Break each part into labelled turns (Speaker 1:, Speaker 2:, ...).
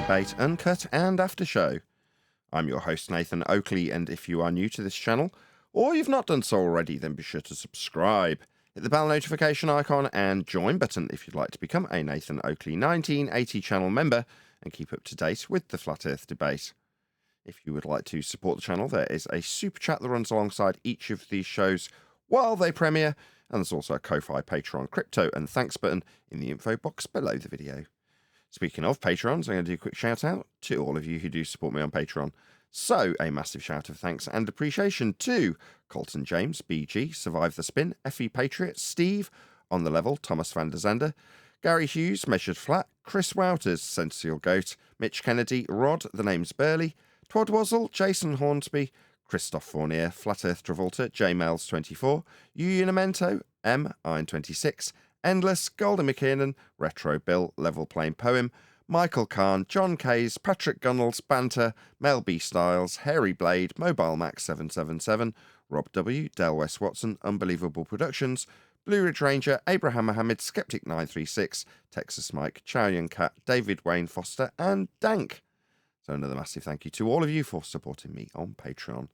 Speaker 1: debate, uncut and after show. I'm your host Nathan Oakley, and if you are new to this channel, or you've not done so already, then be sure to subscribe. Hit the bell notification icon and join button if you'd like to become a Nathan Oakley 1980 channel member and keep up to date with the Flat Earth debate. If you would like to support the channel, there is a super chat that runs alongside each of these shows while they premiere, and there's also a Ko-Fi, Patreon, crypto and thanks button in the info box below the video. Speaking of Patrons, I'm going to do a quick shout out to all of you who do support me on Patreon. So, a massive shout of thanks and appreciation to Colton James, BG, Survive the Spin, FE Patriot, Steve, On the Level, Thomas van der Zander, Gary Hughes, Measured Flat, Chris Wouters, Sensible Goat, Mitch Kennedy, Rod, The Name's Burley, Twadwazzle, Jason Hornsby, Christoph Fournier, Flat Earth Travolta, JMails24, Unamento, M, Iron26, Endless, Golden McKiernan, Retro Bill, Level Plain Poem, Michael Kahn, John Kays, Patrick Gunnels, Banter, Mel B. Styles, Hairy Blade, Mobile Max 777, Rob W., Del West Watson, Unbelievable Productions, Blue Ridge Ranger, Abraham Mohammed, Skeptic 936, Texas Mike, Chow Yun Cat, David Wayne Foster, and Dank. So another massive thank you to all of you for supporting me on Patreon.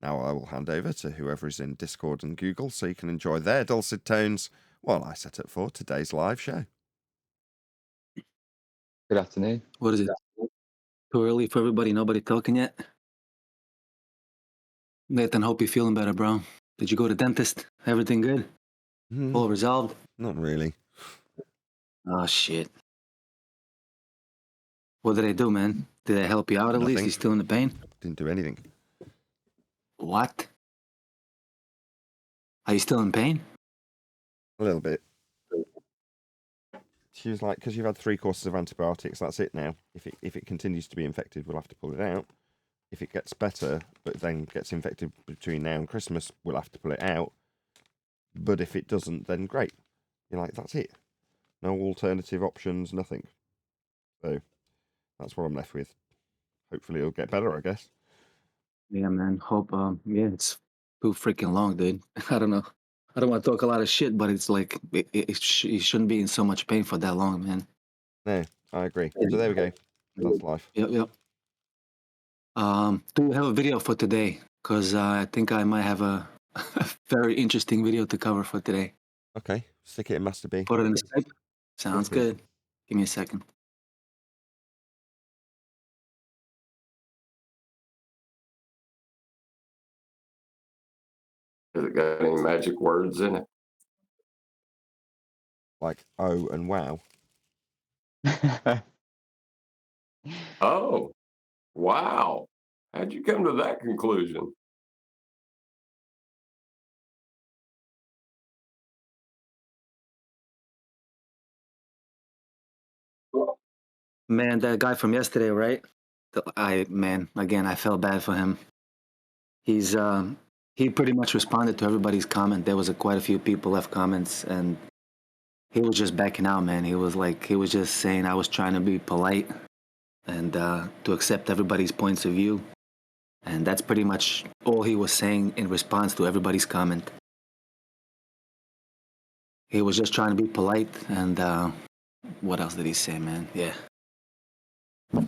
Speaker 1: Now I will hand over to whoever is in Discord and Google so you can enjoy their dulcet tones while I set up for today's live show.
Speaker 2: Good afternoon.
Speaker 3: What is it? Too early for everybody? Nobody talking yet? Nathan, hope you're feeling better, bro. Did you go to dentist? Everything good? All resolved?
Speaker 1: Not really.
Speaker 3: Oh, shit. What did they do, man? Did they help you out at
Speaker 1: Nothing.
Speaker 3: least? You still in the pain?
Speaker 1: Didn't do anything.
Speaker 3: What? Are you still in pain?
Speaker 1: A little bit. She was like, because you've had 3 courses of antibiotics, that's it now. If it continues to be infected, we'll have to pull it out. If it gets better, but then gets infected between now and Christmas, we'll have to pull it out. But if it doesn't, then great. You're like, that's it. No alternative options, nothing. So that's what I'm left with. Hopefully it'll get better, I guess.
Speaker 3: Yeah, man. Hope, yeah, it's too freaking long, dude. I don't know. I don't want to talk a lot of shit, but it's like, you shouldn't be in so much pain for that long, man.
Speaker 1: No, I agree. So there we go. That's life.
Speaker 3: Yep. Do you have a video for today? Because I think I might have a very interesting video to cover for today.
Speaker 1: Okay, stick it in Master B.
Speaker 3: Put it in the Skype. Sounds
Speaker 1: for it.
Speaker 3: good. Give me a second.
Speaker 4: Has it got any magic words in it?
Speaker 1: Like, oh and wow.
Speaker 4: Oh, wow. How'd you come to that conclusion?
Speaker 3: Man, that guy from yesterday, right? Again, I felt bad for him. He pretty much responded to everybody's comment. There was quite a few people left comments, and he was just backing out, man. He was just saying I was trying to be polite and to accept everybody's points of view. And that's pretty much all he was saying in response to everybody's comment. He was just trying to be polite, and what else did he say, man? Yeah.
Speaker 2: Yeah,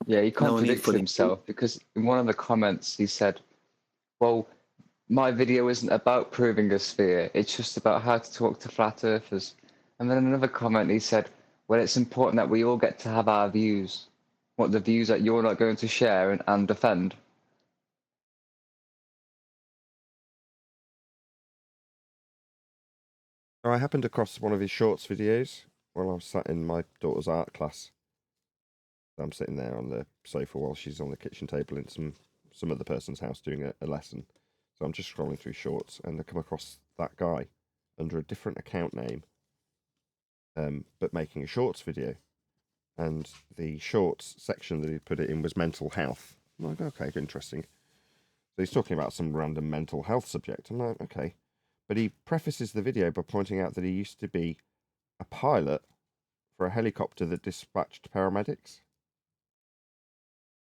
Speaker 2: he
Speaker 3: No need
Speaker 2: contradicted
Speaker 3: for the-
Speaker 2: himself because in one of the comments he said, well, my video isn't about proving a sphere, it's just about how to talk to flat earthers. And then in another comment he said, well, it's important that we all get to have our views. What, the views that you're not going to share and defend?
Speaker 1: I happened across one of his shorts videos while I was sat in my daughter's art class. I'm sitting there on the sofa while she's on the kitchen table in some other person's house doing a lesson. So I'm just scrolling through shorts and I come across that guy under a different account name, but making a shorts video. And the shorts section that he'd put it in was mental health. I'm like, okay, interesting. So he's talking about some random mental health subject. I'm like, okay. But he prefaces the video by pointing out that he used to be a pilot for a helicopter that dispatched paramedics.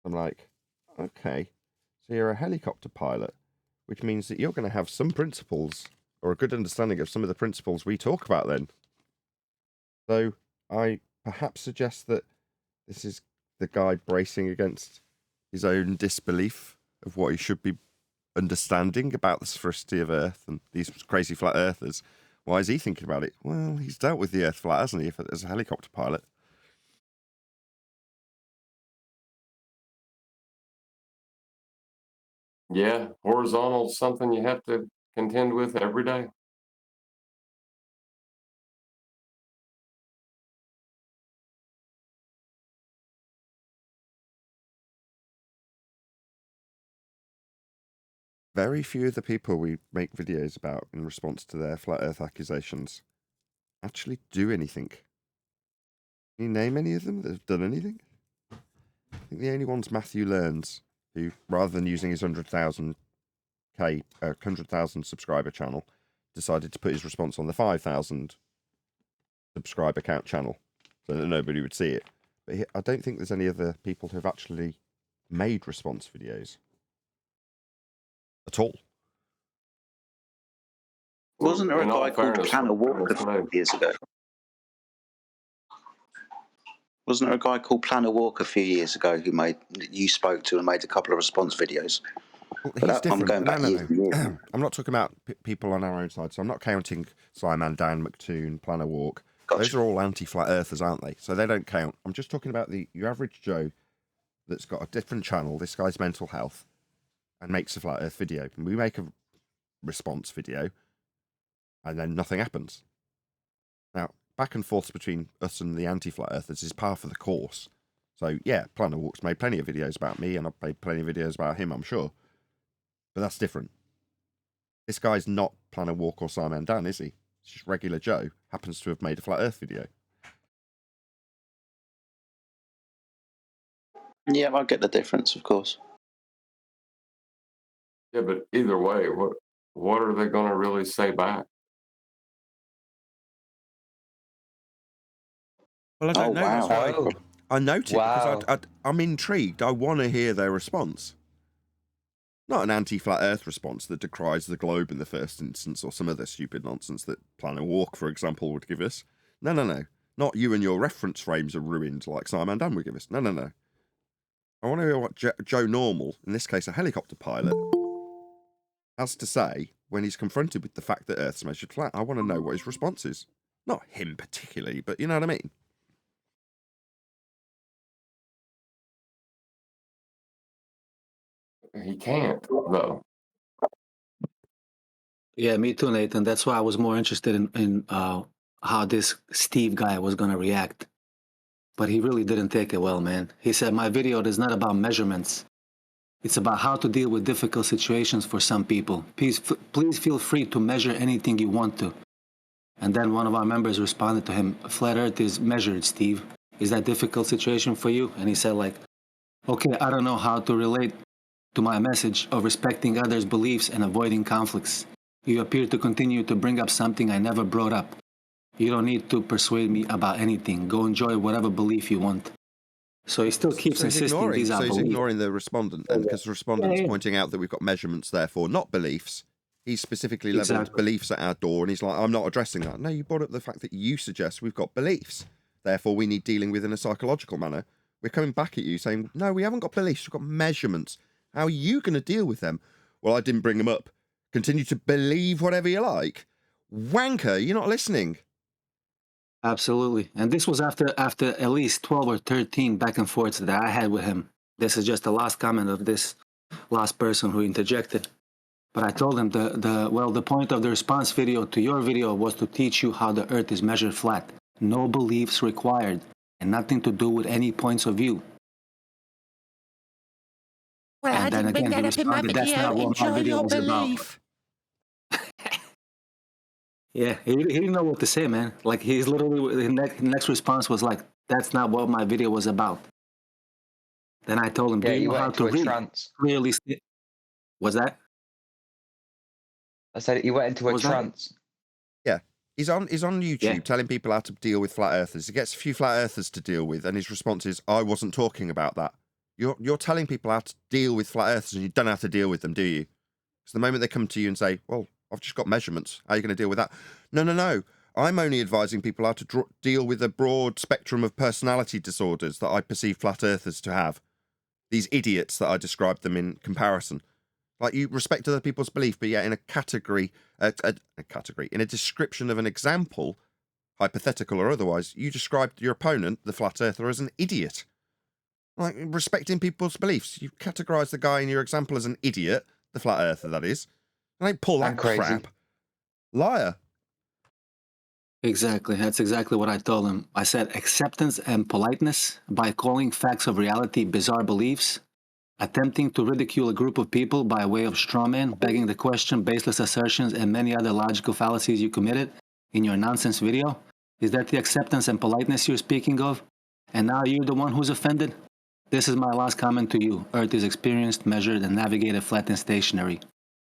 Speaker 1: I'm like, okay, so you're a helicopter pilot, which means that you're going to have some principles or a good understanding of some of the principles we talk about then. So I perhaps suggest that this is the guy bracing against his own disbelief of what he should be understanding about the sphericity of Earth and these crazy flat earthers. Why is he thinking about it? Well, he's dealt with the Earth flat, hasn't he, as a helicopter pilot?
Speaker 4: Yeah, horizontal is something you have to contend with every day.
Speaker 1: Very few of the people we make videos about in response to their flat Earth accusations actually do anything. Can you name any of them that have done anything? I think the only one's Matthew Learns, who, rather than using his 100,000 subscriber channel, decided to put his response on the 5,000 subscriber count channel so that nobody would see it. But I don't think there's any other people who have actually made response videos at all.
Speaker 5: Wasn't there a
Speaker 4: In all
Speaker 5: guy called
Speaker 4: fairness,
Speaker 5: Planner Walker
Speaker 4: that's
Speaker 5: a
Speaker 4: right.
Speaker 5: few years ago? Wasn't there a guy called Planner Walker a few years ago who you spoke to and made a couple of response videos?
Speaker 1: Well,
Speaker 5: But
Speaker 1: he's
Speaker 5: I'm
Speaker 1: different.
Speaker 5: going back years and years.
Speaker 1: I'm not talking about people on our own side, so I'm not counting Slyman, Dan, McToon, Planner Walk.
Speaker 5: Gotcha.
Speaker 1: Those are all anti-flat earthers, aren't they? So they don't count. I'm just talking about your average Joe that's got a different channel, this guy's mental health, and makes a flat earth video. And we make a response video, and then nothing happens. Now, back and forth between us and the anti-flat earthers is par for the course. So, yeah, Planner Walk's made plenty of videos about me, and I've made plenty of videos about him, I'm sure. But that's different. This guy's not Planner Walk or Simon Dan, is he? It's just regular Joe, happens to have made a flat earth video.
Speaker 5: Yeah, I get the difference, of course.
Speaker 4: Yeah, but either way, what are they going to really say back?
Speaker 1: Well, I don't know.
Speaker 5: Wow.
Speaker 1: That's why I note it,
Speaker 2: Wow.
Speaker 1: because I'm intrigued. I want to hear their response. Not an anti-flat earth response that decries the globe in the first instance, or some other stupid nonsense that Planner Walk, for example, would give us. No. Not you and your reference frames are ruined like Simon Dan would give us. No. I want to hear what Joe Normal, in this case a helicopter pilot, has to say when he's confronted with the fact that Earth's measured flat. I want to know what his response is. Not him particularly, but you know what I mean?
Speaker 4: He can't, though.
Speaker 3: Yeah, me too, Nathan. That's why I was more interested in how this Steve guy was going to react. But he really didn't take it well, man. He said, my video is not about measurements. It's about how to deal with difficult situations for some people. Please feel free to measure anything you want to. And then one of our members responded to him, flat earth is measured, Steve. Is that a difficult situation for you? And he said, like, okay, I don't know how to relate to my message of respecting others' beliefs and avoiding conflicts. You appear to continue to bring up something I never brought up. You don't need to persuade me about anything. Go enjoy whatever belief you want. So he still keeps insisting these are
Speaker 1: he's
Speaker 3: beliefs.
Speaker 1: ignoring the respondent then, because the respondent's pointing out that we've got measurements, therefore not beliefs. He's specifically leveled
Speaker 3: Exactly.
Speaker 1: beliefs at our door, and he's like, I'm not addressing that. No, you brought up the fact that you suggest we've got beliefs. Therefore, we need dealing with in a psychological manner. We're coming back at you saying, no, we haven't got beliefs, we've got measurements. How are you going to deal with them? Well, I didn't bring them up. Continue to believe whatever you like. Wanker, you're not listening.
Speaker 3: Absolutely. And this was after at least 12 or 13 back and forths that I had with him. This is just the last comment of this last person who interjected. But I told him the point of the response video to your video was to teach you how the earth is measured flat. No beliefs required and nothing to do with any points of view.
Speaker 6: Well,
Speaker 3: And
Speaker 6: I
Speaker 3: then
Speaker 6: didn't bring
Speaker 3: again, he
Speaker 6: that up in my
Speaker 3: responded, "That's
Speaker 6: video.
Speaker 3: not what my
Speaker 6: Enjoy
Speaker 3: video
Speaker 6: your
Speaker 3: was about."
Speaker 6: belief.
Speaker 3: Yeah, he didn't know what to say, man. Like, he's literally, his next response was like, that's not what my video was about. Then I told him,
Speaker 2: Yeah,
Speaker 3: do
Speaker 2: he
Speaker 3: you know
Speaker 2: went
Speaker 3: how to
Speaker 2: into a
Speaker 3: read?
Speaker 2: trance.
Speaker 3: Clearly, was that?
Speaker 2: I said he went into a
Speaker 3: Was that?
Speaker 2: trance.
Speaker 1: Yeah. He's on YouTube
Speaker 3: Yeah.
Speaker 1: telling people how to deal with flat earthers. He gets a few flat earthers to deal with, and his response is, I wasn't talking about that. You're telling people how to deal with flat earthers, and you don't have to deal with them, do you? Because the moment they come to you and say, well, I've just got measurements, how are you going to deal with that? No. I'm only advising people how to deal with a broad spectrum of personality disorders that I perceive flat earthers to have. These idiots that I described them in comparison. Like, you respect other people's belief, but yet in a category, in a description of an example, hypothetical or otherwise, you described your opponent, the flat earther, as an idiot. Like, respecting people's beliefs. You categorize the guy in your example as an idiot, the flat earther, that is. And they pull that
Speaker 2: And crazy.
Speaker 1: crap. Liar.
Speaker 3: Exactly. That's exactly what I told him. I said acceptance and politeness by calling facts of reality bizarre beliefs, attempting to ridicule a group of people by way of straw man, begging the question, baseless assertions, and many other logical fallacies you committed in your nonsense video. Is that the acceptance and politeness you're speaking of? And now you're the one who's offended? This is my last comment to you. Earth is experienced, measured, and navigated flat and stationary.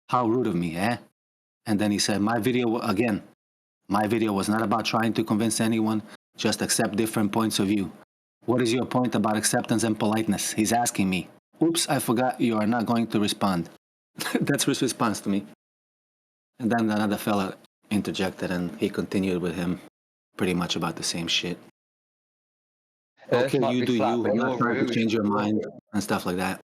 Speaker 3: How rude of me, eh? And then he said, my video was not about trying to convince anyone, just accept different points of view. What is your point about acceptance and politeness? He's asking me. Oops, I forgot you are not going to respond. That's his response to me. And then another fella interjected and he continued with him pretty much about the same shit.
Speaker 2: Earth
Speaker 3: Okay,
Speaker 2: might
Speaker 3: you
Speaker 2: be
Speaker 3: do
Speaker 2: flat,
Speaker 3: you.
Speaker 2: but
Speaker 3: I'm
Speaker 2: you're
Speaker 3: not trying to
Speaker 2: rude.
Speaker 3: change your mind and stuff like that.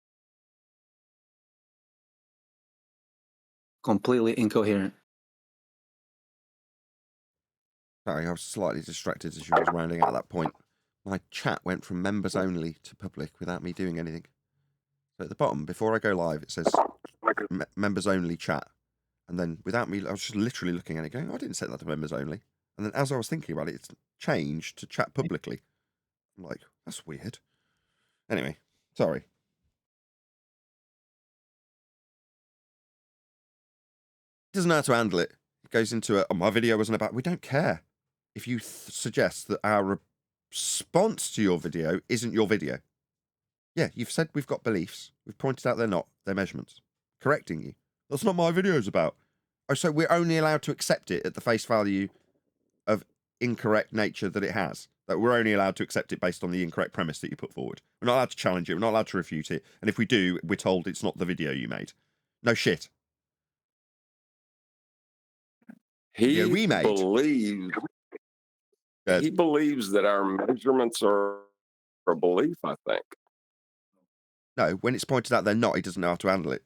Speaker 3: Completely incoherent.
Speaker 1: Sorry, I was slightly distracted as you was rounding out at that point. My chat went from members only to public without me doing anything. So at the bottom, before I go live, it says members only chat. And then without me, I was just literally looking at it going, oh, I didn't set that to members only. And then as I was thinking about it, it's changed to chat publicly. I'm like, that's weird. Anyway, sorry. He doesn't know how to handle it. It goes into my video wasn't about, we don't care if you suggest that our response to your video isn't your video. Yeah, you've said we've got beliefs. We've pointed out they're not. They're measurements. Correcting you. That's not my video's about. Oh, so we're only allowed to accept it at the face value of incorrect nature that it has. That we're only allowed to accept it based on the incorrect premise that you put forward. We're not allowed to challenge it. We're not allowed to refute it. And if we do, we're told it's not the video you made. No shit.
Speaker 4: He
Speaker 1: we made.
Speaker 4: He believes that our measurements are a belief, I think.
Speaker 1: No, when it's pointed out they're not, he doesn't know how to handle it.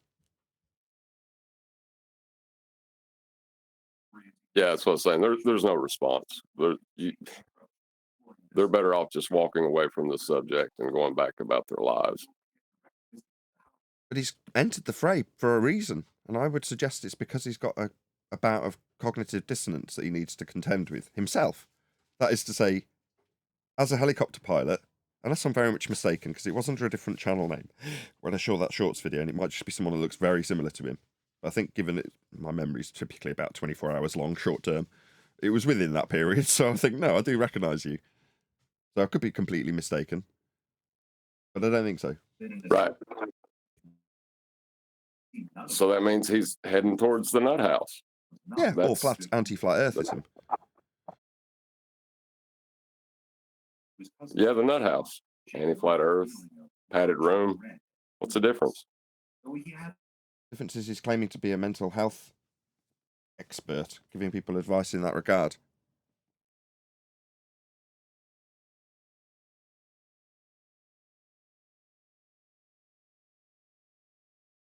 Speaker 4: Yeah, that's what I'm saying. There's no response. They're better off just walking away from the subject and going back about their lives.
Speaker 1: But he's entered the fray for a reason, and I would suggest it's because he's got a bout of cognitive dissonance that he needs to contend with himself. That is to say, as a helicopter pilot, unless I'm very much mistaken, because it was under a different channel name when I saw that shorts video, and it might just be someone who looks very similar to him. I think, given it, my memory's typically about 24 hours long, short term, it was within that period, so I think, no, I do recognise you. So I could be completely mistaken, but I don't think so.
Speaker 4: Right. So that means he's heading towards the nut house.
Speaker 1: Yeah, or anti-flat earthism.
Speaker 4: Yeah, the nut house. Anti-flat earth, padded room. What's the difference?
Speaker 1: Difference is he's claiming to be a mental health expert, giving people advice in that regard.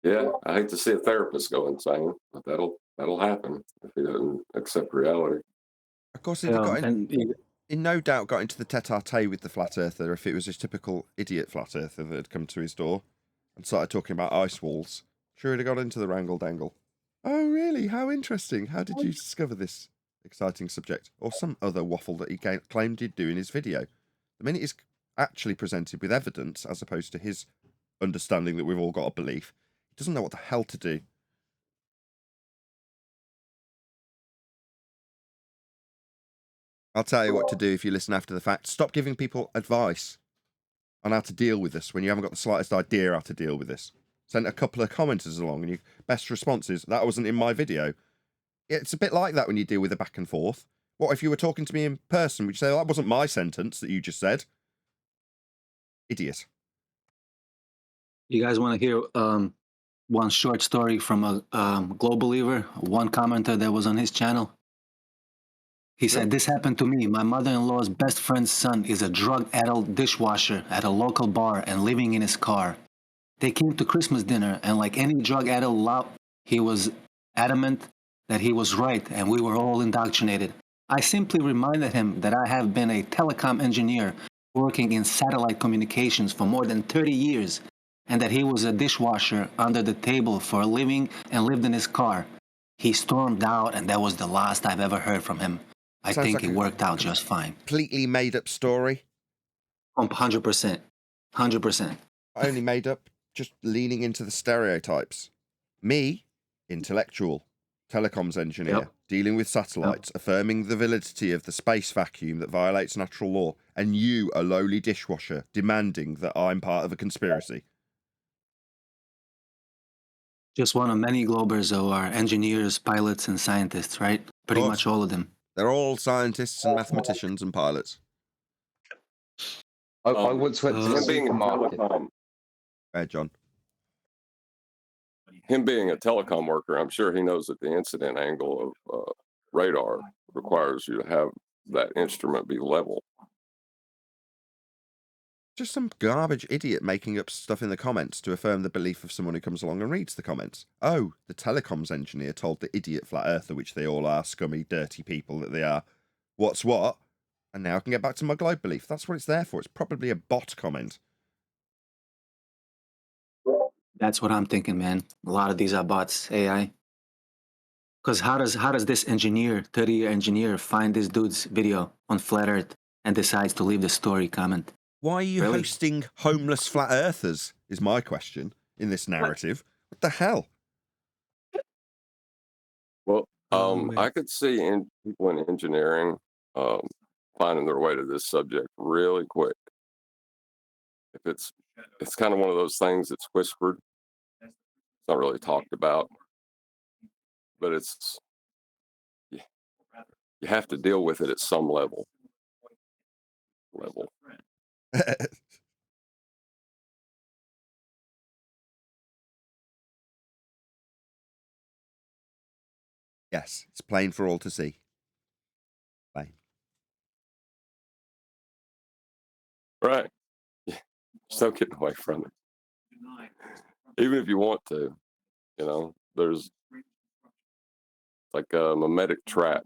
Speaker 4: Yeah, I hate to see a therapist go insane, but that'll happen if he doesn't accept reality.
Speaker 1: Of course, if he got in no doubt got into the tete-a-tete with the flat earther if it was his typical idiot flat earther that had come to his door and started talking about ice walls. Sure, he'd have got into the wrangle-dangle. Oh, really? How interesting. How did you discover this exciting subject? Or some other waffle that he claimed he'd do in his video. The minute he's actually presented with evidence, as opposed to his understanding that we've all got a belief, he doesn't know what the hell to do. I'll tell you what to do if you listen after the fact. Stop giving people advice on how to deal with this when you haven't got the slightest idea how to deal with this. Send a couple of commenters along and your best response is, that wasn't in my video. It's a bit like that when you deal with a back and forth. What if you were talking to me in person? Would you say, that wasn't my sentence that you just said? Idiot.
Speaker 3: You guys want to hear one short story from a global believer, one commenter that was on his channel? He said, "This happened to me. My mother-in-law's best friend's son is a drug-addled dishwasher at a local bar and living in his car. They came to Christmas dinner, and like any drug-addled lout, he was adamant that he was right, and we were all indoctrinated. I simply reminded him that I have been a telecom engineer working in satellite communications for more than 30 years, and that he was a dishwasher under the table for a living and lived in his car. He stormed out, and that was the last I've ever heard from him. I
Speaker 1: Sounds
Speaker 3: think
Speaker 1: like
Speaker 3: it
Speaker 1: a
Speaker 3: worked out just fine."
Speaker 1: completely made up story.
Speaker 3: 100%. 100%.
Speaker 1: Only made up, just leaning into the stereotypes. Me, intellectual, telecoms engineer,
Speaker 3: Yep.
Speaker 1: dealing with satellites, affirming the validity of the space vacuum that violates natural law, and you, a lowly dishwasher, demanding that I'm part of a conspiracy.
Speaker 3: Just one of many globers who are engineers, pilots, and scientists, right? Pretty
Speaker 1: Course.
Speaker 3: much all of them.
Speaker 1: They're all scientists and mathematicians and pilots.
Speaker 2: I once went to the
Speaker 4: Him being a
Speaker 2: supermarket.
Speaker 1: John.
Speaker 4: Him being a telecom worker, I'm sure he knows that the incident angle of radar requires you to have that instrument be level.
Speaker 1: Just some garbage idiot making up stuff in the comments to affirm the belief of someone who comes along and reads the comments. Oh, the telecoms engineer told the idiot flat earther, which they all are, scummy, dirty people that they are, what's what, and now I can get back to my globe belief. That's what it's there for. It's probably a bot comment.
Speaker 3: That's what I'm thinking, man. A lot of these are bots, AI. Because how does this engineer, 30-year engineer, find this dude's video on Flat Earth and decides to leave the story comment?
Speaker 1: Why are you
Speaker 3: Really?
Speaker 1: hosting homeless flat earthers, is my question, in this narrative. What the hell?
Speaker 4: Well,
Speaker 3: man.
Speaker 4: I could see people in engineering finding their way to this subject really quick. If it's kind of one of those things that's whispered, it's not really talked about, but it's you have to deal with it at some level.
Speaker 1: Yes, it's plain for all to see. Plain.
Speaker 4: Right. Yeah. Just don't get away from it. Even if you want to, there's like a mimetic trap.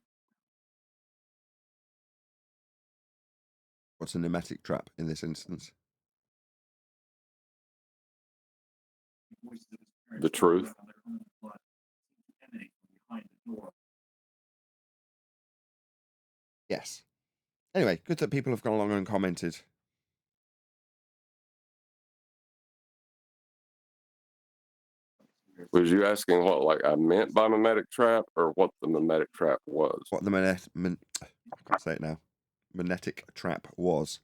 Speaker 1: What's a pneumatic trap in this instance?
Speaker 4: The truth.
Speaker 1: Yes. Anyway, good that people have gone along and commented.
Speaker 4: Was you asking what like I meant by mimetic trap or what the mimetic trap was?
Speaker 1: What the I can't say it now. Magnetic trap was.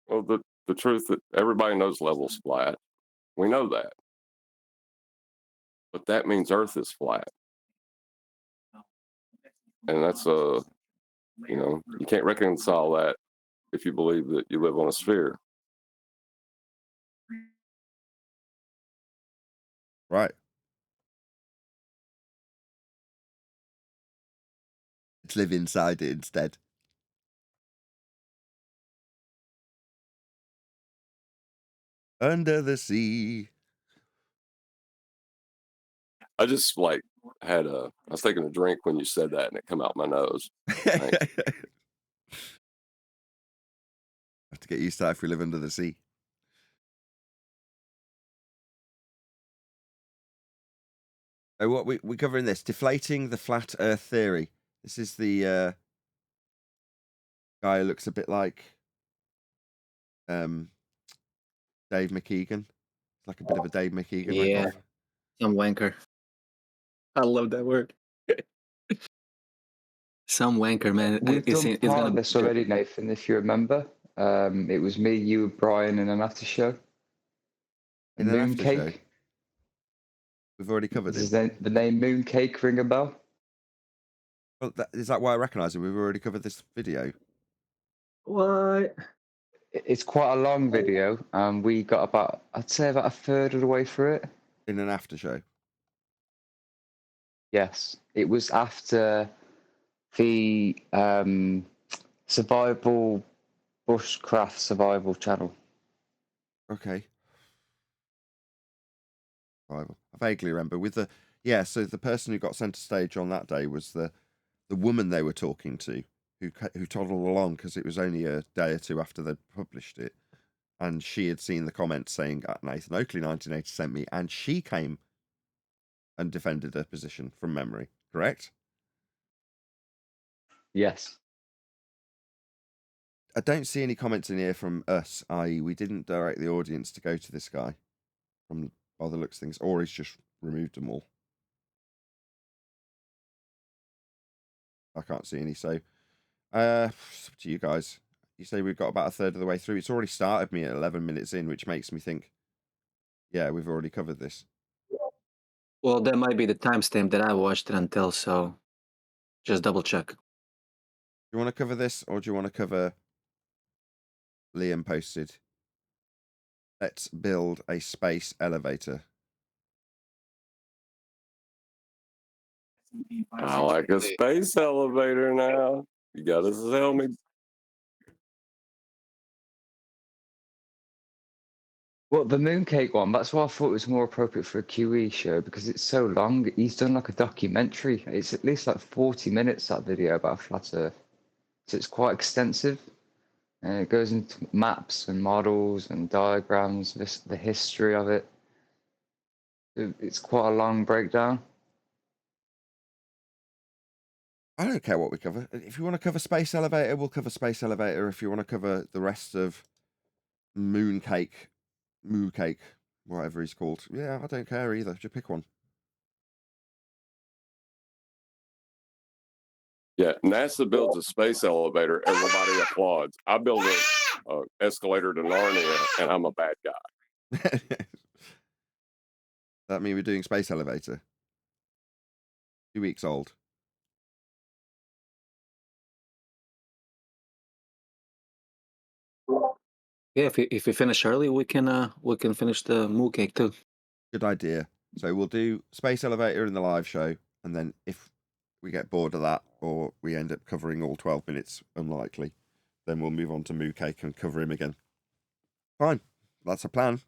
Speaker 4: Well, the truth that everybody knows level's flat. We know that. But that means Earth is flat. And that's you can't reconcile that if you believe that you live on a sphere.
Speaker 1: Right. Let's live inside it instead. Under the sea.
Speaker 4: I just I was taking a drink when you said that and it come out my nose.
Speaker 1: Have to get used to that if we live under the sea. So what we're covering this, deflating the flat earth theory. This is the guy who looks a bit like Dave McKeegan. It's like a bit of a Dave McKeegan
Speaker 3: Yeah.
Speaker 1: ripoff.
Speaker 3: Some wanker. I love that word. Some wanker, man.
Speaker 2: We've
Speaker 3: It's
Speaker 2: done part of this already, Nathan, if you remember. It was me, you, Brian, in an after show.
Speaker 1: In an after show?
Speaker 2: Mooncake.
Speaker 1: We've already covered
Speaker 2: Does
Speaker 1: it.
Speaker 2: the name Mooncake ring a bell?
Speaker 1: Well, is that why I recognise it? We've already covered this video.
Speaker 3: What?
Speaker 2: It's quite a long video, and we got I'd say about a third of the way through it.
Speaker 1: In an after show.
Speaker 2: Yes, it was after the survival bushcraft survival channel.
Speaker 1: Okay. I vaguely remember with the so the person who got centre stage on that day was the woman they were talking to who toddled along because it was only a day or two after they'd published it, and she had seen the comments saying Nathan Oakley 1980 sent me, and she came and defended her position from memory. Correct?
Speaker 2: Yes.
Speaker 1: I don't see any comments in here from us, i.e. we didn't direct the audience to go to this guy from by the looks of things, or he's just removed them all. I can't see any, so it's up to you guys. You say we've got about a third of the way through. It's already started me at 11 minutes in, which makes me think, yeah, we've already covered this.
Speaker 3: Well, that might be the timestamp that I watched it until, so just double check.
Speaker 1: Do you want to cover this, or do you want to cover Liam posted? Let's build a space elevator.
Speaker 4: I like a space elevator now. You gotta sell me.
Speaker 2: Well, the mooncake one, that's why I thought it was more appropriate for a QE show, because it's so long. He's done like a documentary. It's at least like 40 minutes, that video about Flat Earth. So it's quite extensive. And it goes into maps and models and diagrams, the history of it. It's quite a long breakdown.
Speaker 1: I don't care what we cover. If you want to cover space elevator, we'll cover space elevator. If you want to cover the rest of mooncake, whatever he's called, yeah, I don't care either. Just pick one.
Speaker 4: Yeah, NASA builds a space elevator. Everybody applauds. I build a escalator to Narnia, and I'm a bad guy.
Speaker 1: That mean we're doing space elevator? 2 weeks old.
Speaker 3: Yeah, if we finish early, we can finish the moo cake too.
Speaker 1: Good idea. So we'll do space elevator in the live show, and then if we get bored of that, or we end up covering all 12 minutes, unlikely, then we'll move on to moo cake and cover him again. Fine, that's a plan.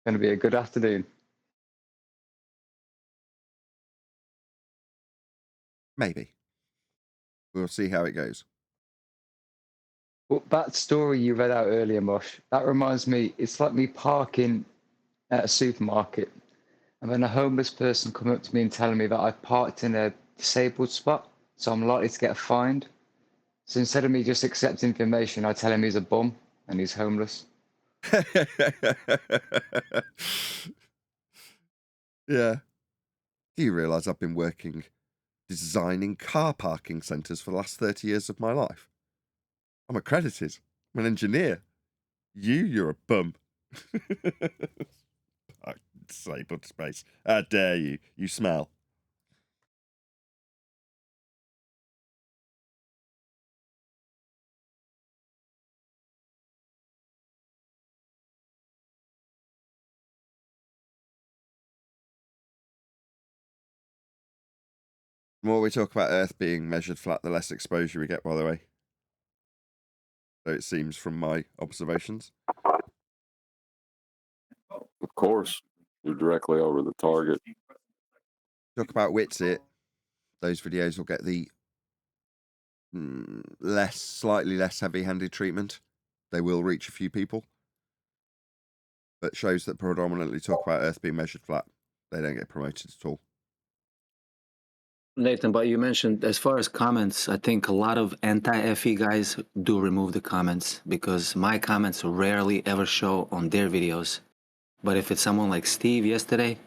Speaker 2: Going to be a good afternoon.
Speaker 1: Maybe. We'll see how it goes.
Speaker 2: Well, that story you read out earlier, Mosh, that reminds me, it's like me parking at a supermarket, and then a homeless person coming up to me and telling me that I parked in a disabled spot, so I'm likely to get a fine. So instead of me just accepting information, I tell him he's a bum and he's homeless.
Speaker 1: Yeah. Do you realise I've been working designing car parking centres for the last 30 years of my life? I'm accredited. I'm an engineer. You're a bum. Disabled space. How dare you? You smell. The more we talk about Earth being measured flat, the less exposure we get, by the way. So it seems from my observations.
Speaker 4: Of course, you're directly over the target.
Speaker 1: Talk about Witsit. Those videos will get the slightly less heavy-handed treatment. They will reach a few people. But shows that predominantly talk about Earth being measured flat, they don't get promoted at all.
Speaker 3: Nathan, but you mentioned as far as comments, I think a lot of anti-FE guys do remove the comments because my comments rarely ever show on their videos. But if it's someone like Steve yesterday,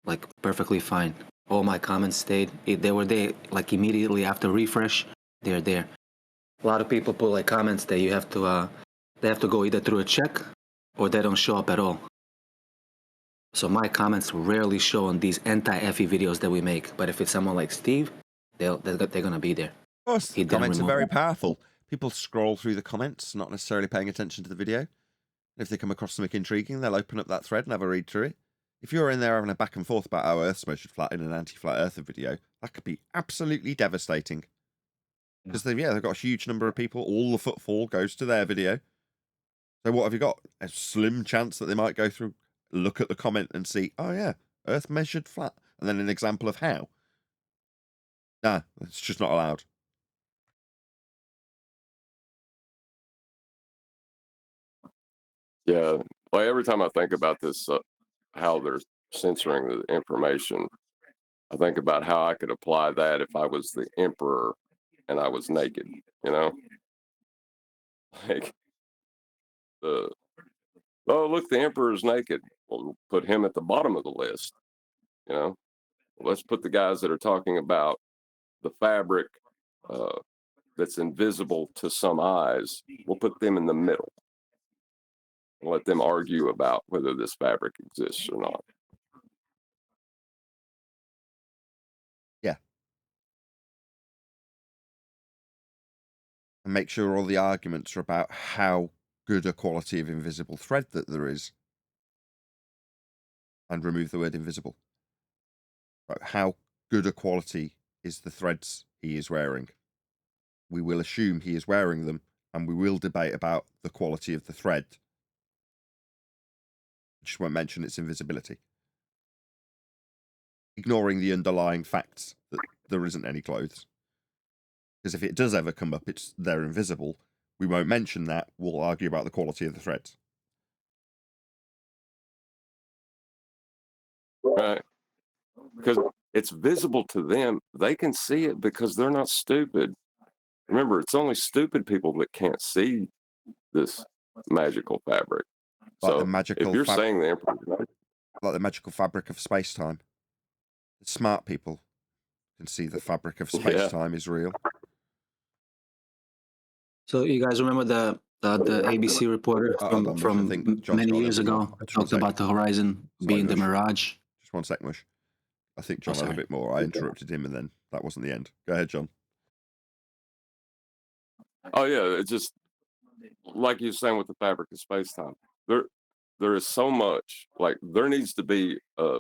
Speaker 3: like perfectly fine. All my comments stayed. They were there like immediately after refresh. They're there. A lot of people put like comments that you have to they have to go either through a check or they don't show up at all. So my comments rarely show on these anti-FE videos that we make. But if it's someone like Steve, they're going to be there.
Speaker 1: Of course, comments are very powerful. People scroll through the comments, not necessarily paying attention to the video. If they come across something intriguing, they'll open up that thread and have a read through it. if you're in there having a back and forth about how Earth's measured flat in an anti-flat earther video, that could be absolutely devastating. Because they've got a huge number of people. All the footfall goes to their video. So what have you got? A slim chance that they might go through, look at the comment and see, oh yeah, Earth measured flat. And then an example of how. Nah, it's just not allowed.
Speaker 4: Yeah, like every time I think about this, how they're censoring the information, I think about how I could apply that if I was the emperor and I was naked, you know? Like, oh, look, the emperor's naked. Well, put him at the bottom of the list, you know? Let's put the guys that are talking about the fabric that's invisible to some eyes, we'll put them in the middle and let them argue about whether this fabric exists or not.
Speaker 1: Yeah. And make sure all the arguments are about how good a quality of invisible thread that there is. And remove the word invisible. But how good a quality is the threads he is wearing. We will assume he is wearing them, and we will debate about the quality of the thread. Just won't mention its invisibility. Ignoring the underlying facts that there isn't any clothes. Because if it does ever come up, they're invisible. We won't mention that. We'll argue about the quality of the threads.
Speaker 4: Right. Because it's visible to them. They can see it because they're not stupid. Remember, it's only stupid people that can't see this magical fabric.
Speaker 1: Like
Speaker 4: so
Speaker 1: the magical
Speaker 4: if you're saying the emperor,
Speaker 1: like the magical fabric of space-time. The smart people can see the fabric of space-time is real.
Speaker 3: So you guys remember the ABC reporter from many years ago talked about the horizon being the mirage?
Speaker 1: Just 1 sec, Mush. I think John has a bit more. I interrupted him and then that wasn't the end. Go ahead, John.
Speaker 4: oh yeah, it's just like you're saying with the fabric of space-time. There is so much. Like there needs to be a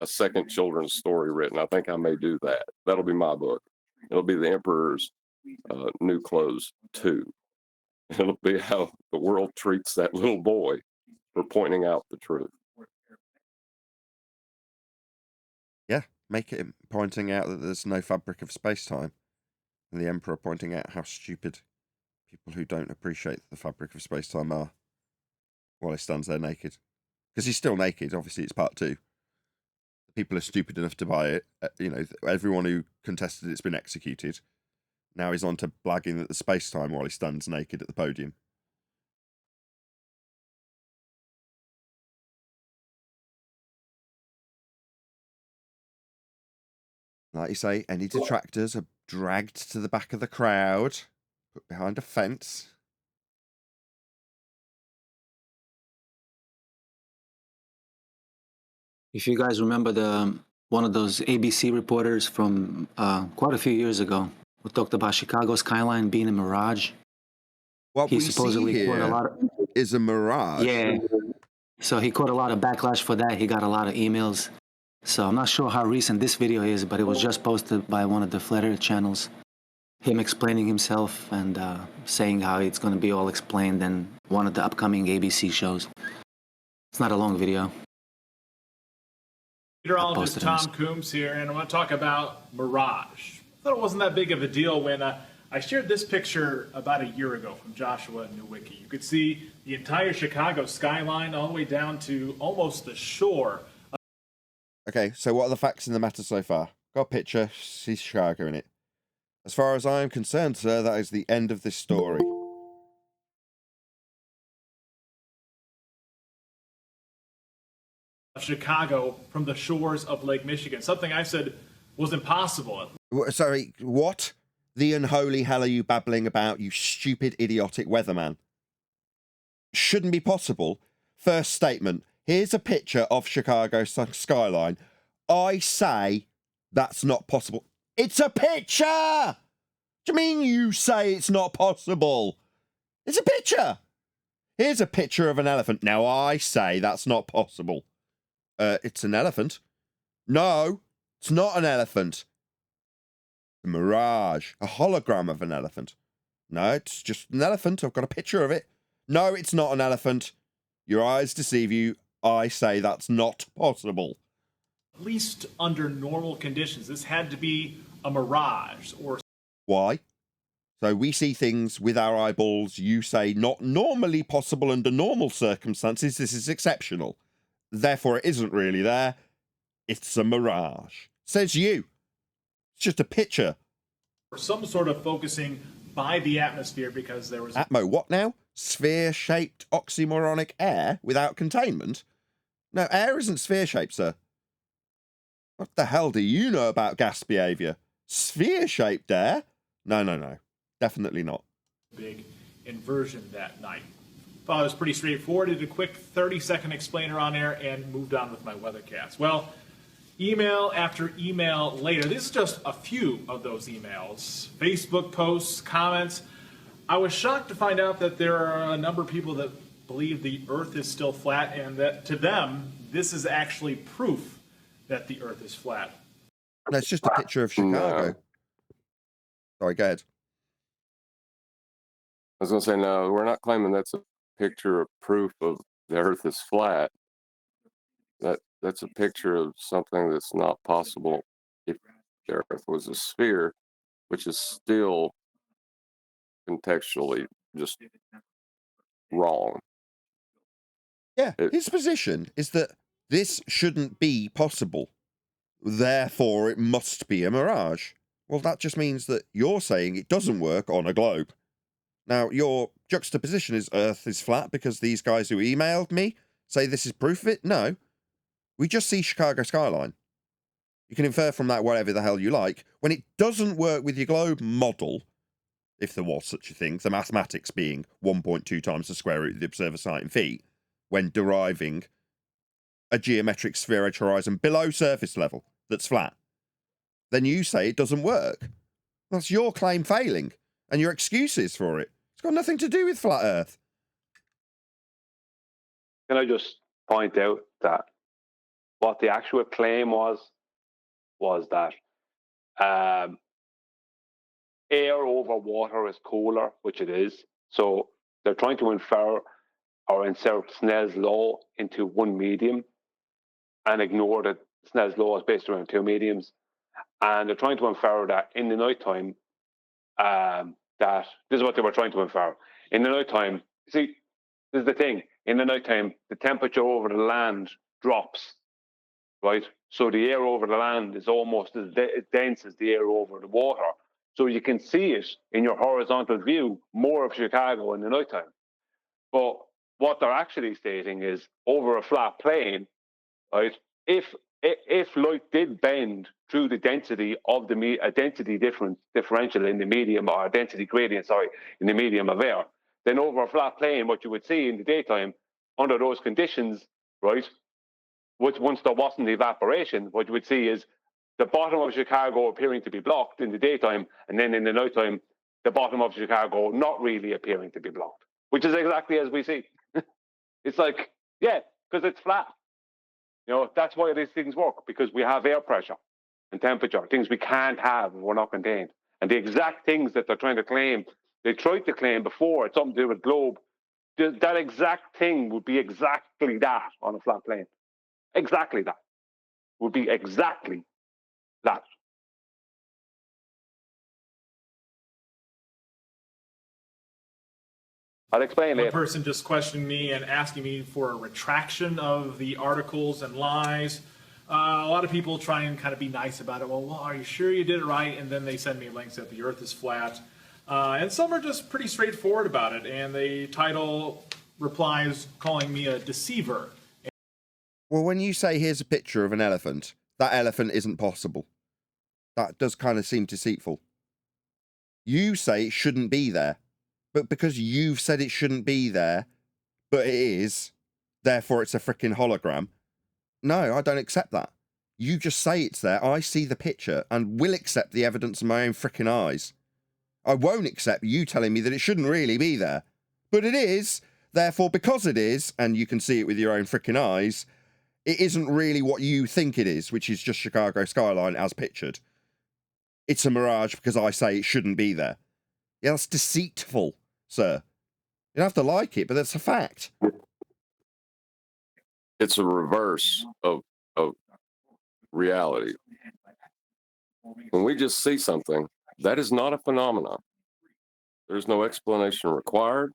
Speaker 4: second children's story written. I think I may do that. That'll be my book. It'll be the Emperor's New Clothes 2. It'll be how the world treats that little boy for pointing out the truth.
Speaker 1: Yeah, make it pointing out that there's no fabric of space-time. And the Emperor pointing out how stupid people who don't appreciate the fabric of space-time are while he stands there naked. Because he's still naked, obviously it's part 2. People are stupid enough to buy it. Everyone who contested it's been executed. Now he's on to blagging at the space-time while he stands naked at the podium. Like you say, any detractors are dragged to the back of the crowd, put behind a fence.
Speaker 3: If you guys remember one of those ABC reporters from quite a few years ago who talked about Chicago skyline being a mirage.
Speaker 1: What we supposedly see here is a mirage.
Speaker 3: Yeah. So he caught a lot of backlash for that. He got a lot of emails. So I'm not sure how recent this video is, but it was just posted by one of the Flat Earth channels. Him explaining himself and saying how it's going to be all explained in one of the upcoming ABC shows. It's not a long video.
Speaker 6: Meteorologist Tom Coombs here, and I want to talk about mirage. I thought it wasn't that big of a deal when I shared this picture about a year ago from Joshua Nowicki. You could see the entire Chicago skyline all the way down to almost the shore.
Speaker 1: Okay, so what are the facts in the matter so far? Got a picture, see Chicago in it. As far as I am concerned, sir, that is the end of this story.
Speaker 6: Of Chicago from the shores of Lake Michigan, something I said was impossible.
Speaker 1: Sorry, what the unholy hell are you babbling about, you stupid, idiotic weatherman? Shouldn't be possible. First statement, here's a picture of Chicago skyline. I say that's not possible. It's a picture! Do you mean you say it's not possible? It's a picture! Here's a picture of an elephant. Now I say that's not possible. It's an elephant. No, it's not an elephant. A mirage, a hologram of an elephant. No, it's just an elephant. I've got a picture of it. No, it's not an elephant. Your eyes deceive you. I say that's not possible.
Speaker 6: At least under normal conditions, this had to be a mirage or...
Speaker 1: Why? So we see things with our eyeballs, you say, not normally possible under normal circumstances. This is exceptional. Therefore, it isn't really there. It's a mirage. Says you. It's just a picture.
Speaker 6: or some sort of focusing by the atmosphere because there was...
Speaker 1: Atmo, what now? Sphere-shaped oxymoronic air without containment? No, air isn't sphere-shaped, sir. What the hell do you know about gas behaviour? Sphere-shaped air? No. Definitely not.
Speaker 6: Big inversion that night. Thought it was pretty straightforward. Did a quick 30-second explainer on air and moved on with my weathercast. Well, email after email later. This is just a few of those emails. Facebook posts, comments. I was shocked to find out that there are a number of people that believe the Earth is still flat and that to them, this is actually proof that the Earth is flat.
Speaker 1: No, it's just a picture of Chicago.
Speaker 4: No.
Speaker 1: Sorry, go ahead.
Speaker 4: I was going to say, no, we're not claiming that's a picture of proof of the Earth is flat. That's a picture of something that's not possible if the Earth was a sphere, which is still contextually just wrong.
Speaker 1: Yeah, his position is that this shouldn't be possible. Therefore, it must be a mirage. Well, that just means that you're saying it doesn't work on a globe. Now, your juxtaposition is Earth is flat because these guys who emailed me say this is proof of it? No. We just see Chicago skyline. You can infer from that whatever the hell you like. When it doesn't work with your globe model, if there was such a thing, the mathematics being 1.2 times the square root of the observer site in feet, when deriving a geometric sphere edge horizon below surface level that's flat, then you say it doesn't work. That's your claim failing, and your excuses for it. It's got nothing to do with flat Earth.
Speaker 7: Can I just point out that what the actual claim was that air over water is cooler, which it is. So they're trying to infer or insert Snell's law into one medium and ignore that Snell's law is based around two mediums. And they're trying to infer that in the nighttime, that this is what they were trying to infer. In the nighttime, see, this is the thing. In the nighttime, the temperature over the land drops, right? So the air over the land is almost as dense as the air over the water. So you can see it in your horizontal view, more of Chicago in the nighttime. But what they're actually stating is over a flat plane, right? If light did bend through the density of a density differential in the medium, or a density gradient, in the medium of air, then over a flat plane, what you would see in the daytime under those conditions, right, which once there wasn't evaporation, what you would see is the bottom of Chicago appearing to be blocked in the daytime, and then in the nighttime, the bottom of Chicago not really appearing to be blocked, which is exactly as we see. It's like, yeah, because it's flat. You know, that's why these things work, because we have air pressure and temperature, things we can't have if we're not contained. And the exact things that they're trying to claim, they tried to claim before, it's something to do with globe, that exact thing would be exactly that on a flat plane. Exactly that. Would be exactly that. I'll explain
Speaker 6: One
Speaker 7: later.
Speaker 6: person just questioned me and asking me for a retraction of the articles and lies. A lot of people try and kind of be nice about it. Well, are you sure you did it right? And then they send me links that the Earth is flat. And some are just pretty straightforward about it. And they title replies calling me a deceiver.
Speaker 1: Well, when you say here's a picture of an elephant, that elephant isn't possible. That does kind of seem deceitful. You say it shouldn't be there. But because you've said it shouldn't be there, but it is, therefore it's a freaking hologram. No, I don't accept that. You just say it's there, I see the picture, and will accept the evidence in my own freaking eyes. I won't accept you telling me that it shouldn't really be there. But it is, therefore because it is, and you can see it with your own freaking eyes, it isn't really what you think it is, which is just Chicago skyline as pictured. It's a mirage because I say it shouldn't be there. Yeah, that's deceitful, sir. You don't have to like it, but that's a fact.
Speaker 4: It's a reverse of reality. When we just see something, that is not a phenomenon. There's no explanation required,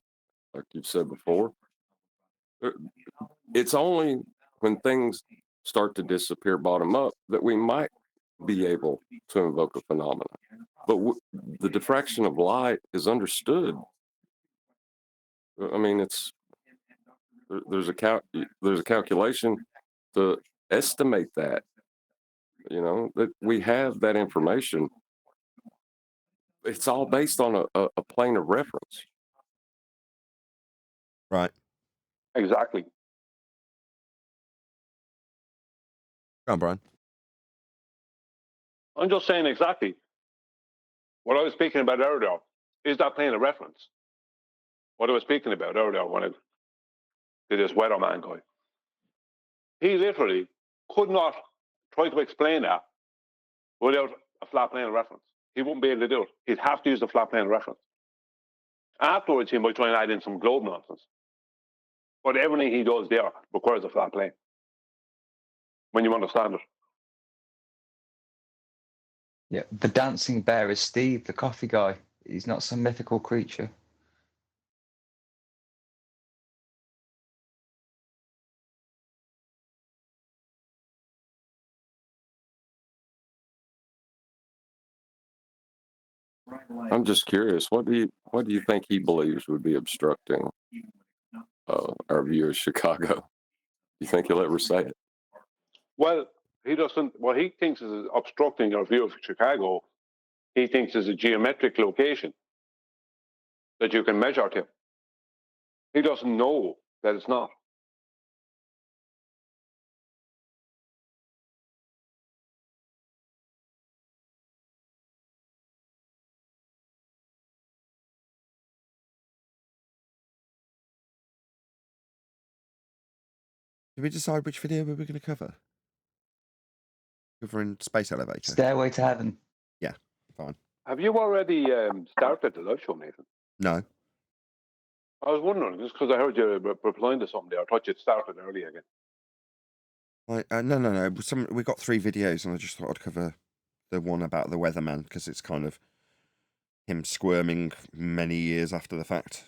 Speaker 4: like you've said before. It's only when things start to disappear bottom up that we might be able to invoke a phenomenon. But the diffraction of light is understood. I mean, there's a calculation to estimate that. You know, that we have that information. It's all based on a plane of reference.
Speaker 1: Right.
Speaker 7: Exactly.
Speaker 1: Go on, Brian.
Speaker 7: I'm just saying exactly what I was speaking about earlier is that plane of reference. What I was speaking about earlier when I did this weatherman guy. He literally could not try to explain that without a flat plane of reference. He wouldn't be able to do it. He'd have to use the flat plane of reference. Afterwards, he might try and add in some globe nonsense. But everything he does there requires a flat plane. When you understand it.
Speaker 2: Yeah, the dancing bear is Steve, the coffee guy. He's not some mythical creature.
Speaker 4: I'm just curious. What do you think he believes would be obstructing our view of Chicago? You think he'll ever say it?
Speaker 7: Well, he doesn't. What he thinks is obstructing our view of Chicago, he thinks is a geometric location that you can measure to. He doesn't know that it's not.
Speaker 1: Did we decide which video we were going to cover? Covering space elevator.
Speaker 2: Stairway to Heaven.
Speaker 1: Yeah, fine.
Speaker 7: Have you already started the live show, Nathan?
Speaker 1: No.
Speaker 7: I was wondering, just because I heard you replying to something there, I thought you'd started early again.
Speaker 1: No. We got 3 videos, and I just thought I'd cover the one about the weatherman because it's kind of him squirming many years after the fact.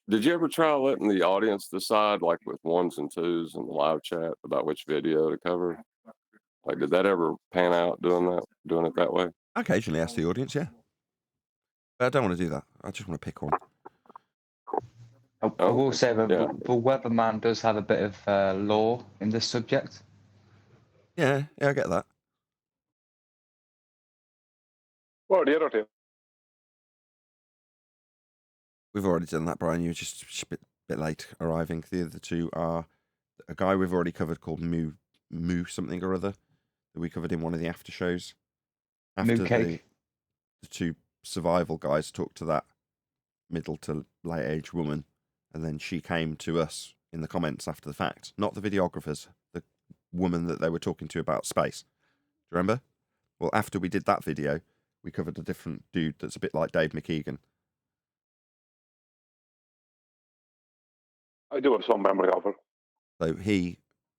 Speaker 4: Did you ever try letting the audience decide, like with 1s and 2s in the live chat, about which video to cover? Like, did that ever pan out doing it that way?
Speaker 1: I occasionally ask the audience, yeah. But I don't want to do that. I just want to pick one.
Speaker 2: I will say that the weatherman does have a bit of lore in this subject.
Speaker 1: Yeah, I get that.
Speaker 7: What are the other 2?
Speaker 1: We've already done that, Brian. You were just a bit late arriving. The other 2 are a guy we've already covered called Moo something or other that we covered in one of the after shows. After the 2 survival guys talked to that middle to late age woman, and then she came to us in the comments after the fact. Not the videographers, the woman that they were talking to about space. Do you remember? Well, after we did that video, we covered a different dude that's a bit like Dave McKeegan.
Speaker 7: I do have some memory of it.
Speaker 1: So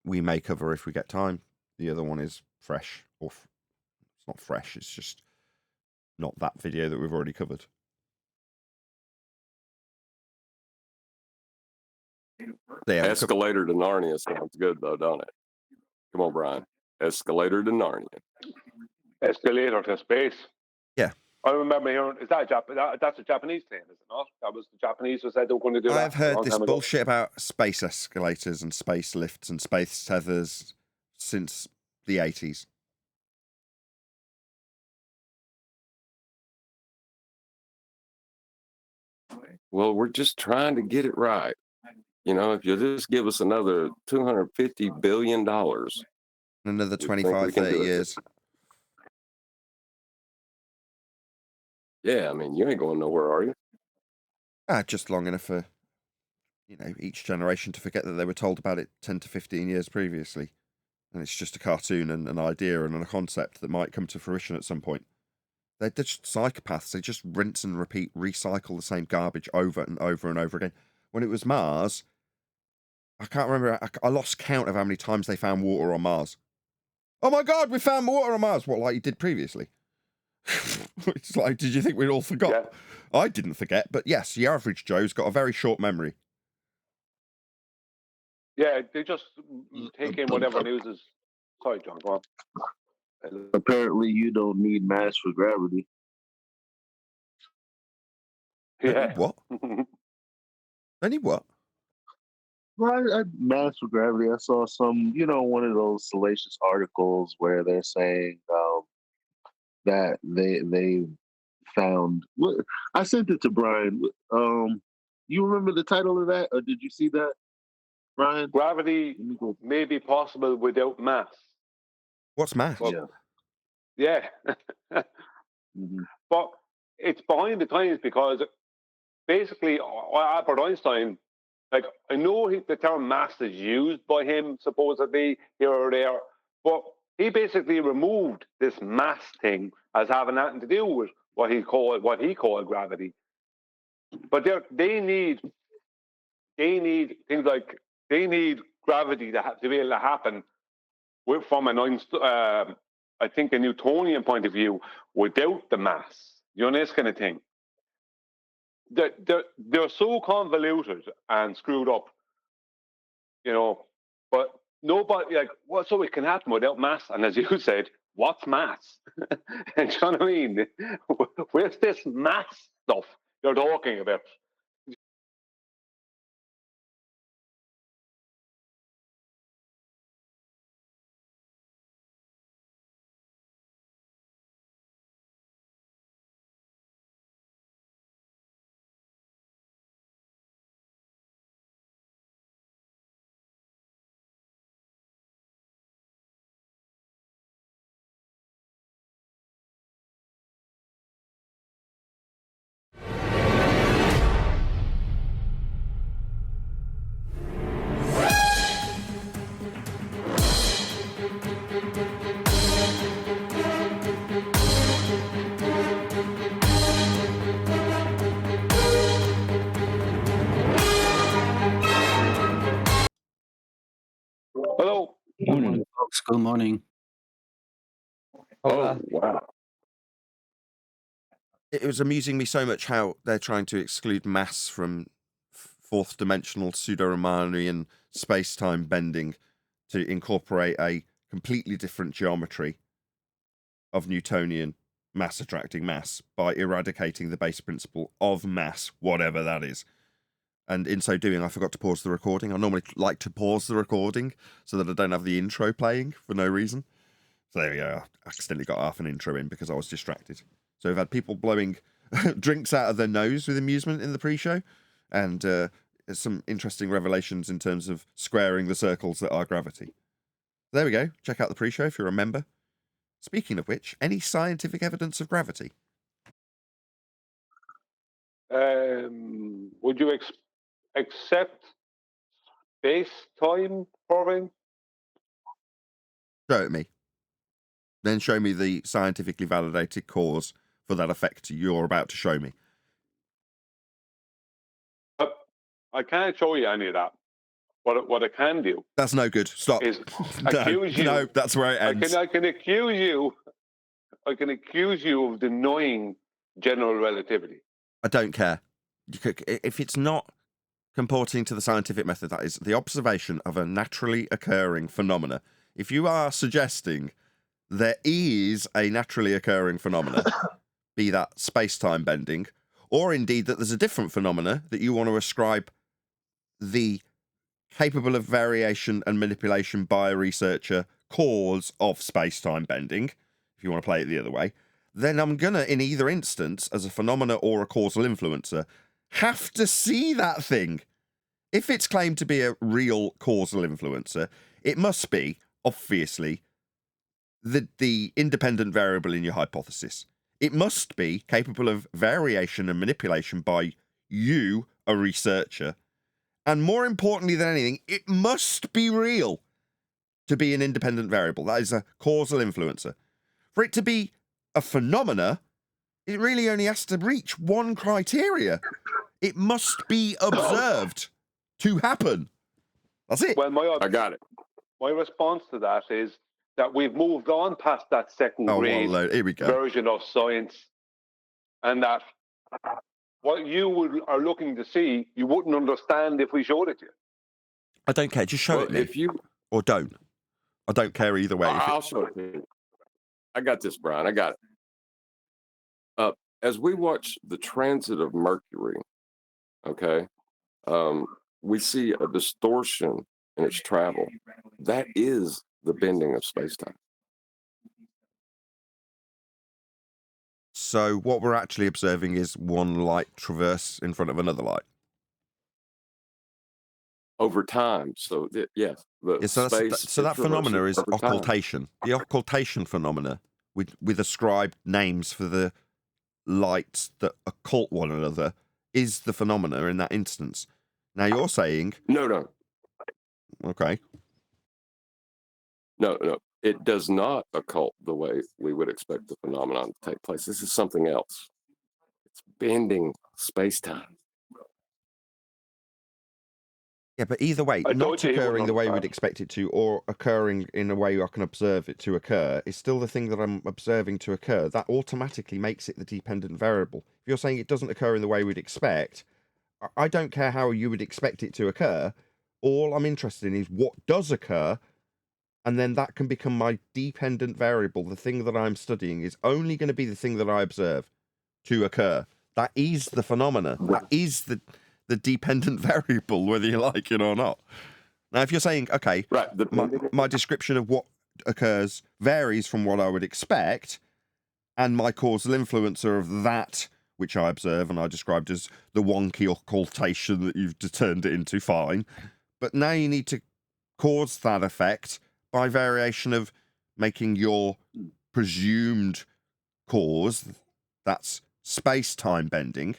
Speaker 1: we may cover if we get time. The other one is fresh, or it's not fresh. It's just not that video that we've already covered. Yeah,
Speaker 4: Escalator to Narnia sounds good though, don't it? Come on, Brian. Escalator to Narnia.
Speaker 7: Escalator to space.
Speaker 1: Yeah.
Speaker 7: I remember hearing, that's a Japanese thing, is it not? That was the Japanese who said they were going to do that.
Speaker 1: I've heard this bullshit about space escalators and space lifts and space tethers since the 80s.
Speaker 4: Well, we're just trying to get it right. You know, if you just give us another $250 billion.
Speaker 1: Another 25, 30 years.
Speaker 4: Yeah, I mean, you ain't going nowhere, are you?
Speaker 1: Just long enough for, each generation to forget that they were told about it 10 to 15 years previously. And it's just a cartoon and an idea and a concept that might come to fruition at some point. They're just psychopaths. They just rinse and repeat, recycle the same garbage over and over and over again. When it was Mars, I can't remember. I lost count of how many times they found water on Mars. Oh my God, we found water on Mars. What, like you did previously? It's like, did you think we'd all forgot? Yeah. I didn't forget, but yes, the average Joe's got a very short memory.
Speaker 7: Yeah, they just take in whatever news is. Sorry, John, go on.
Speaker 8: Apparently, you don't need mass for gravity.
Speaker 7: Yeah.
Speaker 1: What? Any what?
Speaker 8: Well, mass for gravity. I saw some, one of those salacious articles where they're saying that they found. I sent it to Brian. You remember the title of that, or did you see that, Brian?
Speaker 7: Gravity may be possible without mass.
Speaker 1: What's mass?
Speaker 7: Yeah.
Speaker 8: Mm-hmm.
Speaker 7: But it's behind the times because basically Albert Einstein, like, I know the term mass is used by him supposedly here or there, but he basically removed this mass thing as having nothing to do with what he called gravity. But they need things like, they need gravity to be able to happen from I think a Newtonian point of view without the mass. You know, this kind of thing. They're so convoluted and screwed up, but nobody, like, so it can happen without mass. And as you said, what's mass? And you know what I mean? Where's this mass stuff you're talking about? Hello.
Speaker 3: Good morning, folks. Good morning.
Speaker 2: Hola.
Speaker 4: Oh, wow.
Speaker 1: It was amusing me so much how they're trying to exclude mass from fourth dimensional pseudo-Riemannian space-time bending to incorporate a completely different geometry of Newtonian mass attracting mass by eradicating the base principle of mass, whatever that is. And in so doing, I forgot to pause the recording. I normally like to pause the recording so that I don't have the intro playing for no reason. So there we go. I accidentally got half an intro in because I was distracted. So we've had people blowing drinks out of their nose with amusement in the pre-show, and some interesting revelations in terms of squaring the circles that are gravity. There we go. Check out the pre-show if you're a member. Speaking of which, any scientific evidence of gravity?
Speaker 7: Would you accept space-time curving?
Speaker 1: Show it me. Then show me the scientifically validated cause for that effect you're about to show me.
Speaker 7: I can't show you any of that. What I can do...
Speaker 1: That's no good. Stop.
Speaker 7: ...is
Speaker 1: no,
Speaker 7: accuse you...
Speaker 1: No, that's where it ends.
Speaker 7: I can accuse you of denying general relativity.
Speaker 1: I don't care. If it's not comporting to the scientific method, that is the observation of a naturally occurring phenomena. If you are suggesting there is a naturally occurring phenomena, be that space-time bending, or indeed that there's a different phenomena that you want to ascribe the capable of variation and manipulation by a researcher cause of space-time bending, if you want to play it the other way, then I'm gonna, in either instance, as a phenomena or a causal influencer, have to see that thing. If it's claimed to be a real causal influencer, it must be, obviously, the independent variable in your hypothesis. It must be capable of variation and manipulation by you a researcher. And more importantly than anything, it must be real to be an independent variable. That is a causal influencer. For it to be a phenomena, it really only has to reach one criteria. It must be observed to happen. That's it.
Speaker 7: Well,
Speaker 4: I got it.
Speaker 7: my response to that is that we've moved on past that second grade
Speaker 1: Here we go.
Speaker 7: version of science, and that what you are looking to see, you wouldn't understand if we showed it to you.
Speaker 1: I don't care. Just show it me.
Speaker 4: If you,
Speaker 1: Or don't. I don't care either way.
Speaker 4: I'll show it to you. I got this, Brian. I got it. As we watch the transit of Mercury, okay, we see a distortion in its travel. That is the bending of space-time.
Speaker 1: So what we're actually observing is one light traverse in front of another light.
Speaker 4: Over time. So, yes.
Speaker 1: So that phenomena is occultation. The occultation phenomena with ascribed names for the lights that occult one another is the phenomena in that instance. Now you're saying...
Speaker 4: No.
Speaker 1: Okay.
Speaker 4: No. It does not occult the way we would expect the phenomenon to take place. This is something else. It's bending space-time.
Speaker 1: Yeah, but either way, not occurring the way we'd expect it to, or occurring in a way I can observe it to occur, is still the thing that I'm observing to occur. That automatically makes it the dependent variable. If you're saying it doesn't occur in the way we'd expect, I don't care how you would expect it to occur. All I'm interested in is what does occur, and then that can become my dependent variable. The thing that I'm studying is only going to be the thing that I observe to occur. That is the phenomena. That is the dependent variable, whether you like it or not. Now, if you're saying, okay,
Speaker 4: right,
Speaker 1: my description of what occurs varies from what I would expect, and my causal influencer of that which I observe and I described as the wonky occultation that you've turned it into, fine. But now you need to cause that effect by variation of making your presumed cause, that's space-time bending,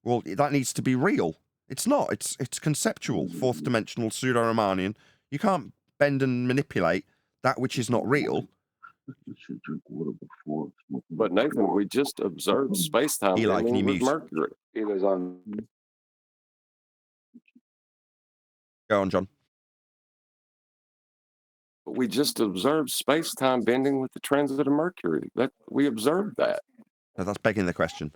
Speaker 1: well, that needs to be real. It's not. It's conceptual, fourth-dimensional, pseudo-Riemannian. You can't bend and manipulate that which is not real.
Speaker 4: But Nathan, we just observed space-time bending with Mercury.
Speaker 7: It was on.
Speaker 1: Go on, John.
Speaker 4: But we just observed space-time bending with the transit of Mercury. We observed that.
Speaker 1: No, that's begging the question.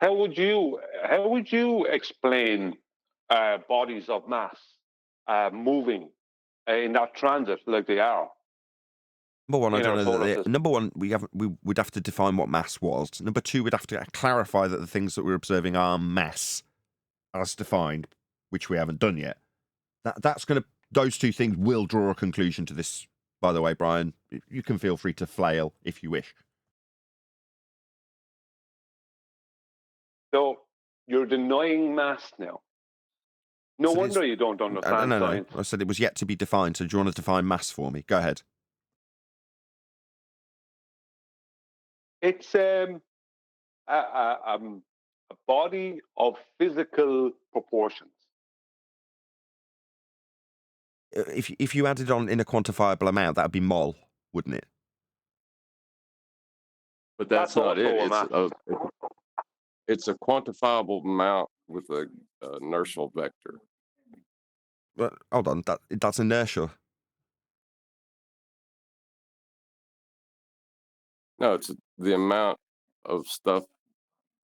Speaker 7: How would you explain bodies of mass moving in that transit like they are?
Speaker 1: Number one, I don't know that. Number one, we would have to define what mass was. Number two, we'd have to clarify that the things that we're observing are mass, as defined, which we haven't done yet. Those two things will draw a conclusion to this. By the way, Brian, you can feel free to flail if you wish.
Speaker 7: So you're denying mass now. No wonder you don't understand science.
Speaker 1: No. I said it was yet to be defined. So do you want to define mass for me? Go ahead.
Speaker 7: It's a body of physical proportions.
Speaker 1: If you added on in a quantifiable amount, that would be mol, wouldn't it?
Speaker 4: But that's not it. It's a quantifiable amount with an inertial vector.
Speaker 1: But hold on, that's inertia.
Speaker 4: No, it's the amount of stuff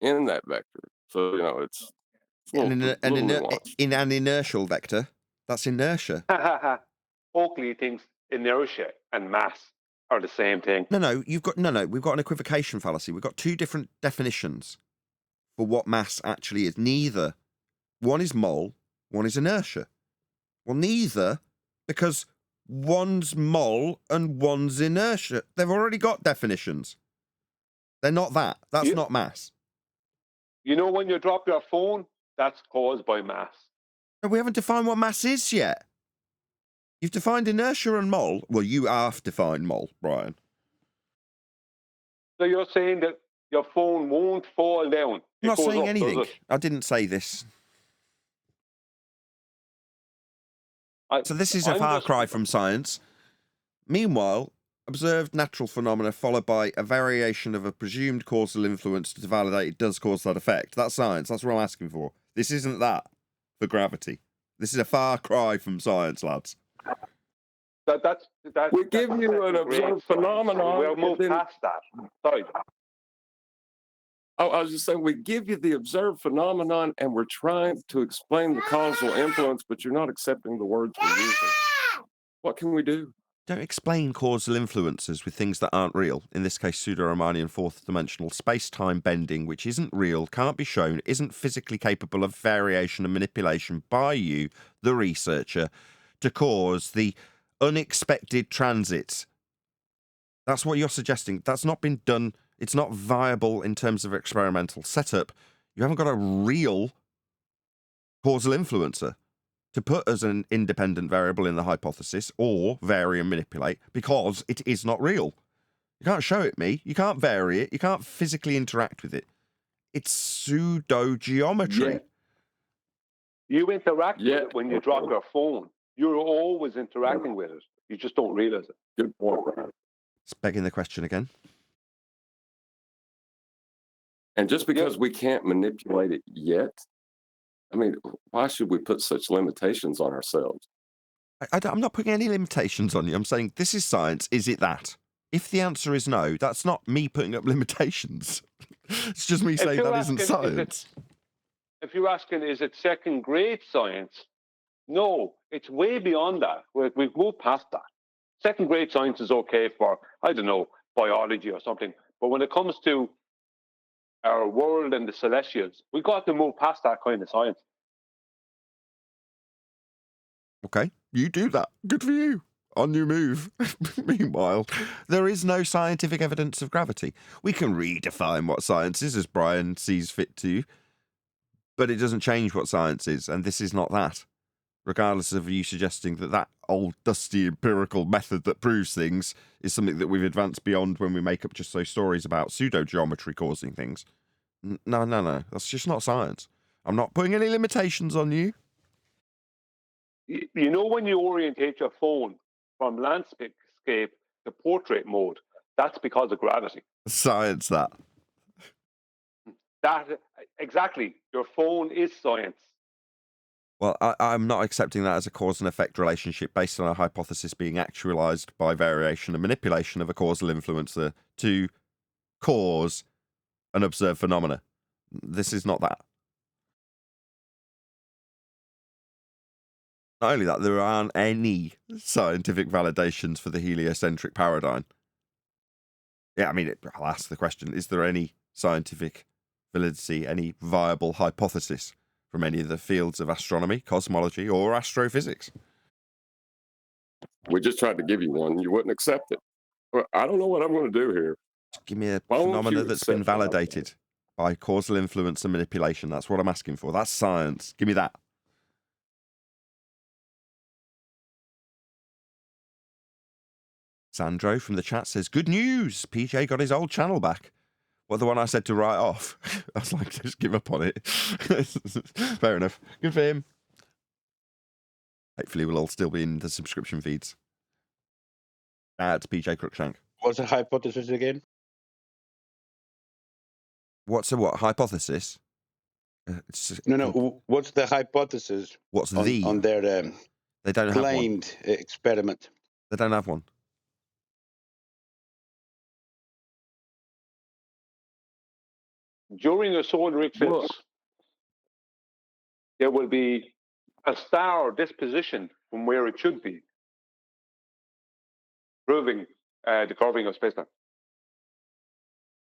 Speaker 4: in that vector. So it's
Speaker 1: in an inertial vector. That's inertia.
Speaker 7: Oakley thinks inertia and mass are the same thing.
Speaker 1: No. We've got an equivocation fallacy. We've got two different definitions for what mass actually is. Neither. One is mole, one is inertia. Well, neither, because one's mole and one's inertia. They've already got definitions. They're not that. That's not mass.
Speaker 7: You know when you drop your phone, that's caused by mass.
Speaker 1: No, we haven't defined what mass is yet. You've defined inertia and mole. Well, you have defined mole, Brian.
Speaker 7: So you're saying that your phone won't fall down.
Speaker 1: I'm not saying
Speaker 7: does
Speaker 1: anything.
Speaker 7: it?
Speaker 1: I didn't say this. So this is a
Speaker 7: I'm
Speaker 1: far
Speaker 7: just-
Speaker 1: cry from science. Meanwhile, observed natural phenomena followed by a variation of a presumed causal influence to validate it does cause that effect. That's science. That's what I'm asking for. This isn't that for gravity. This is a far cry from science, lads.
Speaker 7: That's
Speaker 4: We give
Speaker 7: that's
Speaker 4: you an
Speaker 7: second grade
Speaker 4: observed
Speaker 7: science.
Speaker 4: phenomenon,
Speaker 7: We'll
Speaker 4: and
Speaker 7: move
Speaker 4: then-
Speaker 7: past that. Sorry.
Speaker 4: Oh, I was just saying, we give you the observed phenomenon, and we're trying to explain the causal influence, but you're not accepting the words we're using. What can we do?
Speaker 1: Don't explain causal influences with things that aren't real. In this case, pseudo-Riemannian fourth-dimensional space-time bending, which isn't real, can't be shown, isn't physically capable of variation and manipulation by you, the researcher, to cause the unexpected transits. That's what you're suggesting. That's not been done. It's not viable in terms of experimental setup. You haven't got a real causal influencer to put as an independent variable in the hypothesis or vary and manipulate because it is not real. You can't show it me. You can't vary it. You can't physically interact with it. It's pseudo-geometry.
Speaker 4: Yeah.
Speaker 7: You interact
Speaker 4: Yeah.
Speaker 7: with it when you drop your phone. You're always interacting with it. You just don't realize it.
Speaker 4: Good point, Brian.
Speaker 1: It's begging the question again.
Speaker 4: And just because we can't manipulate it yet, I mean, why should we put such limitations on ourselves?
Speaker 1: I'm not putting any limitations on you. I'm saying this is science. Is it that? If the answer is no, that's not me putting up limitations. It's just me saying
Speaker 7: you're
Speaker 1: that isn't
Speaker 7: asking,
Speaker 1: science.
Speaker 7: If you're asking, is it second grade science? No, it's way beyond that. We've moved past that. Second grade science is okay for, I don't know, biology or something. But when it comes to our world and the celestials, we got to move past that kind of science.
Speaker 1: Okay, you do that. Good for you. On your move. Meanwhile, there is no scientific evidence of gravity. We can redefine what science is as Brian sees fit to, but it doesn't change what science is, and this is not that. Regardless of you suggesting that that old dusty empirical method that proves things is something that we've advanced beyond when we make up just those stories about pseudo-geometry causing things. No. That's just not science. I'm not putting any limitations on you.
Speaker 7: You know, when you orientate your phone from landscape to portrait mode, that's because of gravity.
Speaker 1: Science, that.
Speaker 7: That exactly. Your phone is science.
Speaker 1: Well, I'm not accepting that as a cause and effect relationship based on a hypothesis being actualized by variation and manipulation of a causal influencer to cause an observed phenomena. This is not that. Not only that, there aren't any scientific validations for the heliocentric paradigm. Yeah, I mean, I'll ask the question, is there any scientific validity, any viable hypothesis from any of the fields of astronomy, cosmology, or astrophysics?
Speaker 4: We just tried to give you one. You wouldn't accept it. Well, I don't know what I'm going to do here.
Speaker 1: Just give me a
Speaker 4: Why won't
Speaker 1: phenomena
Speaker 4: you
Speaker 1: that's been
Speaker 4: accept what I'm
Speaker 1: validated by causal influence and manipulation. That's what I'm asking for. That's science. Give me that. Sandro from the chat says, good news! PJ got his old channel back. Well, the one I said to write off. I was like, just give up on it. Fair enough. Good for him. Hopefully we'll all still be in the subscription feeds. At PJ Cruikshank.
Speaker 9: What's the hypothesis again?
Speaker 1: What's a what? Hypothesis?
Speaker 9: No. What's the hypothesis
Speaker 1: What's
Speaker 9: on their
Speaker 1: they don't have one.
Speaker 9: claimed experiment?
Speaker 1: They don't have one.
Speaker 7: During a solar eclipse, there will be a star disposition from where it should be, proving the curving of space-time.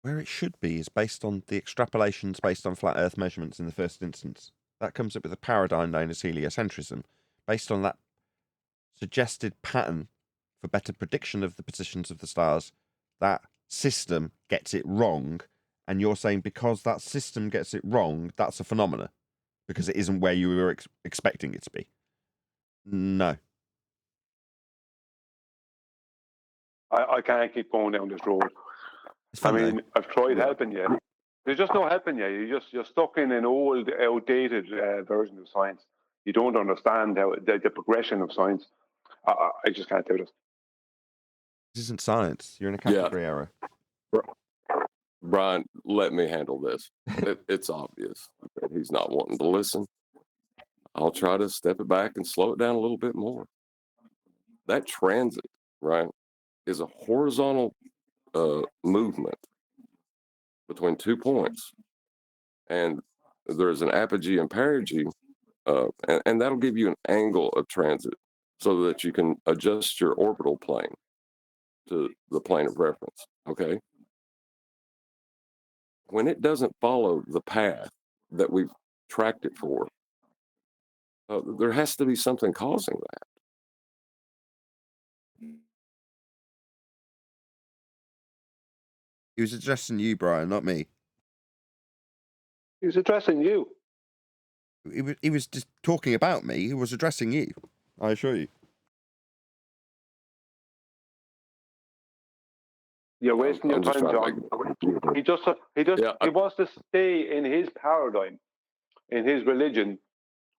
Speaker 1: Where it should be is based on the extrapolations based on flat Earth measurements in the first instance. That comes up with a paradigm known as heliocentrism. Based on that suggested pattern for better prediction of the positions of the stars, that system gets it wrong. And you're saying because that system gets it wrong, that's a phenomena. Because it isn't where you were expecting it to be. No.
Speaker 7: I can't keep going down this road.
Speaker 1: It's fun,
Speaker 7: I mean, I've tried helping you. There's just no helping you. You're stuck in an old, outdated version of science. You don't understand how the progression of science. I just can't do this.
Speaker 1: This isn't science. You're in a
Speaker 4: Yeah.
Speaker 1: category error.
Speaker 4: Brian, let me handle this. It's obvious that he's not wanting to listen. I'll try to step it back and slow it down a little bit more. That transit, right, is a horizontal movement between 2 points. And there's an apogee and perigee, and that'll give you an angle of transit so that you can adjust your orbital plane to the plane of reference, okay? When it doesn't follow the path that we've tracked it for, there has to be something causing that.
Speaker 1: He was addressing you, Brian, not me.
Speaker 7: He's addressing you.
Speaker 1: He was just talking about me. He was addressing you. I assure you.
Speaker 7: You're wasting your
Speaker 4: I'm just
Speaker 7: time,
Speaker 4: trying
Speaker 7: John.
Speaker 4: to make
Speaker 7: He wants to stay in his paradigm, in his religion,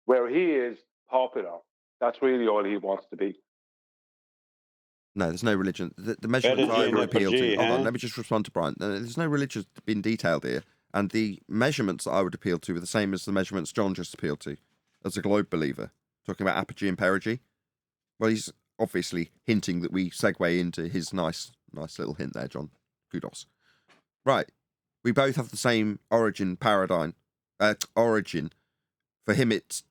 Speaker 7: where he is popular. That's really all he wants to be.
Speaker 1: No, there's no religion. The measurements I would appeal to. Hold on, let me just respond to Brian. There's no religion being detailed here, and the measurements that I would appeal to are the same as the measurements John just appealed to, as a globe believer, talking about apogee and perigee. Well, he's obviously hinting that we segue into his nice little hint there, John. Kudos. Right, we both have the same origin paradigm. Origin. For him, it's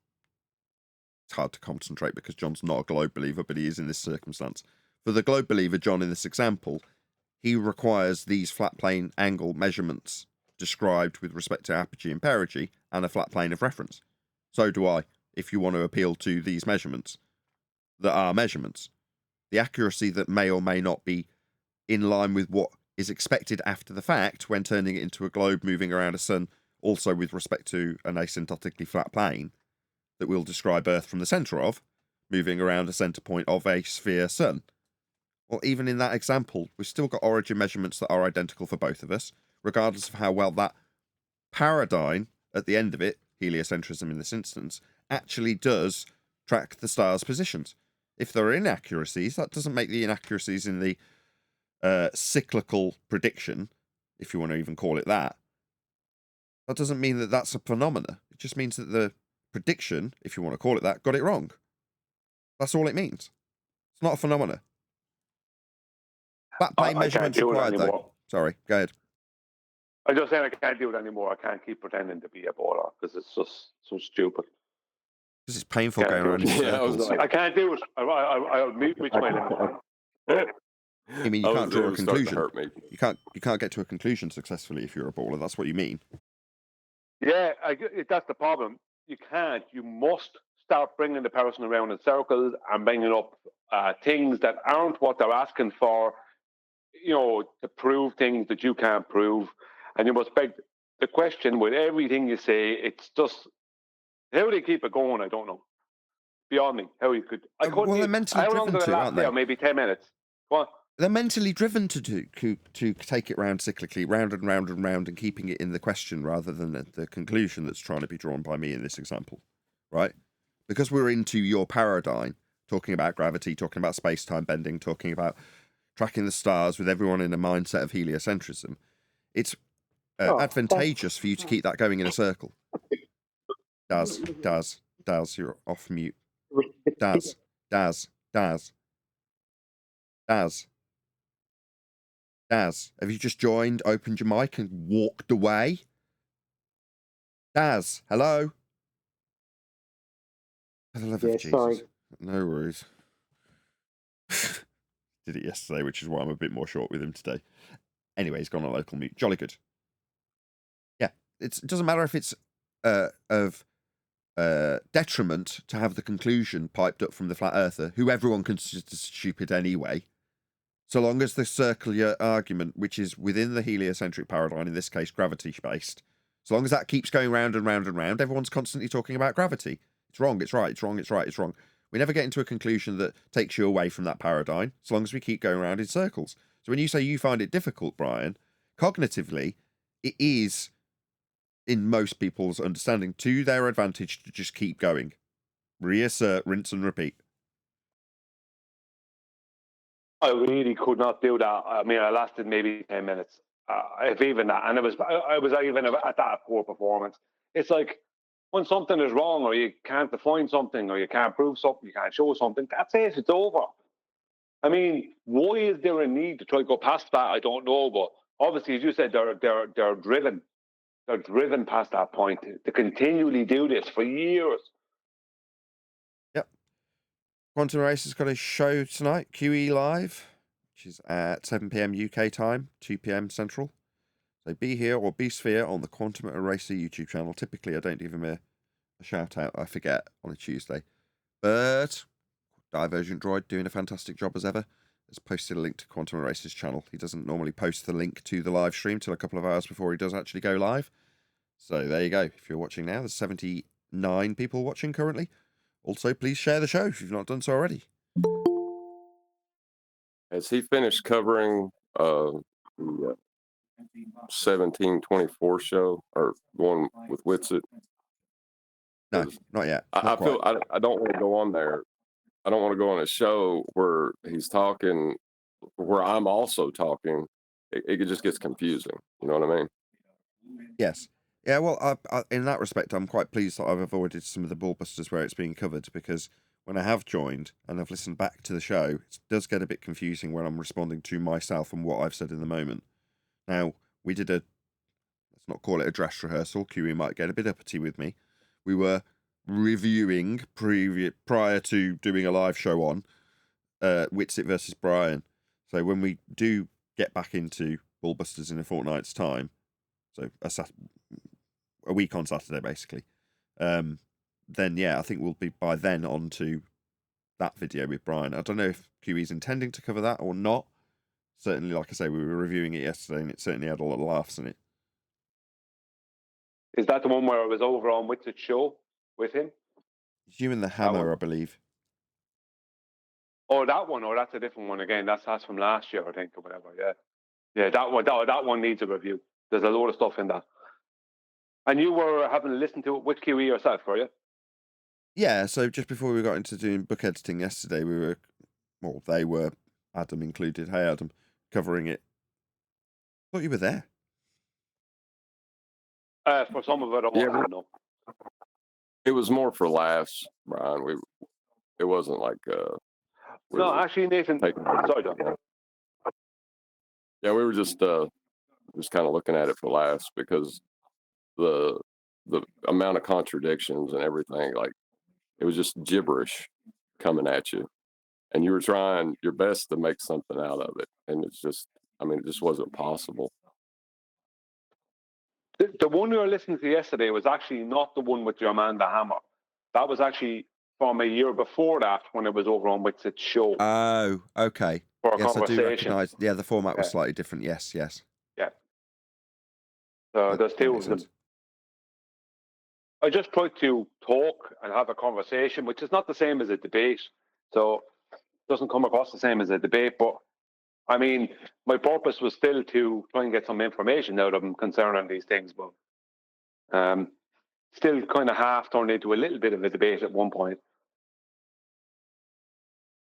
Speaker 1: hard to concentrate because John's not a globe believer, but he is in this circumstance. For the globe believer, John, in this example, he requires these flat plane angle measurements described with respect to apogee and perigee and a flat plane of reference. So do I, if you want to appeal to these measurements that are measurements. The accuracy that may or may not be in line with what is expected after the fact when turning it into a globe moving around a sun, also with respect to an asymptotically flat plane that we'll describe Earth from the centre of, moving around a centre point of a sphere sun. Well, even in that example, we've still got origin measurements that are identical for both of us, regardless of how well that paradigm, at the end of it, heliocentrism in this instance, actually does track the stars' positions. If there are inaccuracies, that doesn't make the inaccuracies in the cyclical prediction, if you want to even call it that. That doesn't mean that that's a phenomena. It just means that the prediction, if you want to call it that, got it wrong. That's all it means. It's not a phenomena. Flat plane measurements required, though. Sorry, go ahead.
Speaker 7: I'm just saying I can't do it anymore. I can't keep pretending to be a baller because it's just so stupid.
Speaker 1: Because it's painful going around in circles.
Speaker 7: I can't do it. I'll meet my limit.
Speaker 1: You mean you can't draw a conclusion? You can't get to a conclusion successfully if you're a baller. That's what you mean.
Speaker 7: Yeah, that's the problem. You can't. You must start bringing the person around in circles and bringing up things that aren't what they're asking for. You know, to prove things that you can't prove, and you must beg the question with everything you say. It's just how they keep it going. I don't know. Beyond me, how you could. I couldn't.
Speaker 1: Well, they're mentally driven to, aren't they?
Speaker 7: Maybe 10 minutes. Go on.
Speaker 1: They're mentally driven to take it round cyclically, round and round and round, and keeping it in the question rather than the conclusion that's trying to be drawn by me in this example, right? Because we're into your paradigm, talking about gravity, talking about space-time bending, talking about tracking the stars with everyone in a mindset of heliocentrism. It's advantageous for you to keep that going in a circle. Daz, you're off mute. Daz. Daz, have you just joined, opened your mic and walked away? Daz, hello? For the love of Jesus. Sorry. No worries. Did it yesterday, which is why I'm a bit more short with him today. Anyway, he's gone on local mute. Jolly good. Yeah, it doesn't matter if it's of detriment to have the conclusion piped up from the flat earther, who everyone considers stupid anyway, so long as the circular argument, which is within the heliocentric paradigm, in this case gravity-based, so long as that keeps going round and round and round, everyone's constantly talking about gravity. It's wrong, it's right, it's wrong, it's right, it's wrong. We never get into a conclusion that takes you away from that paradigm, so long as we keep going around in circles. So when you say you find it difficult, Brian, cognitively, it is, in most people's understanding, to their advantage to just keep going. Reassert, rinse and repeat.
Speaker 7: I really could not do that. I mean, I lasted maybe 10 minutes, if even that. And I was even at that poor performance. It's like when something is wrong, or you can't define something, or you can't prove something, you can't show something, that's it, it's over. I mean, why is there a need to try to go past that? I don't know. But obviously, as you said, they're driven. They're driven past that point to continually do this for years.
Speaker 1: Yep. Quantum Race has got a show tonight, QE Live, which is at 7 p.m. UK time, 2 p.m. Central. So be here or be Sphere on the Quantum Eraser YouTube channel. Typically, I don't give him a shout out. I forget on a Tuesday. But Divergent Droid doing a fantastic job as ever. Has posted a link to Quantum Eraser's channel. He doesn't normally post the link to the live stream till a couple of hours before he does actually go live. So there you go. If you're watching now, there's 79 people watching currently. Also, please share the show if you've not done so already.
Speaker 4: Has he finished covering the 1724 show, or the one with Witsit?
Speaker 1: No, not yet.
Speaker 4: I feel I don't want to go on there. I don't want to go on a show where he's talking, where I'm also talking. It just gets confusing. You know what I mean?
Speaker 1: Yes. Yeah, well, in that respect, I'm quite pleased that I've avoided some of the ballbusters where it's being covered, because when I have joined and I've listened back to the show, it does get a bit confusing when I'm responding to myself and what I've said in the moment. Now, we did let's not call it a dress rehearsal. QE might get a bit uppity with me. We were reviewing prior to doing a live show on Witsit versus Brian. So when we do get back into ballbusters in a fortnight's time, so a week on Saturday, basically, then yeah, I think we'll be by then on to that video with Brian. I don't know if QE's intending to cover that or not. Certainly, like I say, we were reviewing it yesterday, and it certainly had a lot of laughs in it.
Speaker 7: Is that the one where I was over on Witsit's show with him?
Speaker 1: It's You and the Hammer, I believe.
Speaker 7: Oh, that one. Oh, that's a different one again. That's from last year, I think, or whatever. Yeah, that one needs a review. There's a load of stuff in that. And you were having to listen to it with QE yourself, were you?
Speaker 1: Yeah, so just before we got into doing book editing yesterday, they were, Adam included, hey Adam, covering it. I thought you were there.
Speaker 7: For some of it, I wasn't, no.
Speaker 4: It was more for laughs, Brian. It wasn't like
Speaker 7: no, actually, Nathan. Sorry, John.
Speaker 4: Yeah, we were just kind of looking at it for laughs, because the amount of contradictions and everything, like, it was just gibberish coming at you, and you were trying your best to make something out of it, and it just wasn't possible.
Speaker 7: The one we were listening to yesterday was actually not the one with your man, the Hammer. That was actually from a year before that, when it was over on Witsit's show.
Speaker 1: Oh, okay.
Speaker 7: For a
Speaker 1: yes,
Speaker 7: conversation.
Speaker 1: I do recognise. Yeah, the format was slightly different. Yes.
Speaker 7: Yeah. So there's two of them. I just tried to talk and have a conversation, which is not the same as a debate. So it doesn't come across the same as a debate. But I mean, my purpose was still to try and get some information out of them concerning these things. But still kind of half turned into a little bit of a debate at one point.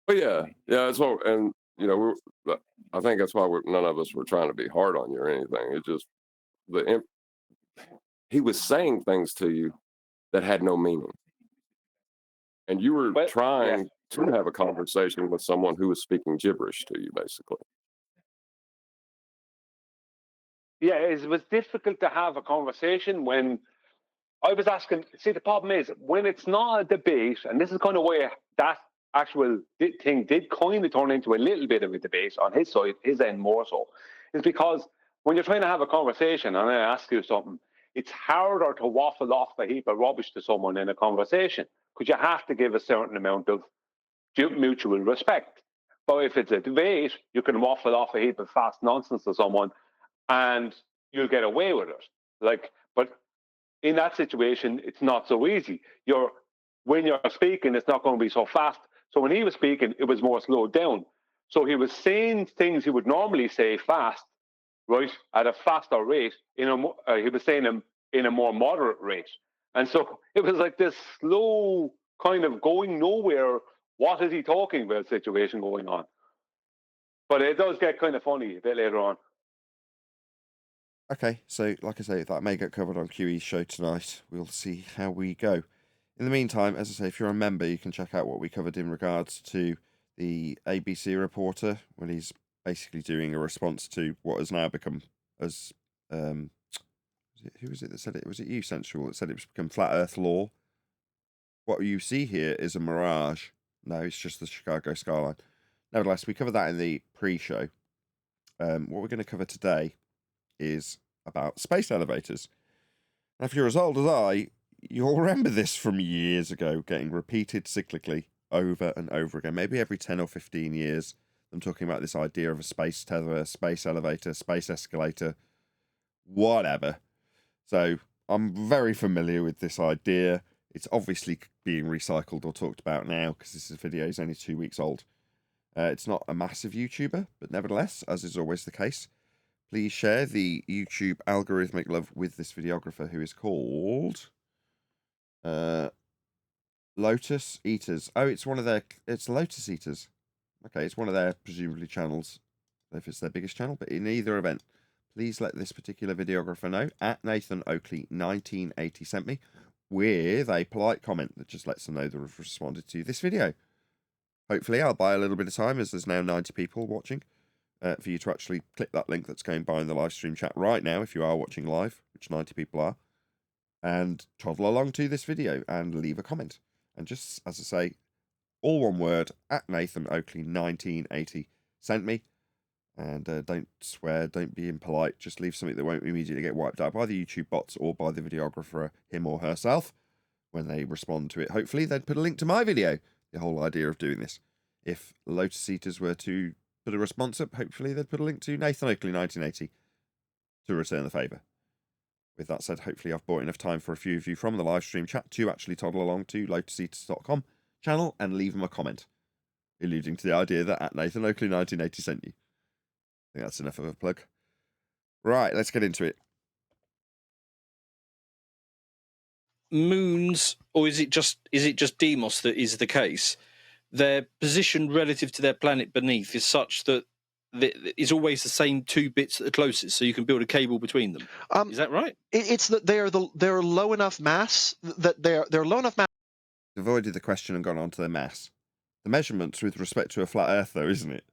Speaker 4: But yeah, that's what, and I think that's why none of us were trying to be hard on you or anything. It just he was saying things to you that had no meaning, and you were trying to have a conversation with someone who was speaking gibberish to you, basically.
Speaker 7: Yeah, it was difficult to have a conversation when I was asking. See, the problem is when it's not a debate, and this is kind of where that actual thing did kind of turn into a little bit of a debate on his side, his end more so, is because when you're trying to have a conversation and I ask you something, it's harder to waffle off a heap of rubbish to someone in a conversation, because you have to give a certain amount of mutual respect. But if it's a debate, you can waffle off a heap of fast nonsense to someone and you'll get away with it. But in that situation, it's not so easy. When you're speaking, it's not going to be so fast. So when he was speaking, it was more slowed down. So he was saying things he would normally say fast, right, at a faster rate, he was saying in a more moderate rate. And so it was like this slow kind of going nowhere. What is he talking about situation going on? But it does get kind of funny a bit later on.
Speaker 1: Okay, so like I say, that may get covered on QE's show tonight. We'll see how we go. In the meantime, as I say, if you're a member, you can check out what we covered in regards to the ABC reporter when he's basically doing a response to what has now become as who was it that said it? Was it you, Sensual, that said it's become flat Earth law? What you see here is a mirage. No, it's just the Chicago skyline. Nevertheless, we covered that in the pre-show. What we're going to cover today is about space elevators. Now, if you're as old as I, you'll remember this from years ago, getting repeated cyclically over and over again, maybe every 10 or 15 years. I'm talking about this idea of a space tether, space elevator, space escalator, whatever. So I'm very familiar with this idea. It's obviously being recycled or talked about now because this video is only 2 weeks old. It's not a massive YouTuber, but nevertheless, as is always the case, please share the YouTube algorithmic love with this videographer who is called LotusEaters. Oh, it's LotusEaters. Okay, it's one of their presumably channels, if it's their biggest channel, but in either event, please let this particular videographer know at Nathan Oakley 1980 sent me with a polite comment that just lets them know they've responded to this video. Hopefully, I'll buy a little bit of time as there's now 90 people watching for you to actually click that link that's going by in the live stream chat right now if you are watching live, which 90 people are, and toddle along to this video and leave a comment. And just, as I say, all one word, at Nathan Oakley 1980 sent me. And don't swear, don't be impolite, just leave something that won't immediately get wiped out by the YouTube bots or by the videographer, him or herself, when they respond to it. Hopefully they'd put a link to my video, the whole idea of doing this. If LotusEaters were to put a response up, hopefully they'd put a link to Nathan Oakley 1980 to return the favour. With that said, hopefully I've bought enough time for a few of you from the live stream chat to actually toddle along to LotusEaters.com channel and leave them a comment, alluding to the idea that at Nathan Oakley 1980 sent you. I think that's enough of a plug. Right, let's get into it.
Speaker 10: Moons, or is it just Deimos that is the case? Their position relative to their planet beneath is such that is always the same 2 bits at the closest, so you can build a cable between them. Is that right?
Speaker 11: It's that they're low enough mass that they're low enough mass.
Speaker 1: Avoided the question and gone on to their mass. The measurements with respect to a flat Earth, though, isn't it?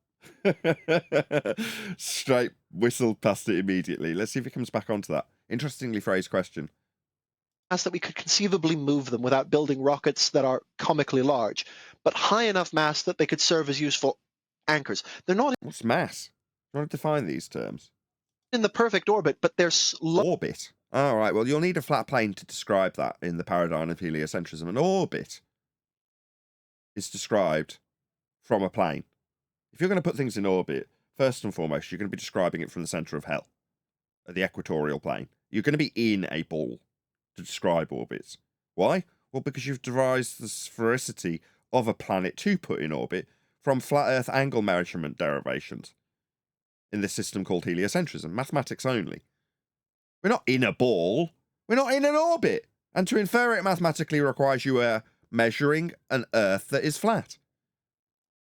Speaker 1: Straight whistled past it immediately. Let's see if he comes back onto that. Interestingly phrased question.
Speaker 11: That we could conceivably move them without building rockets that are comically large, but high enough mass that they could serve as useful anchors. They're not.
Speaker 1: What's mass? Do you want to define these terms?
Speaker 11: In the perfect orbit, but they're
Speaker 1: orbit. All right. Well, you'll need a flat plane to describe that in the paradigm of heliocentrism. An orbit is described from a plane. If you're going to put things in orbit, first and foremost, you're going to be describing it from the center of hell, at the equatorial plane. You're going to be in a ball to describe orbits. Why? Well, because you've devised the sphericity of a planet to put in orbit from flat Earth angle measurement derivations in this system called heliocentrism, mathematics only. We're not in a ball. We're not in an orbit. And to infer it mathematically requires you measuring an Earth that is flat.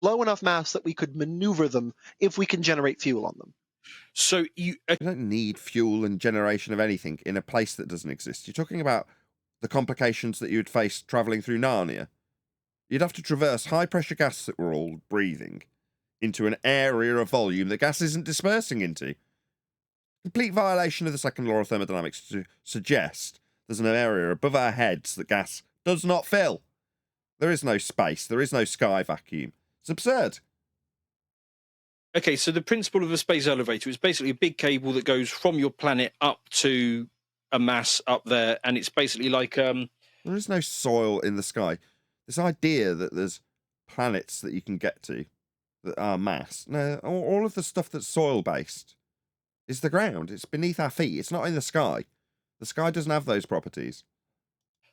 Speaker 11: Low enough mass that we could maneuver them if we can generate fuel on them.
Speaker 10: So you
Speaker 1: don't need fuel and generation of anything in a place that doesn't exist. You're talking about the complications that you'd face travelling through Narnia. You'd have to traverse high-pressure gas that we're all breathing into an area of volume that gas isn't dispersing into. Complete violation of the second law of thermodynamics to suggest there's an area above our heads that gas does not fill. There is no space. There is no sky vacuum. It's absurd.
Speaker 10: Okay, so the principle of a space elevator is basically a big cable that goes from your planet up to a mass up there, and it's basically like... There
Speaker 1: is no soil in the sky. This idea that there's planets that you can get to that are mass. No, all of the stuff that's soil-based is the ground. It's beneath our feet. It's not in the sky. The sky doesn't have those properties.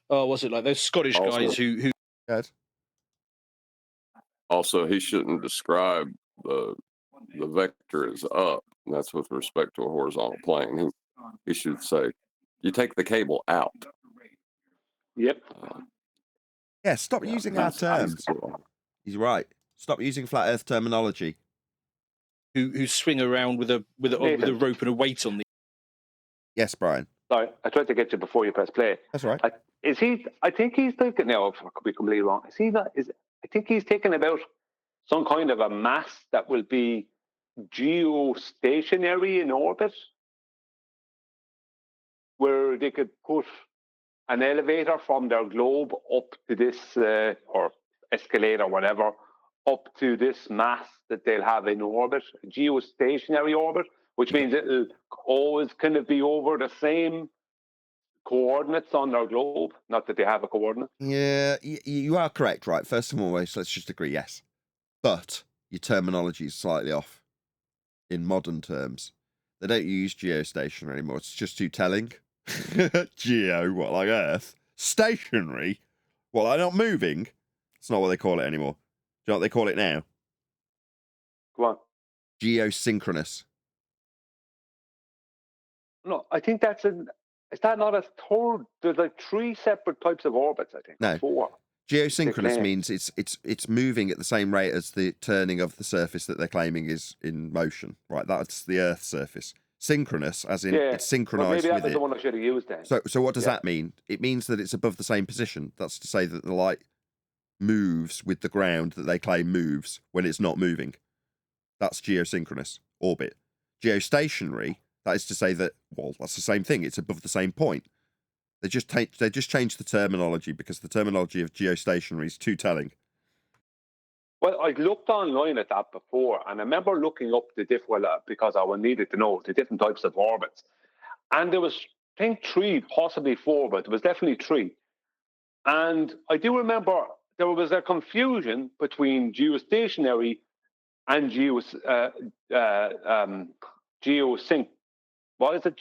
Speaker 10: Oh, was it like those Scottish guys who...
Speaker 1: Ed?
Speaker 4: Also, he shouldn't describe the vector as up, and that's with respect to a horizontal plane. He should say, you take the cable out.
Speaker 7: Yep.
Speaker 1: Yeah, stop using our terms. He's right. Stop using flat Earth terminology.
Speaker 10: Who swing around with a rope and a weight on the.
Speaker 1: Yes, Brian.
Speaker 7: Sorry, I tried to get you before you press play.
Speaker 1: That's right.
Speaker 7: I think he's thinking now. I could be completely wrong. I think he's thinking about some kind of a mass that will be geostationary in orbit, where they could put an elevator from their globe up to this, or escalator, whatever, up to this mass that they'll have in orbit, geostationary orbit, which means it'll always kind of be over the same coordinates on their globe. Not that they have a coordinate.
Speaker 1: Yeah, you are correct, right? First and foremost, let's just agree, yes. But your terminology is slightly off in modern terms. They don't use geostationary anymore. It's just too telling. Geo, what, like Earth? Stationary? What, like not moving? It's not what they call it anymore. Do you know what they call it now?
Speaker 7: Go on.
Speaker 1: Geosynchronous.
Speaker 7: No, I think that's is that not a third? There's like 3 separate types of orbits, I think.
Speaker 1: No.
Speaker 7: 4.
Speaker 1: Geosynchronous means it's moving at the same rate as the turning of the surface that they're claiming is in motion. Right, that's the Earth's surface. Synchronous, as in it's synchronized
Speaker 7: maybe
Speaker 1: with
Speaker 7: that was
Speaker 1: it.
Speaker 7: the one I should have used then.
Speaker 1: So what does that mean? It means that it's above the same position. That's to say that the light moves with the ground that they claim moves when it's not moving. That's geosynchronous orbit. Geostationary, that is to say that, well, that's the same thing. It's above the same point. They just changed the terminology because the terminology of geostationary is too telling.
Speaker 7: Well, I looked online at that before, and I remember looking up the because I needed to know the different types of orbits. And there was, I think, 3, possibly 4, but there was definitely 3. And I do remember there was a confusion between geostationary and geosync. What is it?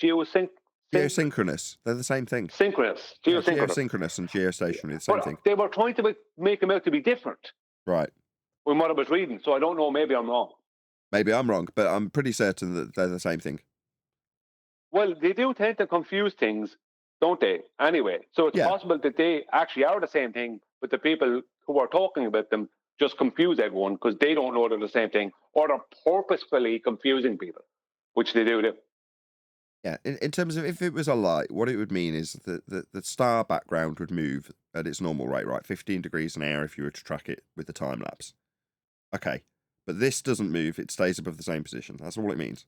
Speaker 1: Geosynchronous. They're the same thing.
Speaker 7: Synchronous.
Speaker 1: Geosynchronous and geostationary, the same thing.
Speaker 7: They were trying to make them out to be different.
Speaker 1: Right.
Speaker 7: From what I was reading, so I don't know. Maybe I'm wrong.
Speaker 1: Maybe I'm wrong, but I'm pretty certain that they're the same thing.
Speaker 7: Well, they do tend to confuse things, don't they? Anyway, so it's possible that they actually are the same thing, but the people who are talking about them just confuse everyone because they don't know they're the same thing, or they're purposefully confusing people, which they do.
Speaker 1: Yeah, in terms of if it was a light, what it would mean is that the star background would move at its normal rate, right? 15 degrees an hour if you were to track it with the time lapse. Okay, but this doesn't move. It stays above the same position. That's all it means.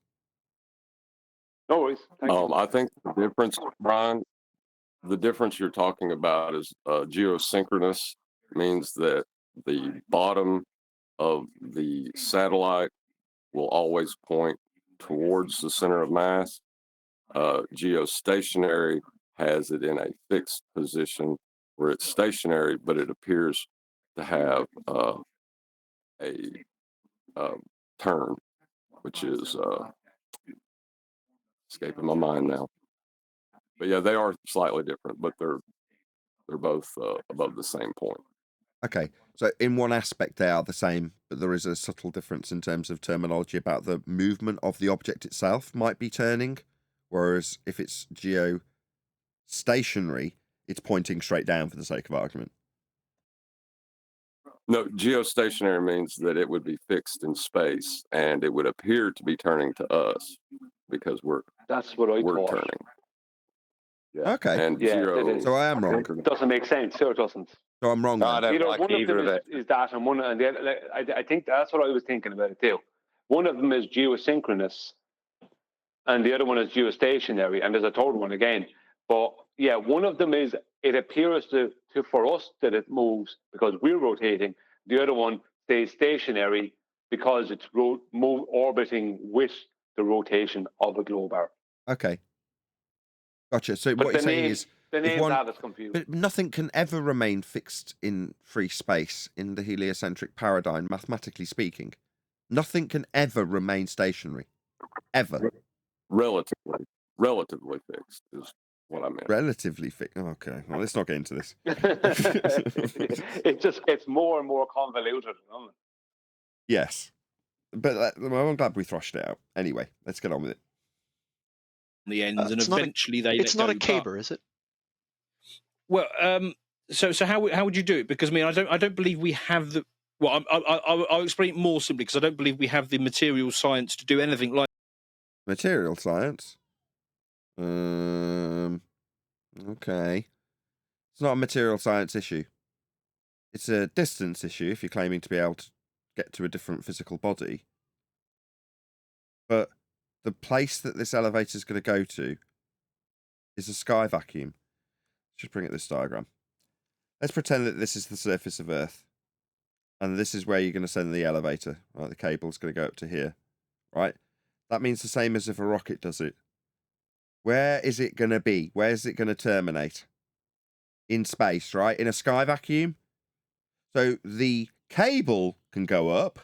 Speaker 7: No worries.
Speaker 4: I think the difference, Brian, the difference you're talking about is geosynchronous means that the bottom of the satellite will always point towards the center of mass. Geostationary has it in a fixed position where it's stationary, but it appears to have a turn, which is escaping my mind now. But yeah, they are slightly different, but they're both above the same point.
Speaker 1: Okay, so in one aspect they are the same, but there is a subtle difference in terms of terminology about the movement of the object itself might be turning, whereas if it's geostationary, it's pointing straight down for the sake of argument.
Speaker 4: No, geostationary means that it would be fixed in space and it would appear to be turning to us because
Speaker 7: that's what I thought.
Speaker 4: Turning. Yeah.
Speaker 1: Okay.
Speaker 4: And
Speaker 1: so I am wrong.
Speaker 7: It doesn't make sense. So it doesn't.
Speaker 1: So I'm wrong.
Speaker 2: I don't like either of it.
Speaker 7: Is that, and one, and the other, I think that's what I was thinking about it too. One of them is geosynchronous, and the other one is geostationary, and there's a third one again. But yeah, one of them is it appears to for us that it moves because we're rotating. The other one stays stationary because it's orbiting with the rotation of a globe arc.
Speaker 1: Okay. Gotcha. So what you're saying is
Speaker 7: the names have us confused.
Speaker 1: But nothing can ever remain fixed in free space in the heliocentric paradigm, mathematically speaking. Nothing can ever remain stationary. Ever.
Speaker 4: Relatively fixed is what I meant.
Speaker 1: Relatively fixed. Okay. Well, let's not get into this.
Speaker 7: It just gets more and more convoluted, doesn't it?
Speaker 1: Yes. But well, I'm glad we thrashed it out. Anyway, let's get on with it.
Speaker 10: The ends, and
Speaker 11: It's not
Speaker 10: eventually they.
Speaker 11: It's not a
Speaker 10: let go.
Speaker 11: caber, is it?
Speaker 10: Well, so how would you do it? Because I mean, I don't believe we have the. Well, I'll explain it more simply because I don't believe we have the material science to do anything like
Speaker 1: Material science. Okay. It's not a material science issue. It's a distance issue if you're claiming to be able to get to a different physical body. But the place that this elevator is going to go to is a sky vacuum. Just bring up this diagram. Let's pretend that this is the surface of Earth. And this is where you're going to send the elevator. Right, the cable's going to go up to here. Right? That means the same as if a rocket does it. Where is it going to be? Where is it going to terminate? In space, right? In a sky vacuum. So the cable can go up,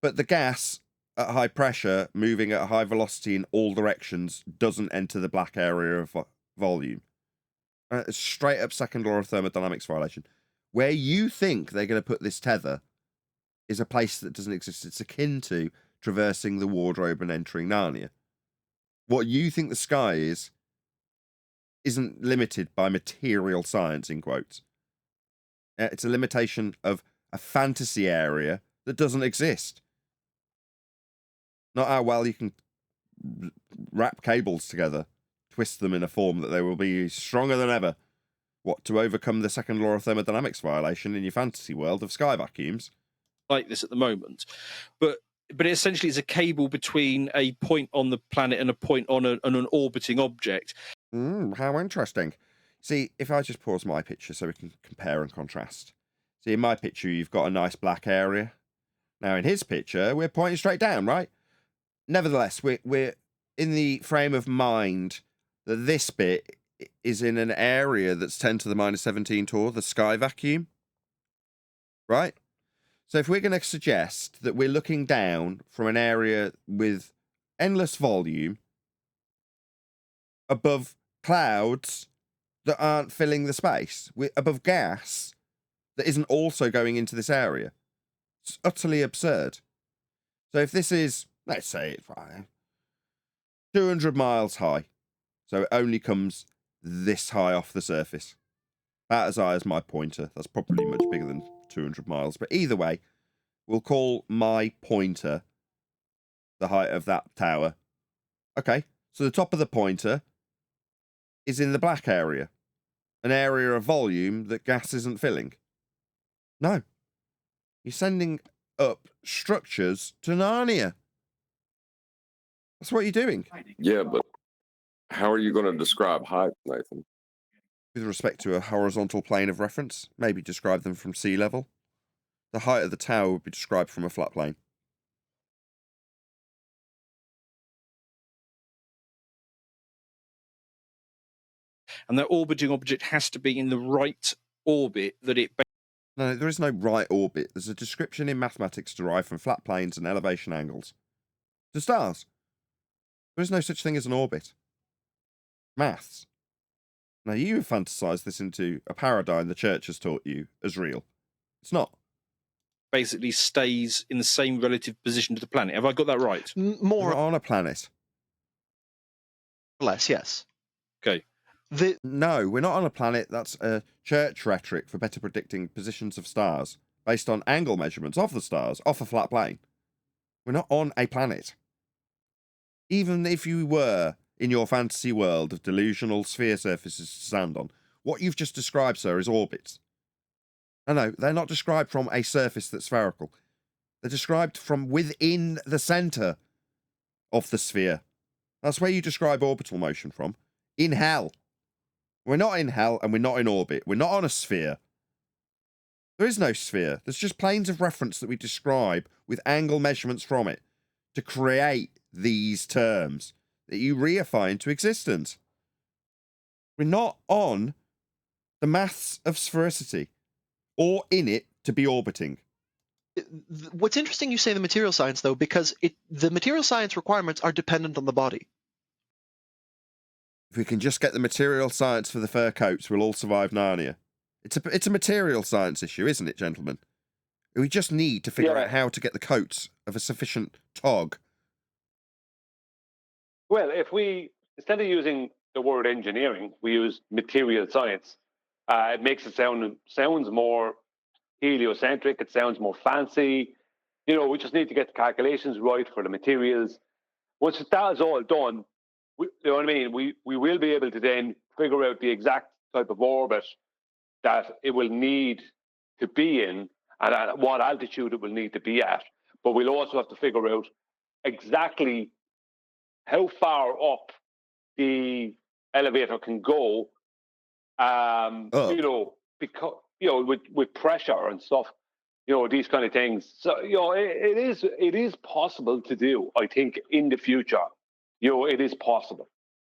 Speaker 1: but the gas at high pressure, moving at high velocity in all directions, doesn't enter the black area of volume. Straight up second law of thermodynamics violation. Where you think they're going to put this tether is a place that doesn't exist. It's akin to traversing the wardrobe and entering Narnia. What you think the sky is isn't limited by material science, in quotes. It's a limitation of a fantasy area that doesn't exist. Not how well you can wrap cables together, twist them in a form that they will be stronger than ever. What, to overcome the second law of thermodynamics violation in your fantasy world of sky vacuums?
Speaker 10: this at the moment, but it essentially is a cable between a point on the planet and a point on an orbiting object.
Speaker 1: How interesting. See, if I just pause my picture so we can compare and contrast. See, in my picture, you've got a nice black area. Now, in his picture, we're pointing straight down, right? Nevertheless, we're in the frame of mind that this bit is in an area that's 10 to the minus 17 tall, the sky vacuum. Right? So if we're going to suggest that we're looking down from an area with endless volume above clouds that aren't filling the space, we're above gas that isn't also going into this area. It's utterly absurd. So if this is, let's say it's 200 miles high, so it only comes this high off the surface. About as high as my pointer. That's probably much bigger than 200 miles. But either way, we'll call my pointer the height of that tower. Okay, so the top of the pointer is in the black area. An area of volume that gas isn't filling. No. You're sending up structures to Narnia. That's what you're doing.
Speaker 4: Yeah, but how are you going to describe height, Nathan?
Speaker 1: With respect to a horizontal plane of reference, maybe describe them from sea level. The height of the tower would be described from a flat plane.
Speaker 10: And that orbiting object has to be in the right orbit that it...
Speaker 1: No, there is no right orbit. There's a description in mathematics derived from flat planes and elevation angles. To stars. There is no such thing as an orbit. Maths. Now, you have fantasized this into a paradigm the church has taught you as real. It's not.
Speaker 10: Basically stays in the same relative position to the planet. Have I got that right?
Speaker 11: More
Speaker 1: We're on a planet.
Speaker 11: or less, yes.
Speaker 10: Okay.
Speaker 1: No, we're not on a planet. That's a church rhetoric for better predicting positions of stars based on angle measurements of the stars off a flat plane. We're not on a planet. Even if you were in your fantasy world of delusional sphere surfaces to stand on, what you've just described, sir, is orbits. No, they're not described from a surface that's spherical. They're described from within the centre of the sphere. That's where you describe orbital motion from. In hell. We're not in hell and we're not in orbit. We're not on a sphere. There is no sphere. There's just planes of reference that we describe with angle measurements from it to create these terms that you reify into existence. We're not on the maths of sphericity or in it to be orbiting.
Speaker 11: What's interesting, you say the material science, though, because the material science requirements are dependent on the body.
Speaker 1: If we can just get the material science for the fur coats, we'll all survive Narnia. It's a material science issue, isn't it, gentlemen? We just need to figure out how to get the coats of a sufficient tog.
Speaker 7: Well, if we, instead of using the word engineering, we use material science. It makes it sounds more heliocentric. It sounds more fancy. You know, we just need to get the calculations right for the materials. Once that is all done, you know what I mean? We will be able to then figure out the exact type of orbit that it will need to be in and at what altitude it will need to be at. But we'll also have to figure out exactly how far up the elevator can go. You know, because with pressure and stuff. You know, these kind of things. So, you know, it is possible to do, I think, in the future. You know, it is possible.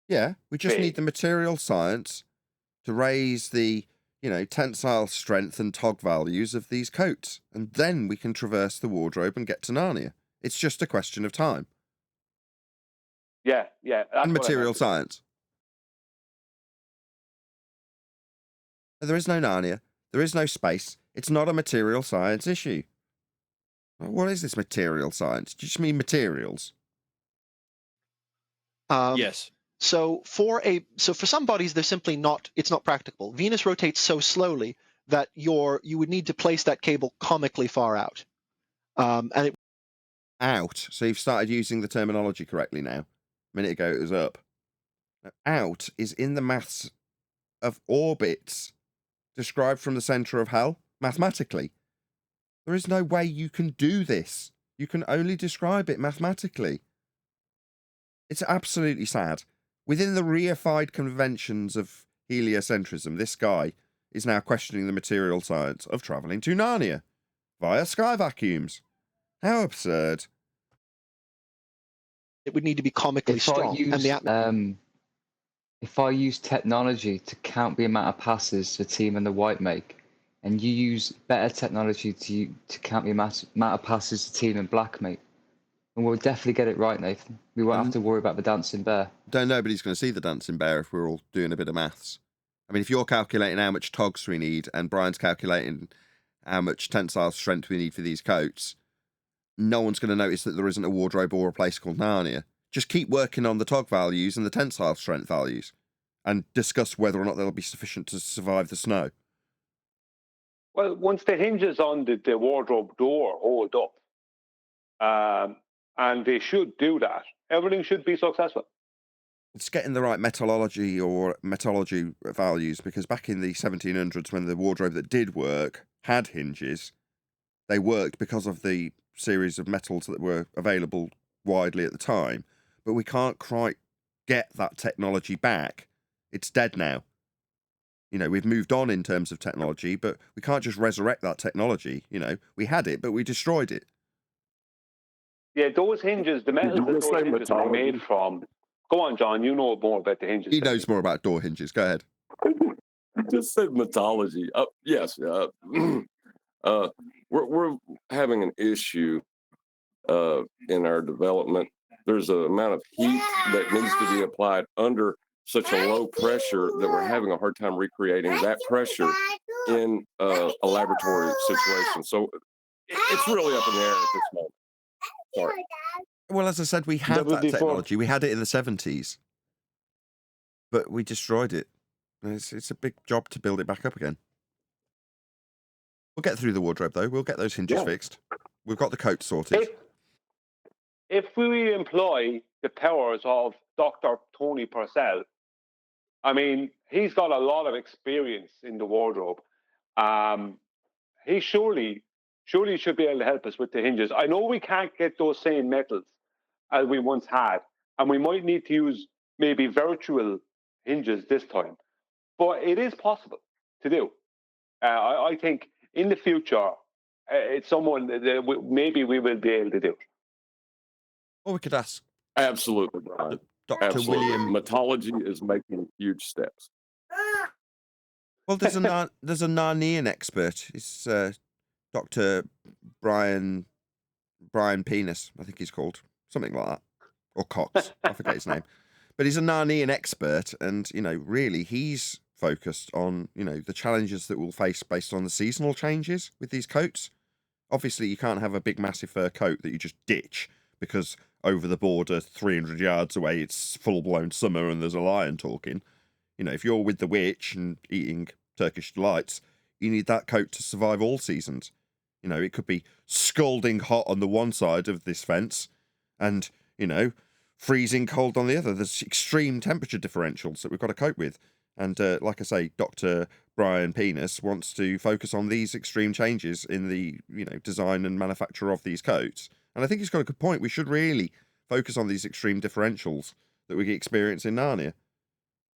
Speaker 1: Yeah, we just need the material science to raise the, you know, tensile strength and tog values of these coats. And then we can traverse the wardrobe and get to Narnia. It's just a question of time.
Speaker 7: Yeah.
Speaker 1: And material science. There is no Narnia. There is no space. It's not a material science issue. What is this material science? Do you just mean materials?
Speaker 10: Yes.
Speaker 11: So for some bodies, they're simply not. It's not practicable. Venus rotates so slowly that you would need to place that cable comically far out.
Speaker 1: Out. So you've started using the terminology correctly now. A minute ago it was up. Now, out is in the maths of orbits described from the center of hell mathematically. There is no way you can do this. You can only describe it mathematically. It's absolutely sad. Within the reified conventions of heliocentrism, this guy is now questioning the material science of travelling to Narnia via sky vacuums. How absurd.
Speaker 11: It would need to be comically strong.
Speaker 2: If I use technology to count the amount of passes the team and the white make, and you use better technology to count the amount of passes the team and black make, and we'll definitely get it right, Nathan. We won't have to worry about the dancing bear.
Speaker 1: Nobody's going to see the dancing bear if we're all doing a bit of maths. I mean, if you're calculating how much togs we need and Brian's calculating how much tensile strength we need for these coats, no one's going to notice that there isn't a wardrobe or a place called Narnia. Just keep working on the tog values and the tensile strength values and discuss whether or not they'll be sufficient to survive the snow.
Speaker 7: Well, once the hinges on the wardrobe door hold up, and they should do that, everything should be successful.
Speaker 1: It's getting the right metallurgy values, because back in the 1700s, when the wardrobe that did work had hinges, they worked because of the series of metals that were available widely at the time. But we can't quite get that technology back. It's dead now. You know, we've moved on in terms of technology, but we can't just resurrect that technology. You know, we had it, but we destroyed it.
Speaker 7: Yeah, those hinges, the metals that those hinges are made from. Go on, John, you know more about the hinges.
Speaker 1: He knows more about door hinges. Go ahead.
Speaker 4: You just said mythology. Yes. We're having an issue in our development. There's an amount of heat that needs to be applied under such a low pressure that we're having a hard time recreating that pressure in a laboratory situation. So it's really up in the air at this moment. Sorry.
Speaker 1: Well, as I said, we had that technology. We had it in the 70s, but we destroyed it. It's a big job to build it back up again. We'll get through the wardrobe, though. We'll get those hinges fixed. We've got the coat sorted.
Speaker 7: If we employ the powers of Dr. Tony Purcell, I mean, he's got a lot of experience in the wardrobe. He surely should be able to help us with the hinges. I know we can't get those same metals as we once had, and we might need to use maybe virtual hinges this time. But it is possible to do. I think in the future, it's someone that maybe we will be able to do.
Speaker 1: Or we could ask.
Speaker 4: Absolutely, Brian.
Speaker 1: Dr. William.
Speaker 4: Mythology is making huge steps.
Speaker 1: Well, there's a Narnian expert. It's Dr. Brian Penis, I think he's called. Something like that. Or Cox. I forget his name. But he's a Narnian expert, and, you know, really he's focused on, you know, the challenges that we'll face based on the seasonal changes with these coats. Obviously, you can't have a big, massive fur coat that you just ditch because over the border, 300 yards away, it's full-blown summer and there's a lion talking. You know, if you're with the witch and eating Turkish delights, you need that coat to survive all seasons. You know, it could be scalding hot on the one side of this fence and, you know, freezing cold on the other. There's extreme temperature differentials that we've got to cope with. And like I say, Dr. Brian Penis wants to focus on these extreme changes in the, you know, design and manufacture of these coats. And I think he's got a good point. We should really focus on these extreme differentials that we experience in Narnia.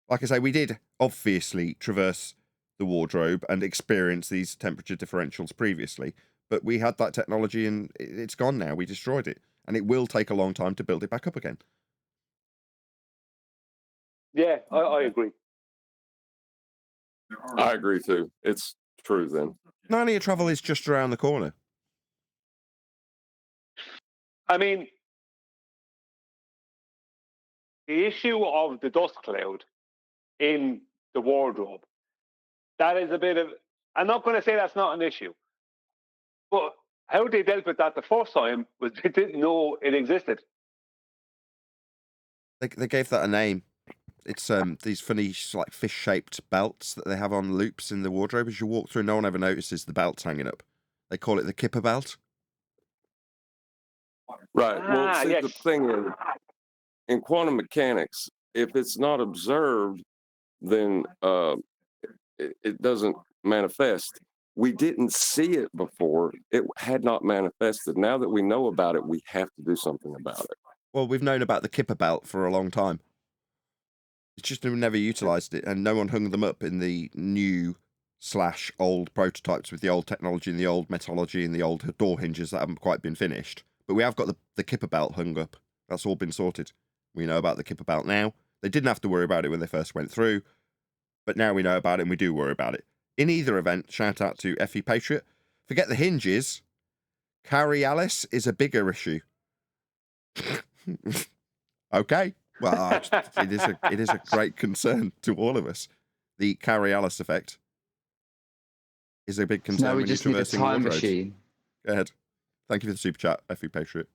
Speaker 1: Like I say, we did obviously traverse the wardrobe and experience these temperature differentials previously, but we had that technology and it's gone now. We destroyed it. And it will take a long time to build it back up again.
Speaker 7: Yeah, I agree.
Speaker 4: I agree too. It's true then.
Speaker 1: Narnia travel is just around the corner.
Speaker 7: I mean, the issue of the dust cloud in the wardrobe, that is a bit of, I'm not going to say that's not an issue, but how they dealt with that the first time was they didn't know it existed.
Speaker 1: They gave that a name. It's these funny like fish-shaped belts that they have on loops in the wardrobe. As you walk through, no one ever notices the belts hanging up. They call it the kipper belt.
Speaker 4: Right. Well, see,
Speaker 7: yes.
Speaker 4: the thing is, in quantum mechanics, if it's not observed, then it doesn't manifest. We didn't see it before. It had not manifested. Now that we know about it, we have to do something about it.
Speaker 1: Well, we've known about the kipper belt for a long time. It's just never utilised it, and no one hung them up in the new/old prototypes with the old technology and the old metallurgy and the old door hinges that haven't quite been finished. But we have got the kipper belt hung up. That's all been sorted. We know about the kipper belt now. They didn't have to worry about it when they first went through, but now we know about it and we do worry about it. In either event, shout out to FE Patriot. Forget the hinges. Carrie Alice is a bigger issue. Okay. Well, it is a great concern to all of us. The Carrie Alice effect is a big concern.
Speaker 2: Now we
Speaker 1: when
Speaker 2: just
Speaker 1: you're
Speaker 2: need a
Speaker 1: traversing
Speaker 2: time
Speaker 1: wardrobes.
Speaker 2: machine.
Speaker 1: Go ahead. Thank you for the super chat, FE Patriot.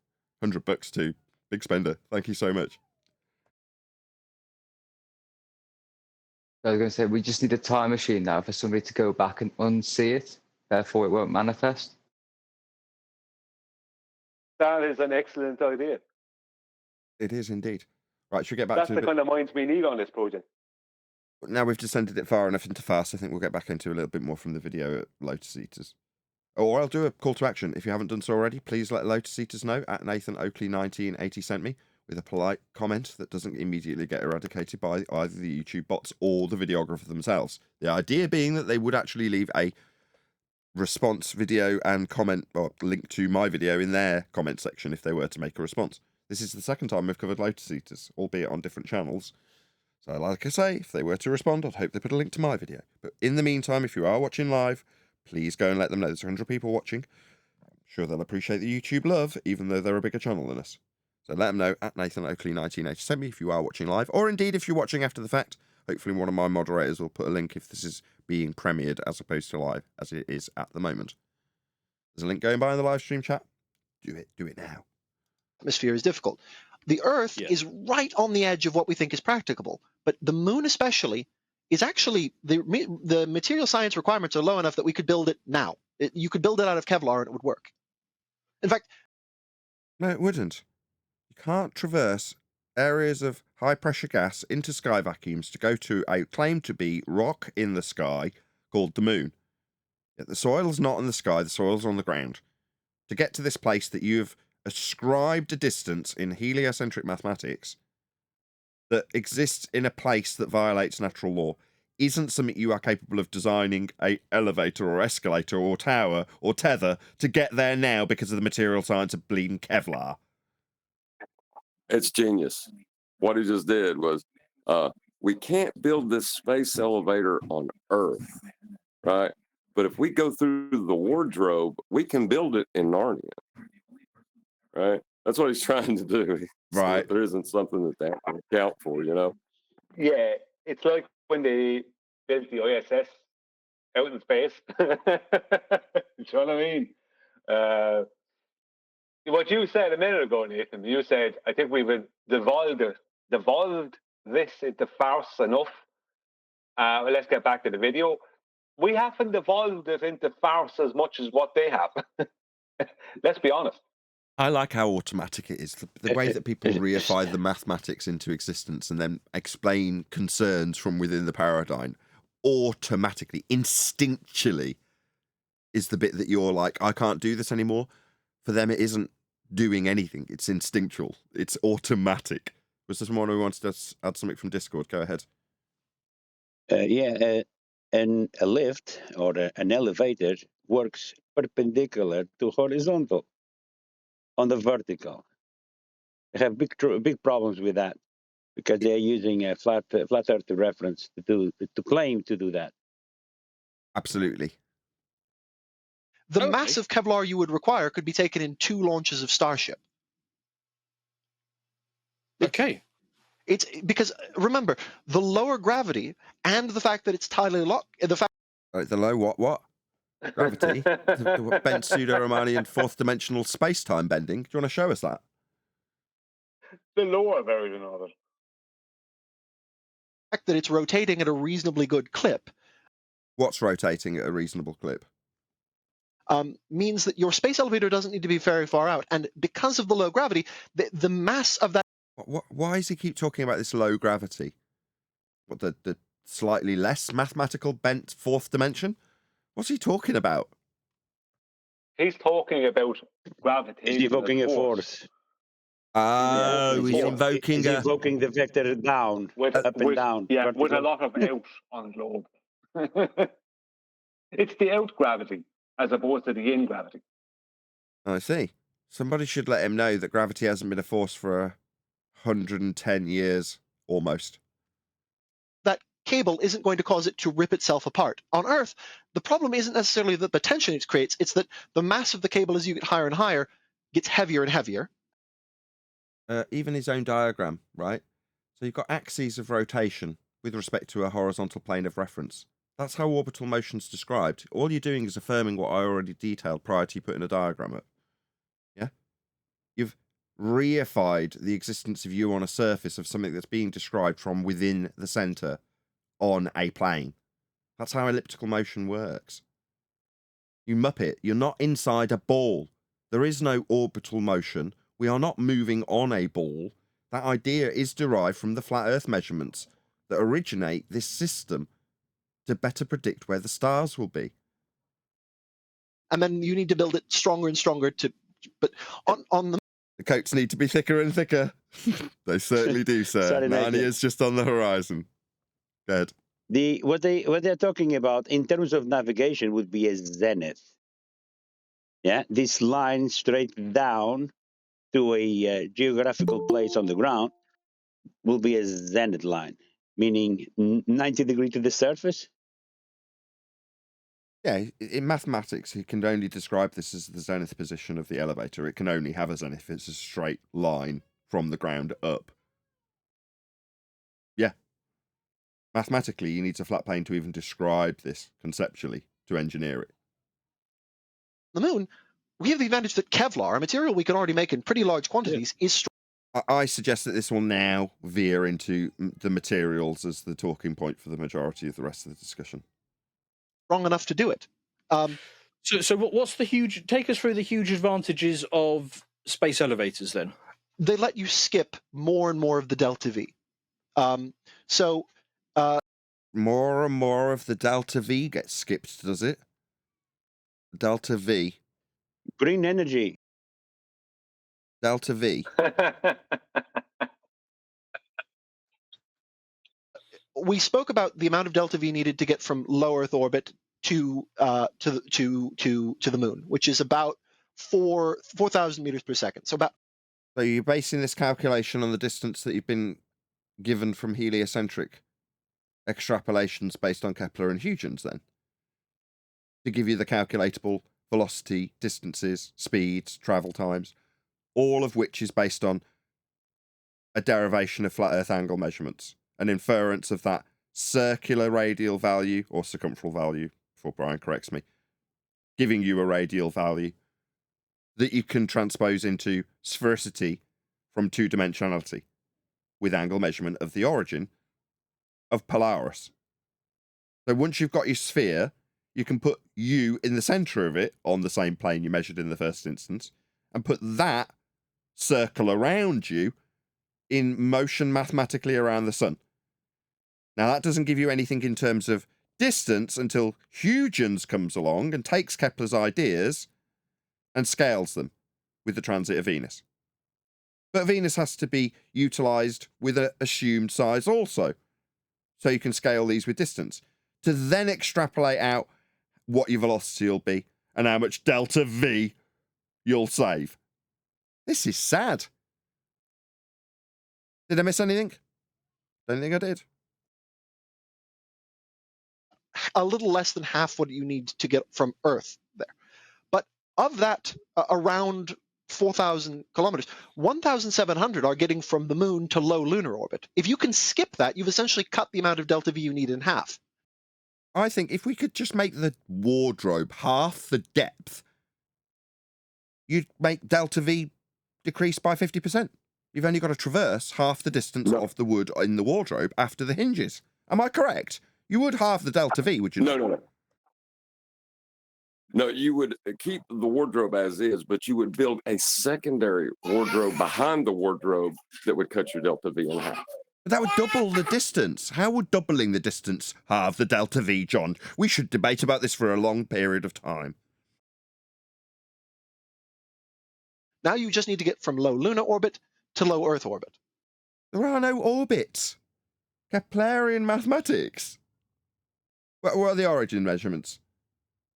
Speaker 1: $100 too. Big spender. Thank you so much.
Speaker 2: I was going to say, we just need a time machine now for somebody to go back and unsee it. Therefore, it won't manifest.
Speaker 7: That is an excellent idea.
Speaker 1: It is indeed. Right, should we get back
Speaker 7: That's
Speaker 1: to
Speaker 7: the kind of minds we need on this project.
Speaker 1: Now we've descended it far enough into fast, I think we'll get back into a little bit more from the video at LotusEaters. Or I'll do a call to action. If you haven't done so already, please let LotusEaters know at Nathan Oakley 1980 sent me with a polite comment that doesn't immediately get eradicated by either the YouTube bots or the videographer themselves. The idea being that they would actually leave a response video and comment or link to my video in their comment section if they were to make a response. This is the second time we've covered LotusEaters, albeit on different channels. So like I say, if they were to respond, I'd hope they put a link to my video. But in the meantime, if you are watching live, please go and let them know there's 100 people watching. I'm sure they'll appreciate the YouTube love, even though they're a bigger channel than us. So let them know at Nathan Oakley 1980 sent me if you are watching live, or indeed if you're watching after the fact. Hopefully one of my moderators will put a link if this is being premiered as opposed to live, as it is at the moment. There's a link going by in the live stream chat. Do it now.
Speaker 11: Atmosphere is difficult. The Earth is right on the edge of what we think is practicable, but the Moon especially is actually, the material science requirements are low enough that we could build it now. You could build it out of Kevlar and it would work. In fact...
Speaker 1: No, it wouldn't. You can't traverse areas of high-pressure gas into sky vacuums to go to a claimed to be rock in the sky called the Moon. Yet the soil's not in the sky, the soil's on the ground. To get to this place that you've ascribed a distance in heliocentric mathematics that exists in a place that violates natural law isn't something you are capable of designing a elevator or escalator or tower or tether to get there now because of the material science of bleeding Kevlar.
Speaker 4: It's genius. What he just did was, we can't build this space elevator on Earth, right? But if we go through the wardrobe, we can build it in Narnia, right? That's what he's trying to do.
Speaker 1: Right.
Speaker 4: So there isn't something that they can account for, you know?
Speaker 7: Yeah, it's like when they built the ISS out in space. You know what I mean? What you said a minute ago, Nathan, you said, I think we've devolved this into farce enough. Well, let's get back to the video. We haven't evolved it into farce as much as what they have. Let's be honest.
Speaker 1: I like how automatic it is. The way that people reify the mathematics into existence and then explain concerns from within the paradigm automatically, instinctually, is the bit that you're like, I can't do this anymore. For them, it isn't doing anything. It's instinctual. It's automatic. Was there someone who wants to add something from Discord? Go ahead.
Speaker 9: And a lift or an elevator works perpendicular to horizontal. On the vertical, they have big problems with that because they're using a flat Earth reference to claim to do that.
Speaker 1: Absolutely.
Speaker 11: The massive Kevlar you would require could be taken in 2 launches of Starship.
Speaker 10: Okay.
Speaker 11: It's because remember the lower gravity and the fact that it's tidally locked.
Speaker 1: The low what? Gravity, the bent pseudo-Riemannian fourth dimensional space-time bending. Do you want to show us that?
Speaker 7: The lower version of it.
Speaker 11: The fact that it's rotating at a reasonably good clip.
Speaker 1: What's rotating at a reasonable clip?
Speaker 11: Means that your space elevator doesn't need to be very far out, and because of the low gravity, the mass of that.
Speaker 1: Why does he keep talking about this low gravity? What, the slightly less mathematical bent fourth dimension? What's he talking about?
Speaker 7: He's talking about gravity.
Speaker 9: He's evoking a force.
Speaker 1: Oh, he's invoking
Speaker 9: the vector down, up and down.
Speaker 7: Yeah,
Speaker 9: vertical.
Speaker 7: with a lot of out on the globe. It's the out gravity as opposed to the in gravity.
Speaker 1: I see. Somebody should let him know that gravity hasn't been a force for 110 years, almost.
Speaker 11: That cable isn't going to cause it to rip itself apart. On Earth, the problem isn't necessarily that the tension it creates, it's that the mass of the cable as you get higher and higher gets heavier and heavier.
Speaker 1: Even his own diagram, right? So you've got axes of rotation with respect to a horizontal plane of reference. That's how orbital motion's described. All you're doing is affirming what I already detailed prior to you putting a diagram up. Yeah? You've reified the existence of you on a surface of something that's being described from within the centre on a plane. That's how elliptical motion works. You muppet, you're not inside a ball. There is no orbital motion. We are not moving on a ball. That idea is derived from the flat Earth measurements that originate this system to better predict where the stars will be.
Speaker 11: And then you need to build it stronger and stronger but on the
Speaker 1: coats need to be thicker and thicker. They certainly do, sir. Narnia's just on the horizon. Go ahead.
Speaker 9: What they're talking about in terms of navigation would be a zenith. Yeah, this line straight down to a geographical place on the ground will be a zenith line, meaning 90 degrees to the surface.
Speaker 1: Yeah, in mathematics, you can only describe this as the zenith position of the elevator. It can only have a zenith if it's a straight line from the ground up. Yeah. Mathematically, you need a flat plane to even describe this conceptually, to engineer it.
Speaker 11: The moon, we have the advantage that Kevlar, a material we can already make in pretty large quantities, is strong.
Speaker 1: I suggest that this will now veer into the materials as the talking point for the majority of the rest of the discussion.
Speaker 11: Strong enough to do it.
Speaker 10: So what's the huge? Take us through the huge advantages of space elevators. Then
Speaker 11: they let you skip more and more of the delta V.
Speaker 1: More and more of the delta V gets skipped, does it? Delta V.
Speaker 9: Green energy.
Speaker 1: Delta V.
Speaker 11: We spoke about the amount of delta V needed to get from low Earth orbit to the moon, which is about 4,000 meters per second. So
Speaker 1: you're basing this calculation on the distance that you've been given from heliocentric extrapolations based on Kepler and Huygens, then, to give you the calculatable velocity, distances, speeds, travel times, all of which is based on a derivation of flat Earth angle measurements, an inference of that circular radial value or circumferential value, before Brian corrects me, giving you a radial value, that you can transpose into sphericity from two-dimensionality with angle measurement of the origin of Polaris. So once you've got your sphere, you can put you in the center of it on the same plane you measured in the first instance and put that circle around you in motion mathematically around the sun. Now, that doesn't give you anything in terms of distance until Huygens comes along and takes Kepler's ideas and scales them with the transit of Venus. But Venus has to be utilized with an assumed size also. So you can scale these with distance to then extrapolate out what your velocity will be and how much delta V you'll save. This is sad. Did I miss anything? Don't think I did.
Speaker 11: A little less than half what you need to get from Earth there. But of that, around 4,000 kilometers, 1,700 are getting from the moon to low lunar orbit. If you can skip that, you've essentially cut the amount of delta V you need in half.
Speaker 1: I think if we could just make the wardrobe half the depth, you'd make delta V decrease by 50%. You've only got to traverse half the distance of the wood in the wardrobe after the hinges. Am I correct? You would halve the delta V, would you?
Speaker 4: No. No, you would keep the wardrobe as is, but you would build a secondary wardrobe behind the wardrobe that would cut your delta V in half.
Speaker 1: But that would double the distance. How would doubling the distance halve the delta V, John? We should debate about this for a long period of time.
Speaker 11: Now you just need to get from low lunar orbit to low Earth orbit.
Speaker 1: There are no orbits. Keplerian mathematics. What are the origin measurements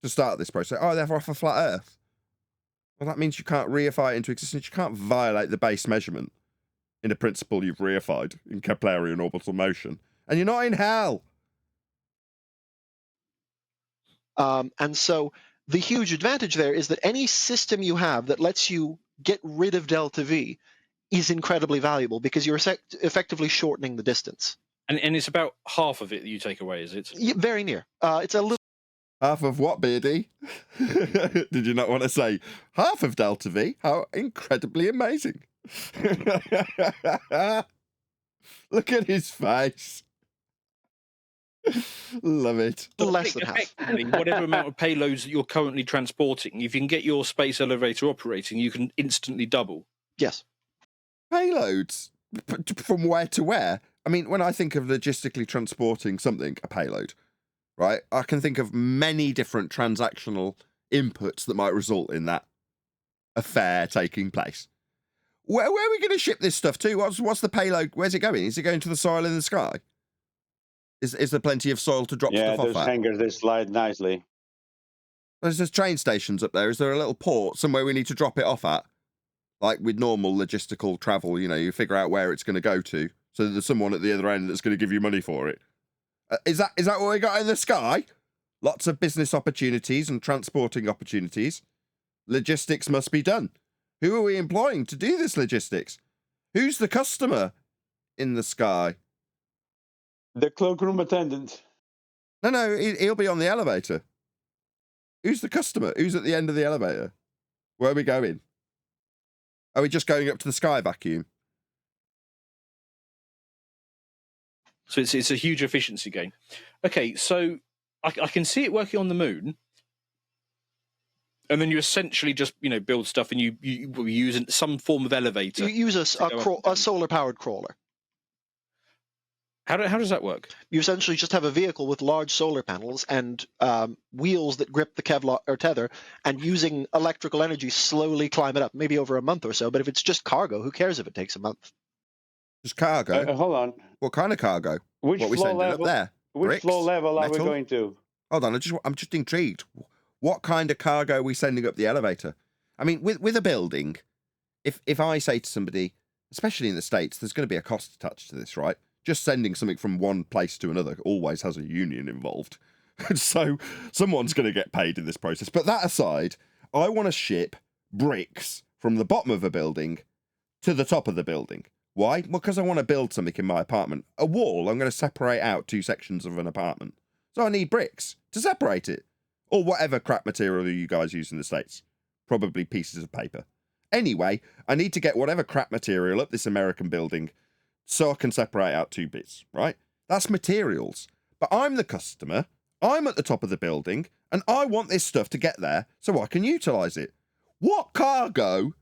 Speaker 1: to start this process? Oh, they're off a flat Earth. Well, that means you can't reify it into existence. You can't violate the base measurement in a principle you've reified in Keplerian orbital motion. And you're not in hell.
Speaker 11: And so the huge advantage there is that any system you have that lets you get rid of delta V is incredibly valuable because you're effectively shortening the distance.
Speaker 10: And it's about half of it that you take away, is it?
Speaker 11: Yeah, very near. It's a little.
Speaker 1: Half of what, Beardy? Did you not want to say half of delta V? How incredibly amazing. Look at his face. Love it.
Speaker 11: Less than half.
Speaker 10: Whatever amount of payloads that you're currently transporting, if you can get your space elevator operating, you can instantly double.
Speaker 11: Yes.
Speaker 1: Payloads? From where to where? I mean, when I think of logistically transporting something, a payload, right, I can think of many different transactional inputs that might result in that affair taking place. Where are we going to ship this stuff to? What's the payload? Where's it going? Is it going to the soil in the sky? Is there plenty of soil to drop stuff off at?
Speaker 9: Yeah, those hangars, they slide nicely.
Speaker 1: There's train stations up there. Is there a little port somewhere we need to drop it off at? Like with normal logistical travel, you figure out where it's going to go to, so that there's someone at the other end that's going to give you money for it. Is that what we got in the sky? Lots of business opportunities and transporting opportunities. Logistics must be done. Who are we employing to do this logistics? Who's the customer in the sky?
Speaker 9: The cloakroom attendant.
Speaker 1: No, he'll be on the elevator. Who's the customer? Who's at the end of the elevator? Where are we going? Are we just going up to the sky vacuum?
Speaker 10: So it's a huge efficiency gain. Okay, so I can see it working on the moon. And then you essentially just, build stuff and you use some form of elevator.
Speaker 11: You use a solar-powered crawler.
Speaker 10: How does that work?
Speaker 11: You essentially just have a vehicle with large solar panels and wheels that grip the Kevlar or tether, and using electrical energy slowly climb it up, maybe over a month or so. But if it's just cargo, who cares if it takes a month?
Speaker 1: Just cargo?
Speaker 9: Hold on.
Speaker 1: What kind of cargo?
Speaker 9: Which
Speaker 1: what we
Speaker 9: floor
Speaker 1: sending
Speaker 9: level,
Speaker 1: up there?
Speaker 9: Which
Speaker 1: Bricks?
Speaker 9: floor level are we
Speaker 1: Metal?
Speaker 9: going to?
Speaker 1: Hold on, I'm just intrigued. What kind of cargo are we sending up the elevator? I mean, with a building, if I say to somebody, especially in the States, there's going to be a cost attached to this, right? Just sending something from one place to another always has a union involved. So someone's going to get paid in this process. But that aside, I want to ship bricks from the bottom of a building to the top of the building. Why? Well, because I want to build something in my apartment. A wall, I'm going to separate out two sections of an apartment. So I need bricks to separate it. Or whatever crap material you guys use in the States. probably pieces of paper. Anyway, I need to get whatever crap material up this American building so I can separate out 2 bits, right? That's materials. But I'm the customer, I'm at the top of the building, and I want this stuff to get there so I can utilize it. What cargo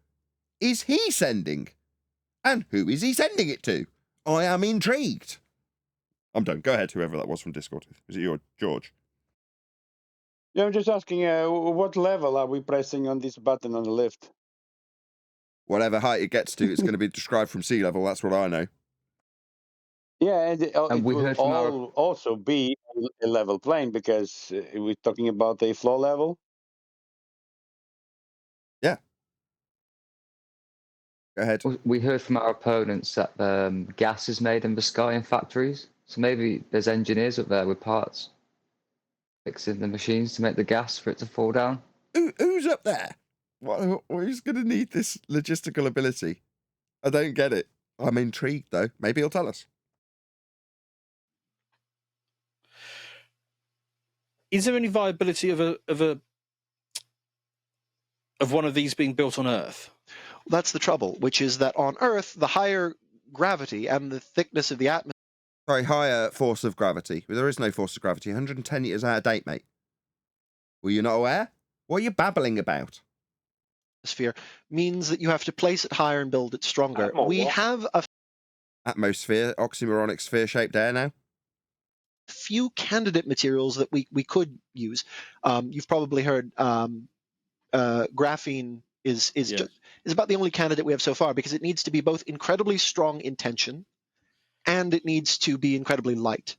Speaker 1: is he sending? And who is he sending it to? I am intrigued. I'm done. Go ahead, whoever that was from Discord. Is it you or George?
Speaker 9: Yeah, I'm just asking, what level are we pressing on this button on the lift?
Speaker 1: Whatever height it gets to, it's going to be described from sea level. That's what I know.
Speaker 9: Yeah, and it
Speaker 2: we
Speaker 9: will
Speaker 2: heard from our
Speaker 9: also be a level plane because we're talking about a floor level.
Speaker 1: Yeah. Go ahead.
Speaker 2: we heard from our opponents that gas is made in the sky in factories. So maybe there's engineers up there with parts fixing the machines to make the gas for it to fall down.
Speaker 1: Who's up there? Who's going to need this logistical ability? I don't get it. I'm intrigued, though. Maybe he'll tell us.
Speaker 10: Is there any viability of one of these being built on Earth?
Speaker 11: That's the trouble, which is that on Earth, the higher gravity and the thickness of the atmosphere.
Speaker 1: Sorry, higher force of gravity. There is no force of gravity. 110 years out of date, mate. Were you not aware? What are you babbling about?
Speaker 11: Means that you have to place it higher and build it stronger. We have a
Speaker 1: Atmosphere, oxymoronic sphere-shaped air now?
Speaker 11: few candidate materials that we could use. You've probably heard graphene is about the only candidate we have so far because it needs to be both incredibly strong in tension and it needs to be incredibly light.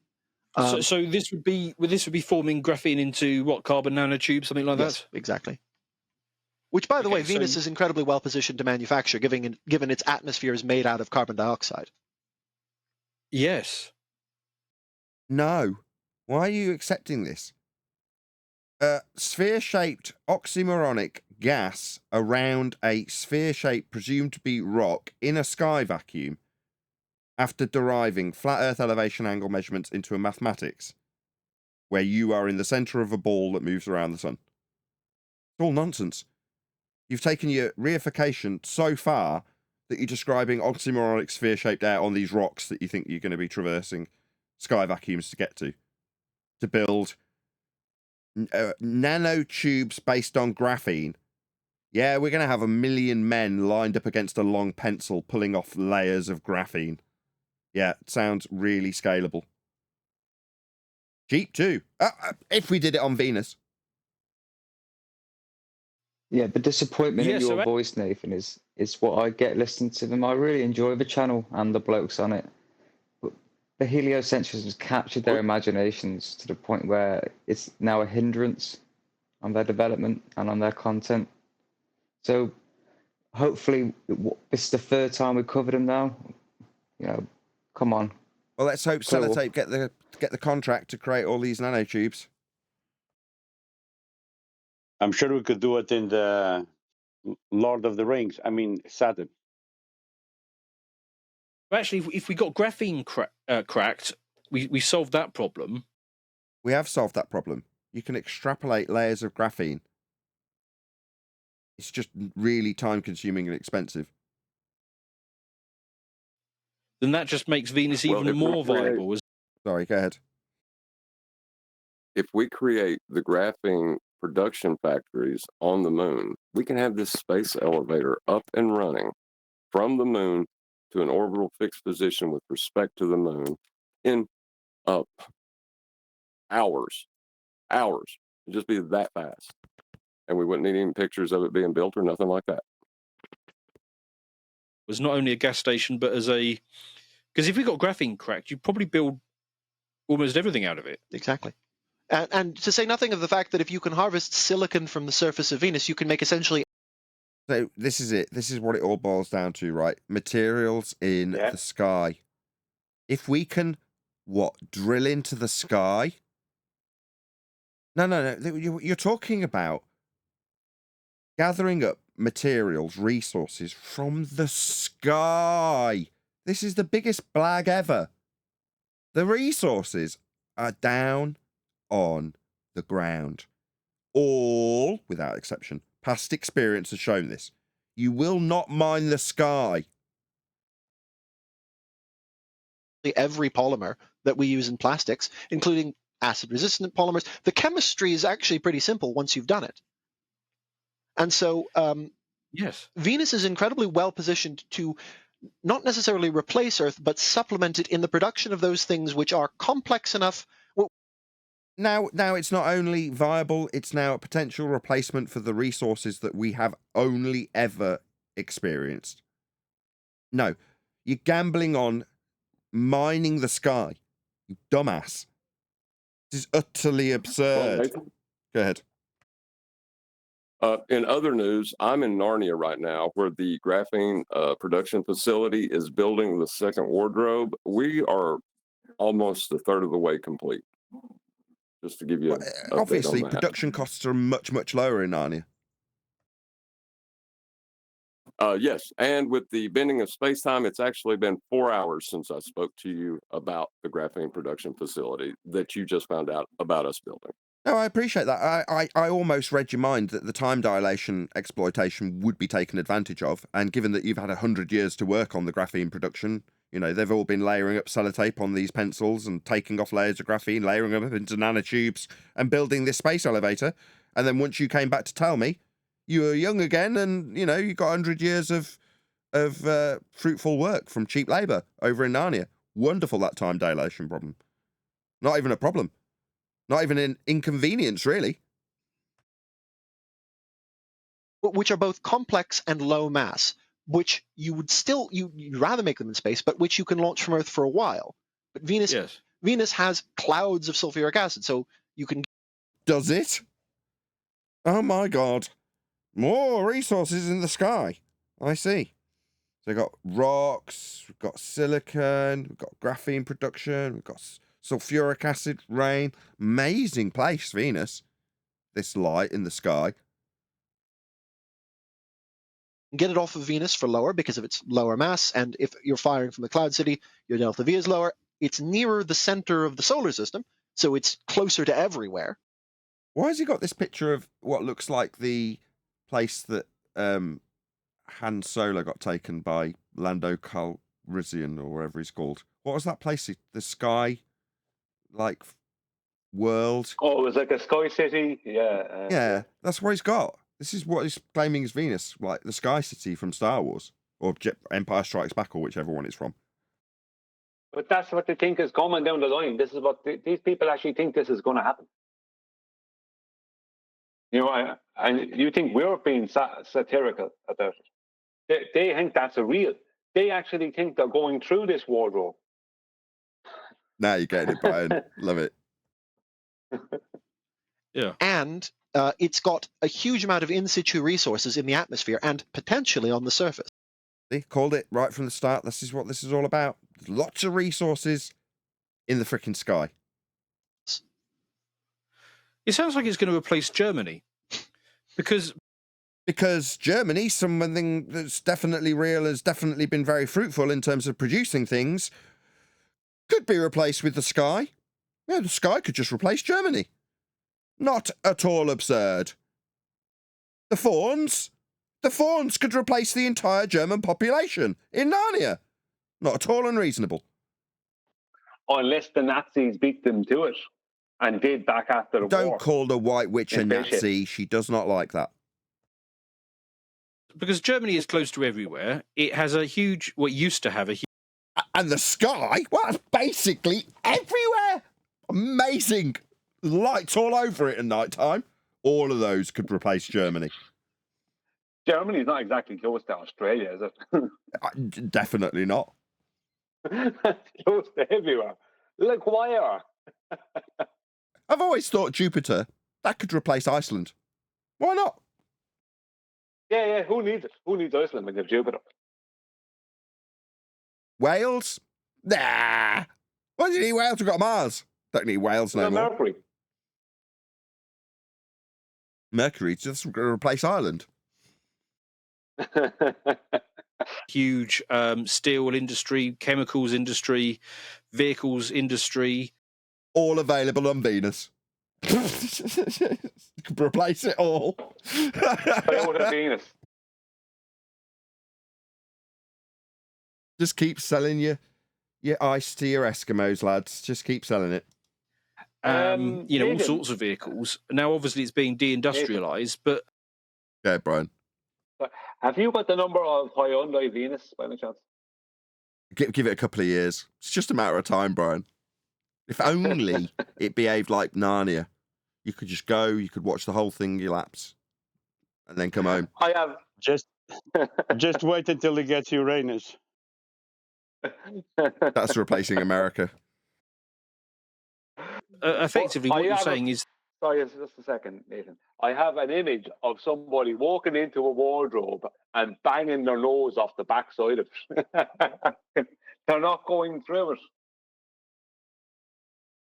Speaker 10: So this would be forming graphene into what, carbon nanotubes, something like
Speaker 11: Yes,
Speaker 10: that?
Speaker 11: exactly. Which, by the way, Venus is incredibly well positioned to manufacture, given its atmosphere is made out of carbon dioxide.
Speaker 10: Yes.
Speaker 1: No. Why are you accepting this? Sphere-shaped oxymoronic gas around a sphere-shaped, presumed to be rock, in a sky vacuum after deriving flat Earth elevation angle measurements into a mathematics where you are in the centre of a ball that moves around the sun. It's all nonsense. You've taken your reification so far that you're describing oxymoronic sphere-shaped air on these rocks that you think you're going to be traversing sky vacuums to get to build nanotubes based on graphene. Yeah, we're going to have 1 million men lined up against a long pencil pulling off layers of graphene. Yeah, it sounds really scalable. Cheap too. If we did it on Venus.
Speaker 2: Yeah, the disappointment in your voice, Nathan, is what I get listening to them. I really enjoy the channel and the blokes on it. But the heliocentrism has captured their imaginations to the point where it's now a hindrance on their development and on their content. So hopefully this is the 3rd time we've covered them now. You know, come on.
Speaker 1: Well, let's hope Sellotape get the contract to create all these nanotubes.
Speaker 9: I'm sure we could do it in the Lord of the Rings. I mean, Saturn.
Speaker 10: Well, actually, if we got graphene cracked, we solved that problem.
Speaker 1: We have solved that problem. You can extrapolate layers of graphene. It's just really time-consuming and expensive.
Speaker 10: Then that just makes Venus even more viable.
Speaker 1: Sorry, go ahead.
Speaker 4: If we create the graphene production factories on the moon, we can have this space elevator up and running from the moon to an orbital fixed position with respect to the moon in hours. It'd just be that fast. And we wouldn't need any pictures of it being built or nothing like that.
Speaker 10: It was not only a gas station, but because if we got graphene cracked, you'd probably build almost everything out of it.
Speaker 11: Exactly. And to say nothing of the fact that if you can harvest silicon from the surface of Venus, you can make essentially...
Speaker 1: So this is it. This is what it all boils down to, right? Materials in the sky. If we can, drill into the sky? No. You're talking about gathering up materials, resources from the sky. This is the biggest blag ever. The resources are down on the ground. All, without exception, Past experience has shown this. You will not mine the sky.
Speaker 11: Every polymer that we use in plastics, including acid-resistant polymers, the chemistry is actually pretty simple once you've done it. And so
Speaker 10: Yes.
Speaker 11: Venus is incredibly well positioned to not necessarily replace Earth, but supplement it in the production of those things which are complex enough.
Speaker 1: Now it's not only viable, it's now a potential replacement for the resources that we have only ever experienced. No, you're gambling on mining the sky, you dumbass. This is utterly absurd.
Speaker 4: Nathan?
Speaker 1: Go ahead.
Speaker 4: In other news, I'm in Narnia right now, where the graphene production facility is building the second wardrobe. We are almost a third of the way complete. Just to give you
Speaker 1: Obviously, production costs are much, much lower in Narnia.
Speaker 4: Yes, and with the bending of space-time, it's actually been 4 hours since I spoke to you about the graphene production facility that you just found out about us building.
Speaker 1: No, I appreciate that. I almost read your mind that the time dilation exploitation would be taken advantage of, and given that you've had 100 years to work on the graphene production, you know, they've all been layering up sellotape on these pencils and taking off layers of graphene, layering them up into nanotubes and building this space elevator. And then once you came back to tell me, you were young again and, you know, you got 100 years of fruitful work from cheap labour over in Narnia. Wonderful, that time dilation problem. Not even a problem. Not even an inconvenience, really.
Speaker 11: Which are both complex and low mass, which you would still, you'd rather make them in space, but which you can launch from Earth for a while. But Venus has clouds of sulfuric acid, so you can...
Speaker 1: Does it? Oh my God. More resources in the sky. I see. So we've got rocks, we've got silicon, we've got graphene production, we've got sulfuric acid rain. Amazing place, Venus. This light in the sky.
Speaker 11: Get it off of Venus for lower because of its lower mass, and if you're firing from the cloud city, your delta V is lower. It's nearer the center of the solar system, so it's closer to everywhere.
Speaker 1: Why has he got this picture of what looks like the place that Han Solo got taken by Lando Calrissian or whatever he's called? What was that place? The sky, like, world?
Speaker 7: Oh, it was like a sky city. Yeah.
Speaker 1: Yeah, that's what he's got. This is what he's claiming is Venus, like the Sky City from Star Wars, or Empire Strikes Back, or whichever one it's from.
Speaker 7: But that's what they think is coming down the line. This is what these people actually think this is going to happen. You know, and you think we're being satirical about it. They think that's a real. They actually think they're going through this wardrobe.
Speaker 1: Now you're getting it, Brian. Love it.
Speaker 10: Yeah.
Speaker 11: And it's got a huge amount of in-situ resources in the atmosphere and potentially on the surface.
Speaker 1: They called it right from the start. This is what this is all about. There's lots of resources in the freaking sky.
Speaker 10: It sounds like it's going to replace Germany. Because
Speaker 1: Germany, something that's definitely real, has definitely been very fruitful in terms of producing things, could be replaced with the sky. Yeah, the sky could just replace Germany. Not at all absurd. The fawns could replace the entire German population in Narnia. Not at all unreasonable.
Speaker 7: Unless the Nazis beat them to it and did back after the war.
Speaker 1: Don't call the White Witch a Nazi. She does not like that.
Speaker 10: Because Germany is close to everywhere. It has a huge, what used to have a huge...
Speaker 1: And the sky? Well, that's basically everywhere. Amazing. Lights all over it at night time. All of those could replace Germany.
Speaker 7: Germany's not exactly close to Australia, is
Speaker 1: it? Definitely not.
Speaker 7: Close to everywhere. Like wire.
Speaker 1: I've always thought Jupiter, that could replace Iceland. Why not?
Speaker 7: Yeah. Who needs it? Who needs Iceland when you have Jupiter?
Speaker 1: Wales? Nah. Why do you need Wales? We've got Mars. Don't need Wales no more.
Speaker 7: Mercury.
Speaker 1: Mercury just going to replace Ireland.
Speaker 10: Huge steel industry, chemicals industry, vehicles industry.
Speaker 1: All available on Venus. could replace it all.
Speaker 7: Toyota Venus.
Speaker 1: Just keep selling your ice to your Eskimos, lads. Just keep selling it.
Speaker 10: All
Speaker 7: Nathan.
Speaker 10: sorts of vehicles. Now, obviously, it's being deindustrialized, but
Speaker 1: Yeah, Brian.
Speaker 7: Have you got the number of Hyundai Venus by any chance?
Speaker 1: Give it a couple of years. It's just a matter of time, Brian. If only it behaved like Narnia. You could just go, you could watch the whole thing elapse, and then come home.
Speaker 7: I have.
Speaker 9: Just wait until it gets Uranus.
Speaker 1: That's replacing America.
Speaker 10: effectively, what you're saying is...
Speaker 7: Sorry, just a second, Nathan. I have an image of somebody walking into a wardrobe and banging their nose off the backside of it. They're not going through it.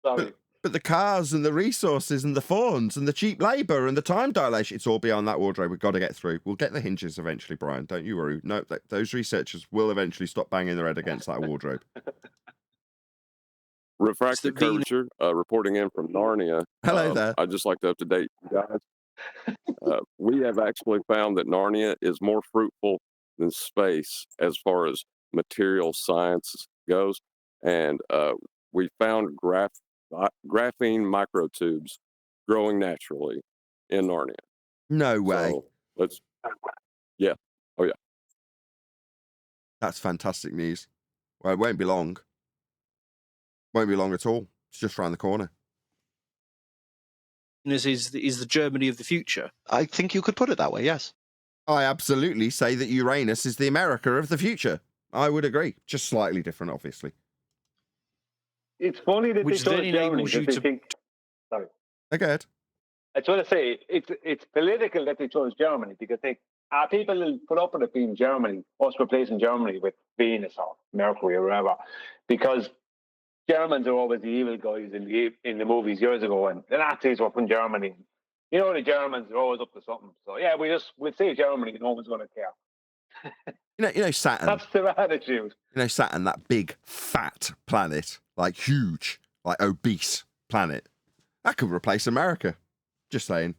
Speaker 7: Sorry.
Speaker 1: But the cars and the resources and the phones and the cheap labour and the time dilation, it's all beyond that wardrobe. We've got to get through. We'll get the hinges eventually, Brian. Don't you worry. No, those researchers will eventually stop banging their head against that wardrobe.
Speaker 4: Refracted curvature, reporting in from Narnia.
Speaker 1: Hello there.
Speaker 4: I'd just like to update you guys. We have actually found that Narnia is more fruitful than space as far as material science goes. And we found graphene microtubes growing naturally in Narnia.
Speaker 1: No way.
Speaker 4: So yeah. Oh, yeah.
Speaker 1: That's fantastic news. Well, it won't be long. Won't be long at all. It's just around the corner.
Speaker 10: Is the Germany of the future.
Speaker 11: I think you could put it that way, yes.
Speaker 1: I absolutely say that Uranus is the America of the future. I would agree. Just slightly different, obviously.
Speaker 7: It's funny that
Speaker 10: Which
Speaker 7: they chose
Speaker 10: then
Speaker 7: Germany.
Speaker 10: enables you
Speaker 7: They
Speaker 10: to...
Speaker 7: think, sorry.
Speaker 1: Go ahead.
Speaker 7: I just want to say it's political that they chose Germany because people will put up with it being Germany, us replacing Germany with Venus or Mercury or whatever, because Germans are always the evil guys in the movies years ago, and the Nazis were from Germany. You know, the Germans are always up to something. So yeah, we'll say Germany, no one's going to care.
Speaker 1: You know Saturn.
Speaker 7: That's their attitude.
Speaker 1: You know Saturn, that big fat planet, like huge, like obese planet. That could replace America. Just saying.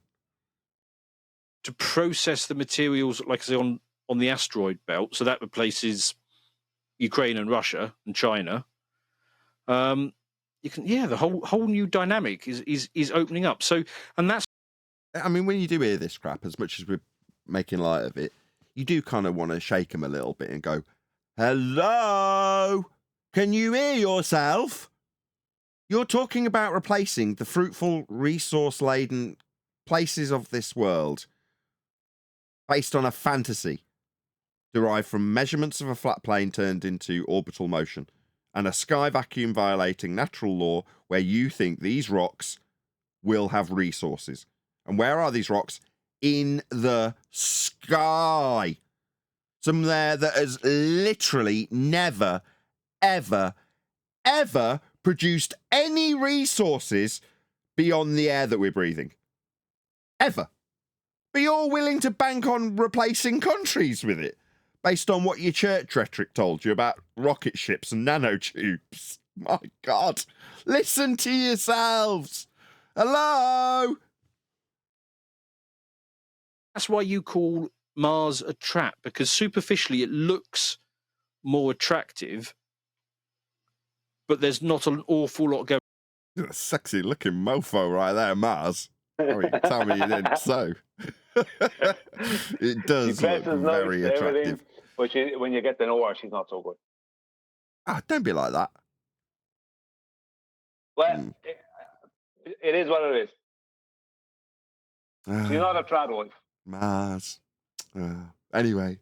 Speaker 10: To process the materials, like I say, on the asteroid belt, so that replaces Ukraine and Russia and China. You can, the whole new dynamic is opening up. So, and that's,
Speaker 1: I mean, when you do hear this crap, as much as we're making light of it, you do kind of want to shake them a little bit and go, hello, can you hear yourself? You're talking about replacing the fruitful, resource-laden places of this world based on a fantasy derived from measurements of a flat plane turned into orbital motion and a sky vacuum violating natural law where you think these rocks will have resources. And where are these rocks? In the sky. Some there that has literally never, ever, ever produced any resources beyond the air that we're breathing. Ever. But you're willing to bank on replacing countries with it, based on what your church rhetoric told you about rocket ships and nanotubes. My God. Listen to yourselves. Hello?
Speaker 10: That's why you call Mars a trap, because superficially it looks more attractive, but there's not an awful lot going.
Speaker 1: You're a sexy looking mofo right there, Mars. Oh, you tell me you didn't so. It does look very attractive.
Speaker 7: But when you get to know her, she's not so good.
Speaker 1: Ah, don't be like that.
Speaker 7: Well, it is what it is. She's not a trad wife.
Speaker 1: Mars. Anyway.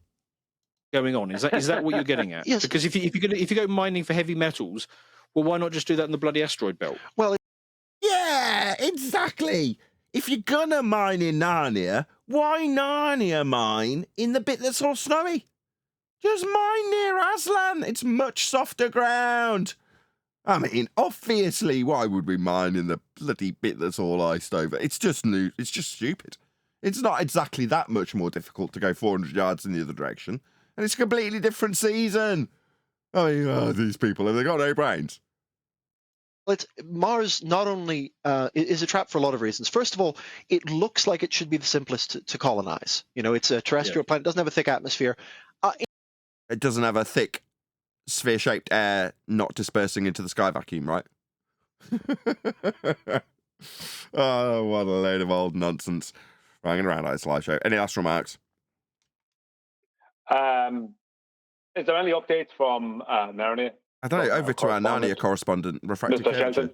Speaker 10: Going on. Is that what you're getting at?
Speaker 11: Yes.
Speaker 10: Because if you go mining for heavy metals, well, why not just do that in the bloody asteroid belt?
Speaker 11: Well,
Speaker 1: yeah, exactly. If you're gonna mine in Narnia, why Narnia mine in the bit that's all snowy? Just mine near Aslan. It's much softer ground. I mean, obviously, why would we mine in the bloody bit that's all iced over? It's just new. It's just stupid. It's not exactly that much more difficult to go 400 yards in the other direction. And it's a completely different season. I mean, these people, have they got no brains?
Speaker 11: Well, Mars not only is a trap for a lot of reasons. First of all, it looks like it should be the simplest to colonize. It's a terrestrial planet, doesn't have a thick atmosphere.
Speaker 1: It doesn't have a thick sphere-shaped air not dispersing into the sky vacuum, right? Oh, what a load of old nonsense. Right, I'm going to round out this live show. Any last remarks?
Speaker 7: Is there any updates from Narnia?
Speaker 1: I don't know. Over to our Narnia correspondent, Refracted
Speaker 7: Mr.
Speaker 1: Curvature.
Speaker 7: Shelton?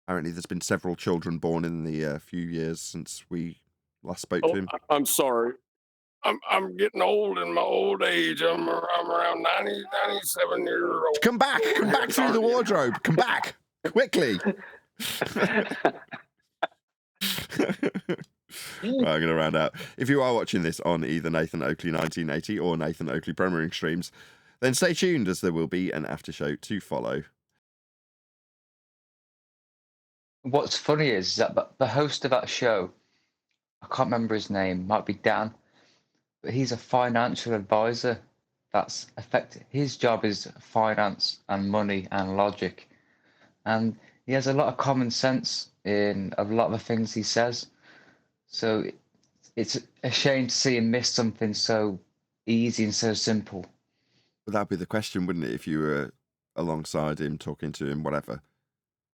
Speaker 1: Apparently, there's been several children born in the few years since we last spoke to him.
Speaker 4: I'm sorry. I'm getting old in my old age. I'm around 97 years old.
Speaker 1: Come back through the wardrobe. Come back quickly. Right, I'm going to round out. If you are watching this on either Nathan Oakley 1980 or Nathan Oakley Premiering streams, then stay tuned as there will be an after show to follow.
Speaker 2: What's funny is that the host of that show, I can't remember his name, might be Dan, but he's a financial advisor. That's effective. His job is finance and money and logic. And he has a lot of common sense in a lot of the things he says. So it's a shame to see him miss something so easy and so simple.
Speaker 1: But that'd be the question, wouldn't it, if you were alongside him, talking to him, whatever.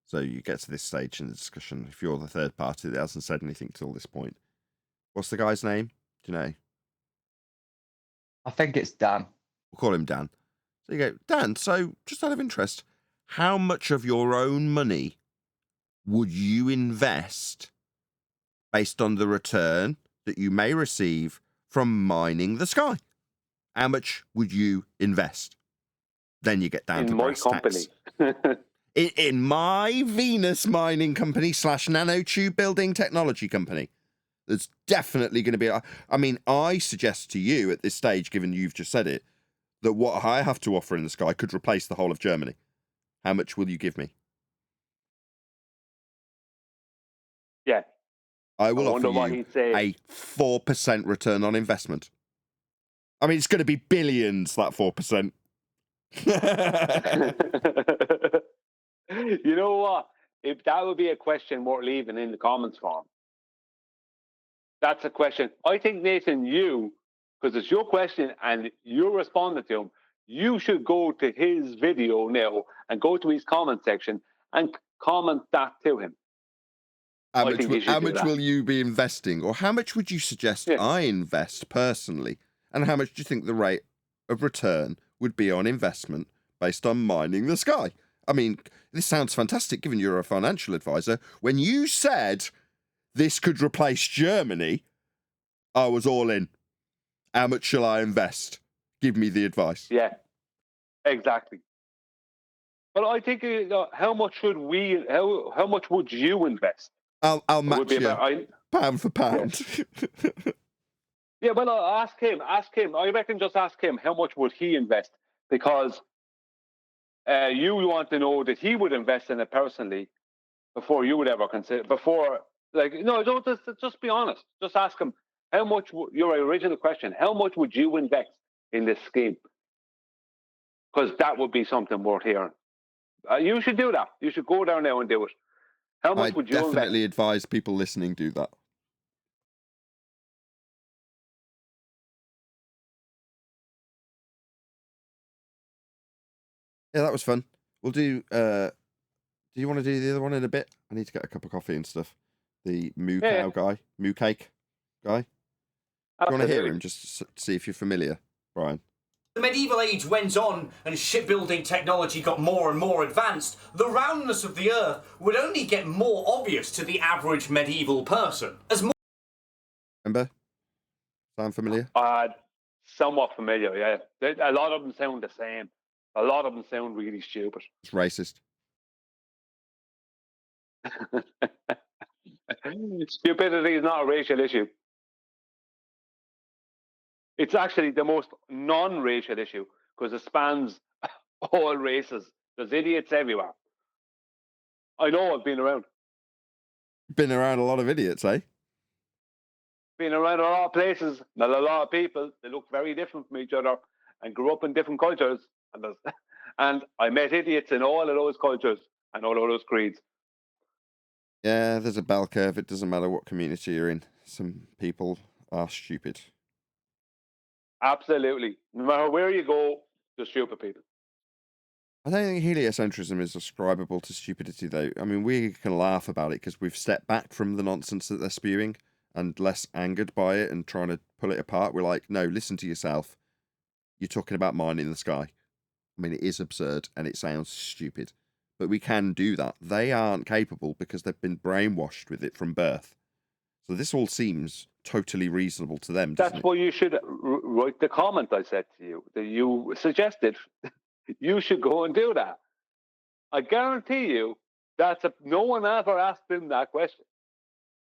Speaker 1: So you get to this stage in the discussion. If you're the third party that hasn't said anything till this point, what's the guy's name? Do you know?
Speaker 2: I think it's Dan.
Speaker 1: We'll call him Dan. So you go, Dan, so just out of interest, how much of your own money would you invest based on the return that you may receive from mining the sky? How much would you invest? Then you get down to brass tacks. In my Venus mining company / nanotube building technology company. There's definitely going to be... I mean, I suggest to you at this stage, given you've just said it, that what I have to offer in the sky could replace the whole of Germany. How much will you give me?
Speaker 7: Yeah.
Speaker 1: I will offer you a 4% return on investment. I mean, it's going to be billions, that 4%.
Speaker 7: You know what? If that would be a question worth leaving in the comments form. That's a question. I think, Nathan, because it's your question and you're responding to him, you should go to his video now and go to his comment section and comment that to him.
Speaker 1: How much will you be investing? Or how much would you suggest I invest personally? And how much do you think the rate of return would be on investment based on mining the sky? I mean, this sounds fantastic given you're a financial advisor. When you said this could replace Germany, I was all in. How much shall I invest? Give me the advice.
Speaker 7: Yeah, exactly. But I think how much should we? How much would you invest?
Speaker 1: I'll match you pound for pound.
Speaker 7: Yeah, well, ask him. I reckon just ask him how much would he invest, because you want to know that he would invest in it personally before you would ever consider. Don't just be honest. Just ask him how much. Your original question: how much would you invest in this scheme? Because that would be something worth hearing. You should do that. You should go down there and do it. How much would you invest?
Speaker 1: I definitely advise people listening do that. Yeah, that was fun. We'll do... do you want to do the other one in a bit? I need to get a cup of coffee and stuff. The moo cake guy. Do you want to hear him just to see if you're familiar, Brian?
Speaker 12: The medieval age went on and shipbuilding technology got more and more advanced. The roundness of the Earth would only get more obvious to the average medieval person.
Speaker 1: Remember? Sound familiar?
Speaker 7: Somewhat familiar, yeah. A lot of them sound the same. A lot of them sound really stupid.
Speaker 1: It's racist.
Speaker 7: Stupidity is not a racial issue. It's actually the most non-racial issue because it spans all races. There's idiots everywhere. I know, I've been around.
Speaker 1: Been around a lot of idiots, eh?
Speaker 7: Been around a lot of places, not a lot of people. They look very different from each other. and grew up in different cultures, and I met idiots in all of those cultures and all of those creeds.
Speaker 1: Yeah, there's a bell curve. It doesn't matter what community you're in. Some people are stupid.
Speaker 7: Absolutely. No matter where you go, there's stupid people.
Speaker 1: I don't think heliocentrism is ascribable to stupidity, though. I mean, we can laugh about it because we've stepped back from the nonsense that they're spewing and less angered by it and trying to pull it apart. We're like, no, listen to yourself. You're talking about mine in the sky. I mean, it is absurd and it sounds stupid, but we can do that. They aren't capable because they've been brainwashed with it from birth. So this all seems totally reasonable to them, doesn't
Speaker 7: That's
Speaker 1: it?
Speaker 7: why you should write the comment I said to you, that you suggested. You should go and do that. I guarantee you no one ever asked him that question.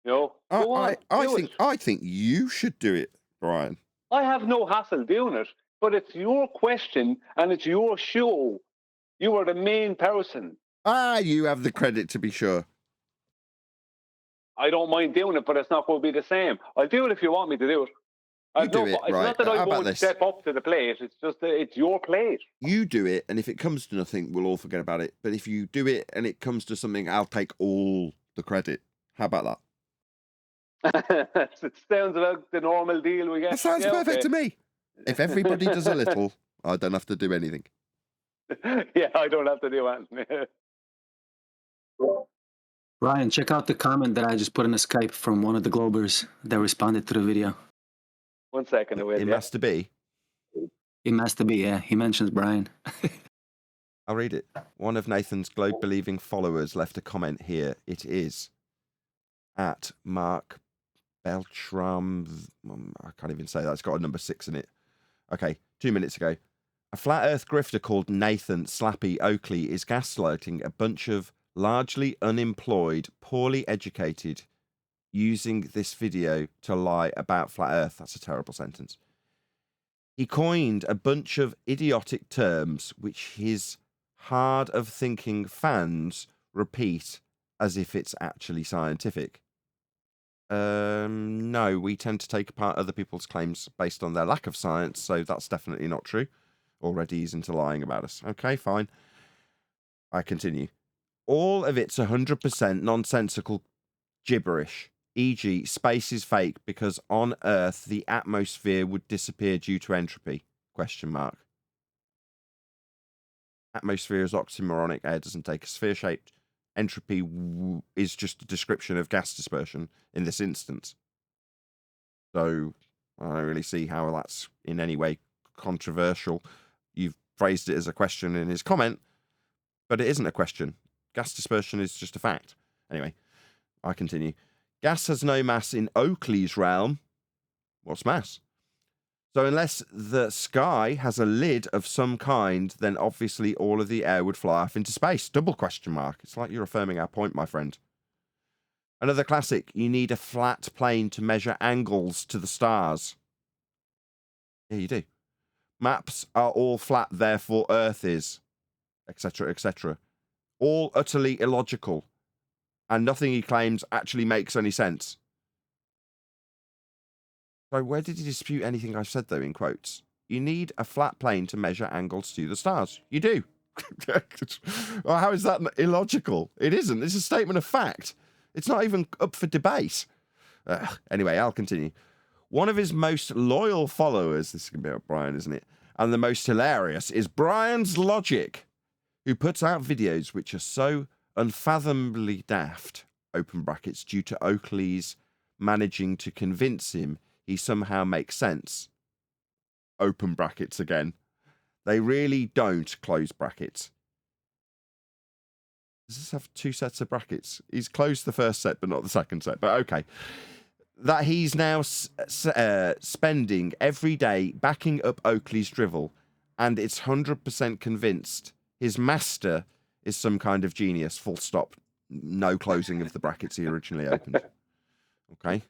Speaker 7: You know, go on, do it.
Speaker 1: I think you should do it, Brian.
Speaker 7: I have no hassle doing it, but it's your question and it's your show. You are the main person.
Speaker 1: You have the credit, to be sure.
Speaker 7: I don't mind doing it, but it's not going to be the same. I'll do it if you want me to do it.
Speaker 1: You do it,
Speaker 7: it's
Speaker 1: right.
Speaker 7: not that I
Speaker 1: How about
Speaker 7: won't
Speaker 1: this?
Speaker 7: step up to the plate. It's just that it's your plate.
Speaker 1: You do it, and if it comes to nothing, we'll all forget about it. But if you do it and it comes to something, I'll take all the credit. How about
Speaker 7: that? It sounds like the normal deal we get.
Speaker 1: That sounds perfect to me. If everybody does a little, I don't have to do anything.
Speaker 7: Yeah, I don't have to do anything.
Speaker 3: Ryan, check out the comment that I just put in a Skype from one of the Globers that responded to the video.
Speaker 7: 1 second.
Speaker 1: It has to be.
Speaker 3: It must be, yeah. He mentions Brian.
Speaker 1: I'll read it. One of Nathan's globe-believing followers left a comment here. It is at Mark Beltram. I can't even say that. It's got a number 6 in it. Okay, 2 minutes ago. A flat earth grifter called Nathan Slappy Oakley is gaslighting a bunch of largely unemployed, poorly educated, using this video to lie about flat earth. That's a terrible sentence. He coined a bunch of idiotic terms which his hard of thinking fans repeat as if it's actually scientific. No, we tend to take apart other people's claims based on their lack of science, so that's definitely not true. Already he's into lying about us. Okay, fine. I continue. All of it's 100% nonsensical gibberish, e.g. space is fake because on Earth the atmosphere would disappear due to entropy, ? Atmosphere is oxymoronic, air doesn't take a sphere-shaped. Entropy is just a description of gas dispersion in this instance. So I don't really see how that's in any way controversial. You've phrased it as a question in his comment, but it isn't a question. Gas dispersion is just a fact. Anyway, I continue. Gas has no mass in Oakley's realm. What's mass? So unless the sky has a lid of some kind, then obviously all of the air would fly off into space. ? It's like you're affirming our point, my friend. Another classic. You need a flat plane to measure angles to the stars. Yeah, you do. Maps are all flat, therefore Earth is, etc., etc. All utterly illogical, and nothing he claims actually makes any sense. So where did he dispute anything I've said, though, in quotes? You need a flat plane to measure angles to the stars. You do. Well, how is that illogical? It isn't. It's a statement of fact. It's not even up for debate. Anyway, I'll continue. One of his most loyal followers, this is going to be about Brian, isn't it? And the most hilarious is Brian's Logic, who puts out videos which are so unfathomably daft, (due to Oakley's managing to convince him he somehow makes sense, (again). They really don't, (Does this have 2 sets of brackets? He's closed the first set, but not the second set, but okay. That he's now spending every day backing up Oakley's drivel, and it's 100% convinced his master is some kind of genius, full stop. No closing of the brackets he originally opened. Okay.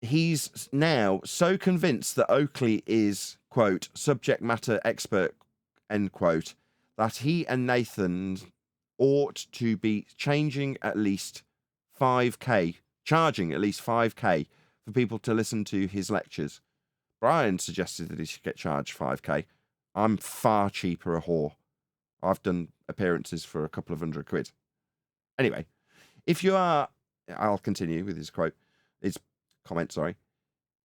Speaker 1: He's now so convinced that Oakley is, quote, subject matter expert, end quote, that he and Nathan ought to be charging at least 5k for people to listen to his lectures. Brian suggested that he should get charged 5k. I'm far cheaper a whore. I've done appearances for a couple of £100. Anyway, if you are, I'll continue with his quote, his comment, sorry.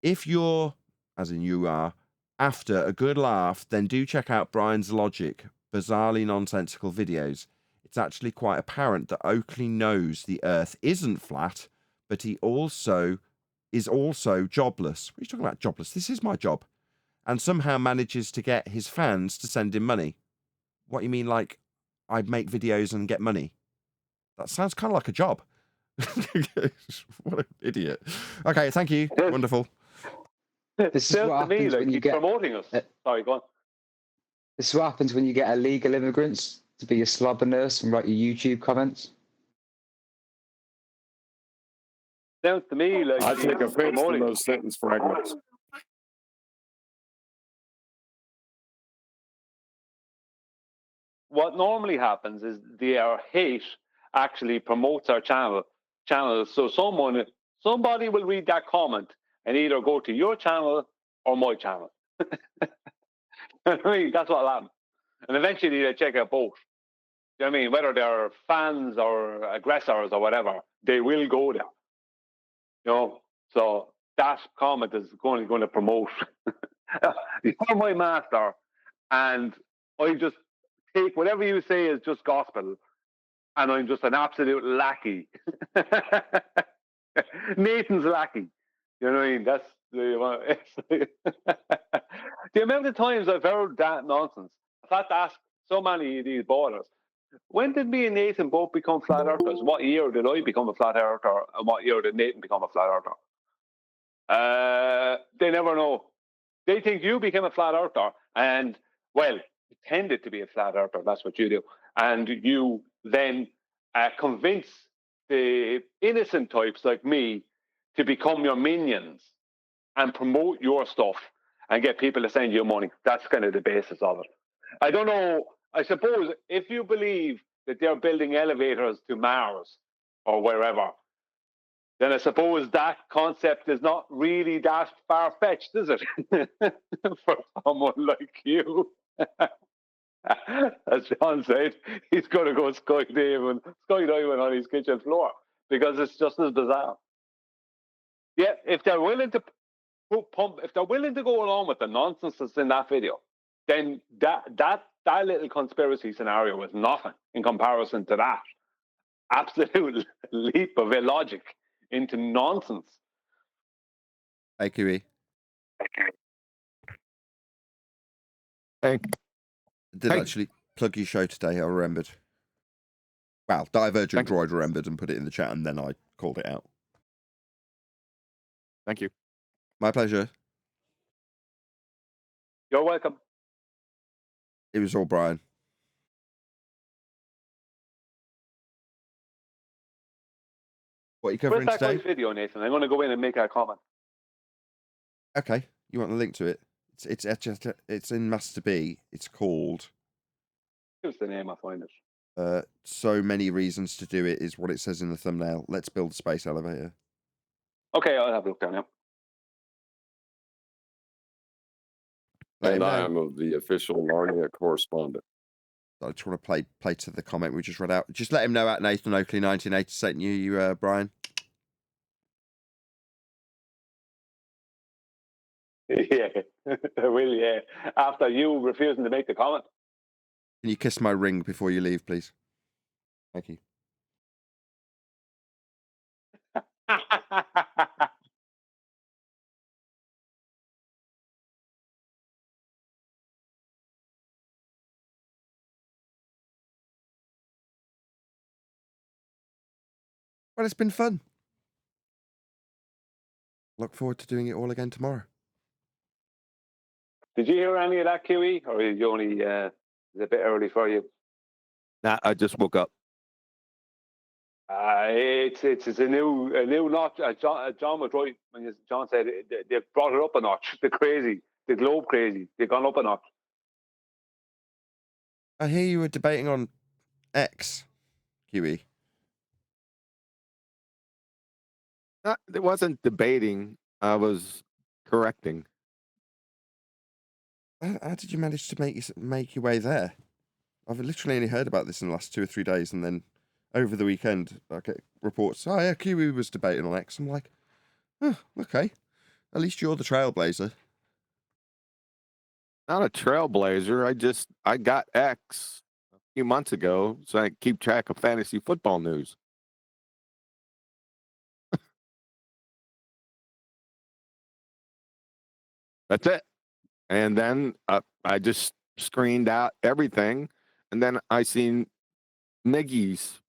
Speaker 1: If you're, as in you are, after a good laugh, then do check out Brian's Logic, bizarrely nonsensical videos. It's actually quite apparent that Oakley knows the Earth isn't flat, but he is also jobless. What are you talking about, jobless? This is my job. And somehow manages to get his fans to send him money. What you mean, like, I make videos and get money? That sounds kind of like a job. What an idiot. Okay, thank you. Wonderful.
Speaker 2: This is
Speaker 7: Sounds
Speaker 2: what
Speaker 7: to me
Speaker 2: happens
Speaker 7: like
Speaker 2: when you
Speaker 7: he's
Speaker 2: get.
Speaker 7: promoting us. Sorry, go on.
Speaker 2: This is what happens when you get illegal immigrants to be your slobber nurse and write your YouTube comments.
Speaker 7: Sounds to me like
Speaker 4: I
Speaker 7: he's
Speaker 4: take offense to
Speaker 7: promoting us.
Speaker 4: those sentence fragments.
Speaker 7: What normally happens is their hate actually promotes our channel. So somebody will read that comment and either go to your channel or my channel. I mean, that's what'll happen. And eventually they check out both. You know what I mean? Whether they're fans or aggressors or whatever, they will go there. You know, so that comment is going to promote. You're my master, and I just take whatever you say is just gospel, and I'm just an absolute lackey. Nathan's lackey. You know what I mean? That's the amount of times I've heard that nonsense. I've had to ask so many of these borders. When did me and Nathan both become flat earthers? What year did I become a flat earther? And what year did Nathan become a flat earther? They never know. They think you became a flat earther and, well, pretended to be a flat earther. That's what you do. And you then convince the innocent types like me to become your minions and promote your stuff and get people to send you money. That's kind of the basis of it. I don't know. I suppose if you believe that they're building elevators to Mars or wherever, then I suppose that concept is not really that far-fetched, is it? For someone like you. As John said, he's going to go skydiving on his kitchen floor because it's just as bizarre. Yeah, if they're willing to go along with the nonsense that's in that video, then that little conspiracy scenario was nothing in comparison to that absolute leap of illogic into nonsense.
Speaker 1: AQE.
Speaker 13: Hey.
Speaker 1: Did actually plug your show today, I remembered. Well, Divergent Droid remembered and put it in the chat, and then I called it out.
Speaker 13: Thank you.
Speaker 1: My pleasure.
Speaker 7: You're welcome.
Speaker 1: It was all Brian. What are you covering
Speaker 7: Where's that
Speaker 1: today?
Speaker 7: guy's video, Nathan? I'm going to go in and make a comment.
Speaker 1: Okay, you want the link to it? It's in Master B. It's called.
Speaker 7: Here's the name. I'll find it.
Speaker 1: So many reasons to do it is what it says in the thumbnail. Let's build a space elevator.
Speaker 7: Okay, I'll have a look down now.
Speaker 4: And I am the official Narnia correspondent.
Speaker 1: I just want to play to the comment we just read out. Just let him know at Nathan Oakley 1980 sent you, Brian.
Speaker 7: Yeah, I will, yeah. After you refusing to make the comment.
Speaker 1: Can you kiss my ring before you leave, please? Thank you. Well, it's been fun. Look forward to doing it all again tomorrow.
Speaker 7: Did you hear any of that, QE? Or are you only, is it a bit early for you?
Speaker 13: Nah, I just woke up.
Speaker 7: It's a new notch. John was right when John said they've brought it up a notch. The globe crazy. They've gone up a notch.
Speaker 1: I hear you were debating on X, QE.
Speaker 13: It wasn't debating. I was correcting.
Speaker 1: How did you manage to make your way there? I've literally only heard about this in the last 2 or 3 days, and then over the weekend I get reports. Oh yeah, Kiwi was debating on X. I'm like, oh, okay. At least you're the trailblazer.
Speaker 13: Not a trailblazer. I got X a few months ago, so I keep track of fantasy football news. That's it. And then I just screened out everything, and then I seen Miggy's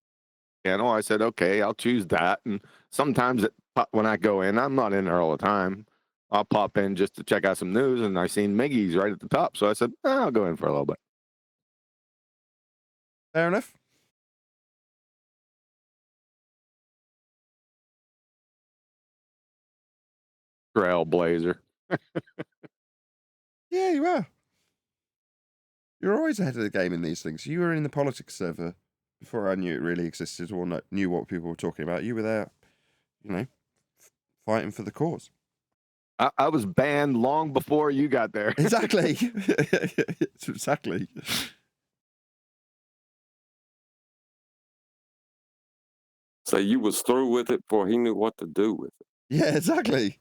Speaker 13: channel. I said, okay, I'll choose that. And sometimes when I go in, I'm not in there all the time. I'll pop in just to check out some news, and I seen Miggy's right at the top. So I said, I'll go in for a little bit.
Speaker 1: Fair enough.
Speaker 13: Trailblazer.
Speaker 1: Yeah, you are. You're always ahead of the game in these things. You were in the politics server before I knew it really existed or knew what people were talking about. You were there, fighting for the cause.
Speaker 13: I was banned long before you got there.
Speaker 1: Exactly. Exactly.
Speaker 4: So you was through with it before he knew what to do with it.
Speaker 1: Yeah, exactly.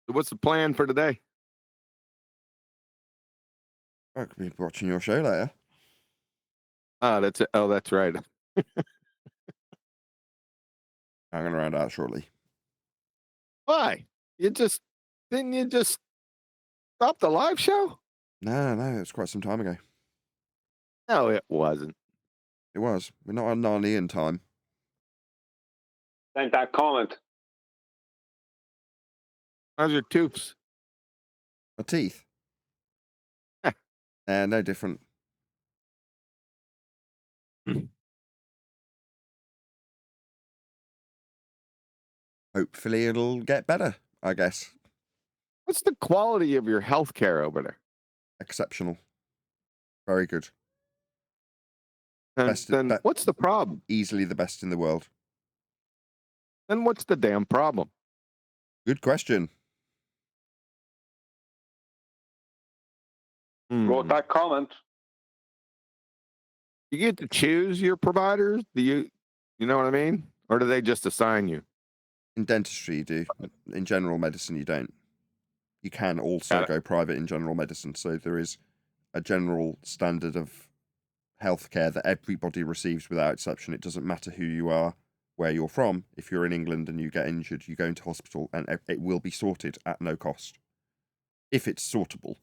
Speaker 13: What's the plan for today?
Speaker 1: I could be watching your show later.
Speaker 13: Oh, that's it. Oh, that's right.
Speaker 1: I'm going to round out shortly.
Speaker 13: Why? Didn't you just stop the live show?
Speaker 1: No, it was quite some time ago.
Speaker 13: No, it wasn't.
Speaker 1: It was. We're not on Narnian time.
Speaker 7: Sent that comment.
Speaker 13: How's your tooths?
Speaker 1: My teeth? No different. Hopefully it'll get better, I guess.
Speaker 13: What's the quality of your health care over there?
Speaker 1: Exceptional. Very good.
Speaker 13: And then what's the problem?
Speaker 1: Easily the best in the world.
Speaker 13: Then what's the damn problem?
Speaker 1: Good question.
Speaker 7: Wrote that comment.
Speaker 13: You get to choose your providers? You know what I mean? Or do they just assign you?
Speaker 1: In dentistry, you do. In general medicine, you don't. You can also go private in general medicine. So there is a general standard of healthcare that everybody receives without exception. It doesn't matter who you are, where you're from. If you're in England and you get injured, you go into hospital and it will be sorted at no cost. If it's sortable.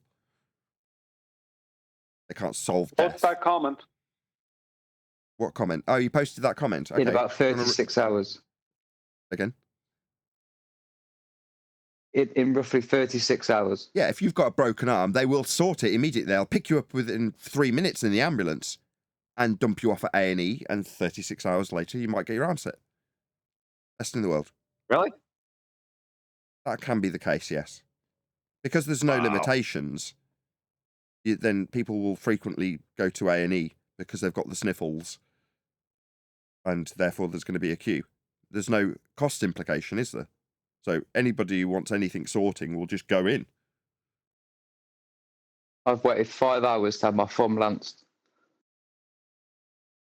Speaker 1: They can't solve death.
Speaker 7: What's that comment?
Speaker 1: What comment? Oh, you posted that comment? Okay.
Speaker 2: In about 36 hours.
Speaker 1: Again?
Speaker 2: In roughly 36 hours.
Speaker 1: Yeah, if you've got a broken arm, they will sort it immediately. They'll pick you up within 3 minutes in the ambulance and dump you off at A&E, and 36 hours later, you might get your arm set. Best in the world.
Speaker 2: Really?
Speaker 1: That can be the case, yes. Because there's no limitations, then people will frequently go to A&E because they've got the sniffles, and therefore there's going to be a queue. There's no cost implication, is there? So anybody who wants anything sorting will just go in.
Speaker 2: I've waited 5 hours to have my thumb lanced.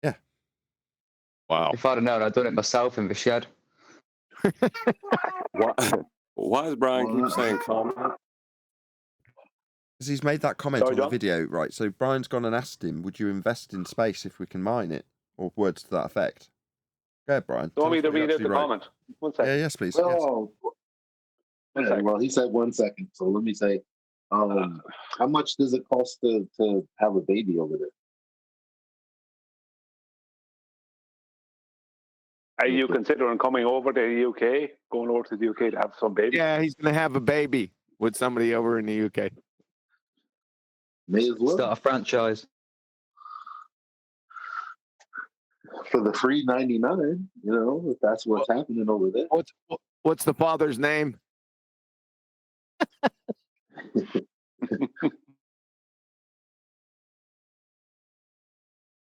Speaker 1: Yeah.
Speaker 13: Wow.
Speaker 2: If I'd have known, I'd done it myself in the shed.
Speaker 4: Why does Brian keep saying comment?
Speaker 1: Because he's made that comment on the video, right? So Brian's gone and asked him, would you invest in space if we can mine it? Or words to that effect. Go ahead, Brian.
Speaker 7: Do you want me to read out the comment? 1 second.
Speaker 1: Yeah, yes, please.
Speaker 8: Oh,
Speaker 1: yes.
Speaker 8: Yeah, well, he said 1 second. So let me say, how much does it cost to have a baby over there?
Speaker 7: Are you considering coming over to the UK? Going over to the UK to have some baby?
Speaker 13: Yeah, he's going to have a baby with somebody over in the UK.
Speaker 8: May as well.
Speaker 2: Start a franchise.
Speaker 8: For the free 99, if that's what's happening over there.
Speaker 13: What's the father's name?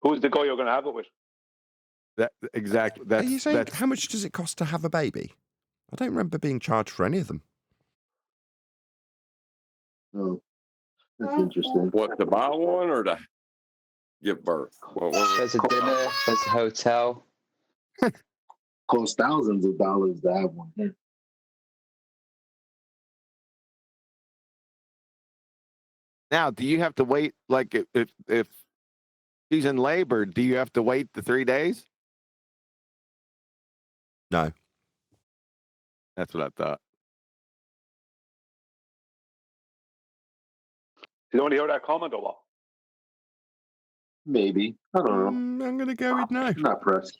Speaker 7: Who's the guy you're going to have it with?
Speaker 13: Exactly.
Speaker 1: Are you saying how much does it cost to have a baby? I don't remember being charged for any of them.
Speaker 8: Oh, that's interesting.
Speaker 4: What, to buy one or to give birth?
Speaker 2: There's a dinner, there's a hotel.
Speaker 8: Costs thousands of dollars to have one.
Speaker 13: Now, do you have to wait? Like, if she's in labor, do you have to wait the 3 days?
Speaker 1: No.
Speaker 13: That's what I thought.
Speaker 7: You want to hear that comment or what?
Speaker 8: Maybe. I don't know.
Speaker 1: I'm going to go with no.
Speaker 8: I'm not pressed.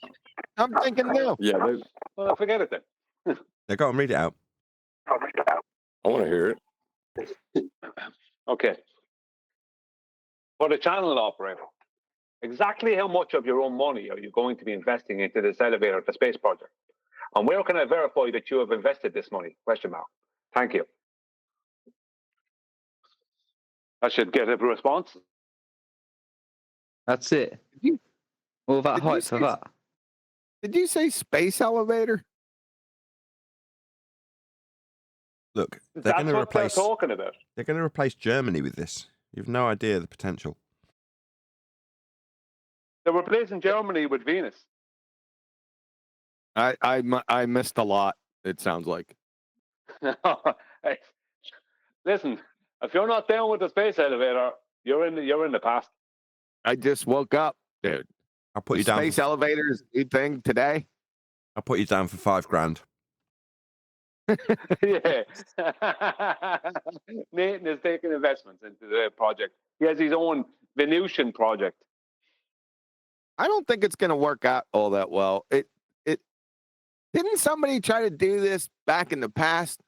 Speaker 13: I'm thinking no.
Speaker 4: Yeah,
Speaker 7: Well, forget it then.
Speaker 1: Now go and read it out.
Speaker 4: I want to hear it.
Speaker 7: Okay. For the channel operator, exactly how much of your own money are you going to be investing into this elevator to space project? And where can I verify that you have invested this money? Question mark. Thank you. I should get a response.
Speaker 2: That's it. All that hype for that.
Speaker 13: Did you say space elevator?
Speaker 1: Look, they're
Speaker 7: That's
Speaker 1: going to
Speaker 7: what
Speaker 1: replace.
Speaker 7: they're talking about.
Speaker 1: They're going to replace Germany with this. You've no idea of the potential.
Speaker 7: They're replacing Germany with Venus.
Speaker 13: I missed a lot. It sounds like.
Speaker 7: Hey, listen, if you're not down with the space elevator, you're in the past.
Speaker 13: I just woke up, dude.
Speaker 1: I'll put you down.
Speaker 13: Space elevators, new thing today.
Speaker 1: I'll put you down for $5,000.
Speaker 7: Yeah. Nathan is taking investments into the project. He has his own Venusian project.
Speaker 13: I don't think it's going to work out all that well. It didn't somebody try to do this back in the past?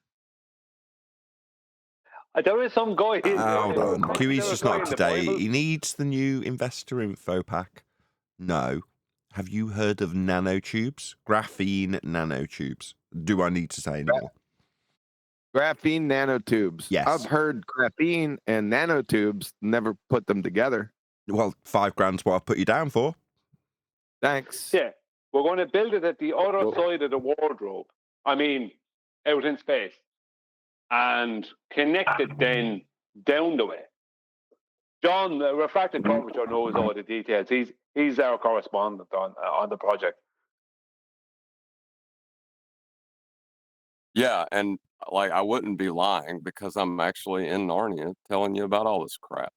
Speaker 7: There is some guy.
Speaker 1: Hold on. QE's just not up to date.
Speaker 7: Bible.
Speaker 1: He needs the new investor info pack. No. Have you heard of nanotubes? Graphene nanotubes. Do I need to say anymore?
Speaker 13: Graphene nanotubes.
Speaker 1: Yes.
Speaker 13: I've heard graphene and nanotubes, never put them together.
Speaker 1: Well, $5,000's what I've put you down for.
Speaker 13: Thanks.
Speaker 7: Yeah. We're going to build it at the other side of the wardrobe. I mean, out in space. And connect it then down the way. John, the refracted curvature, knows all the details. He's our correspondent on the project.
Speaker 4: Yeah, and like I wouldn't be lying because I'm actually in Narnia telling you about all this crap.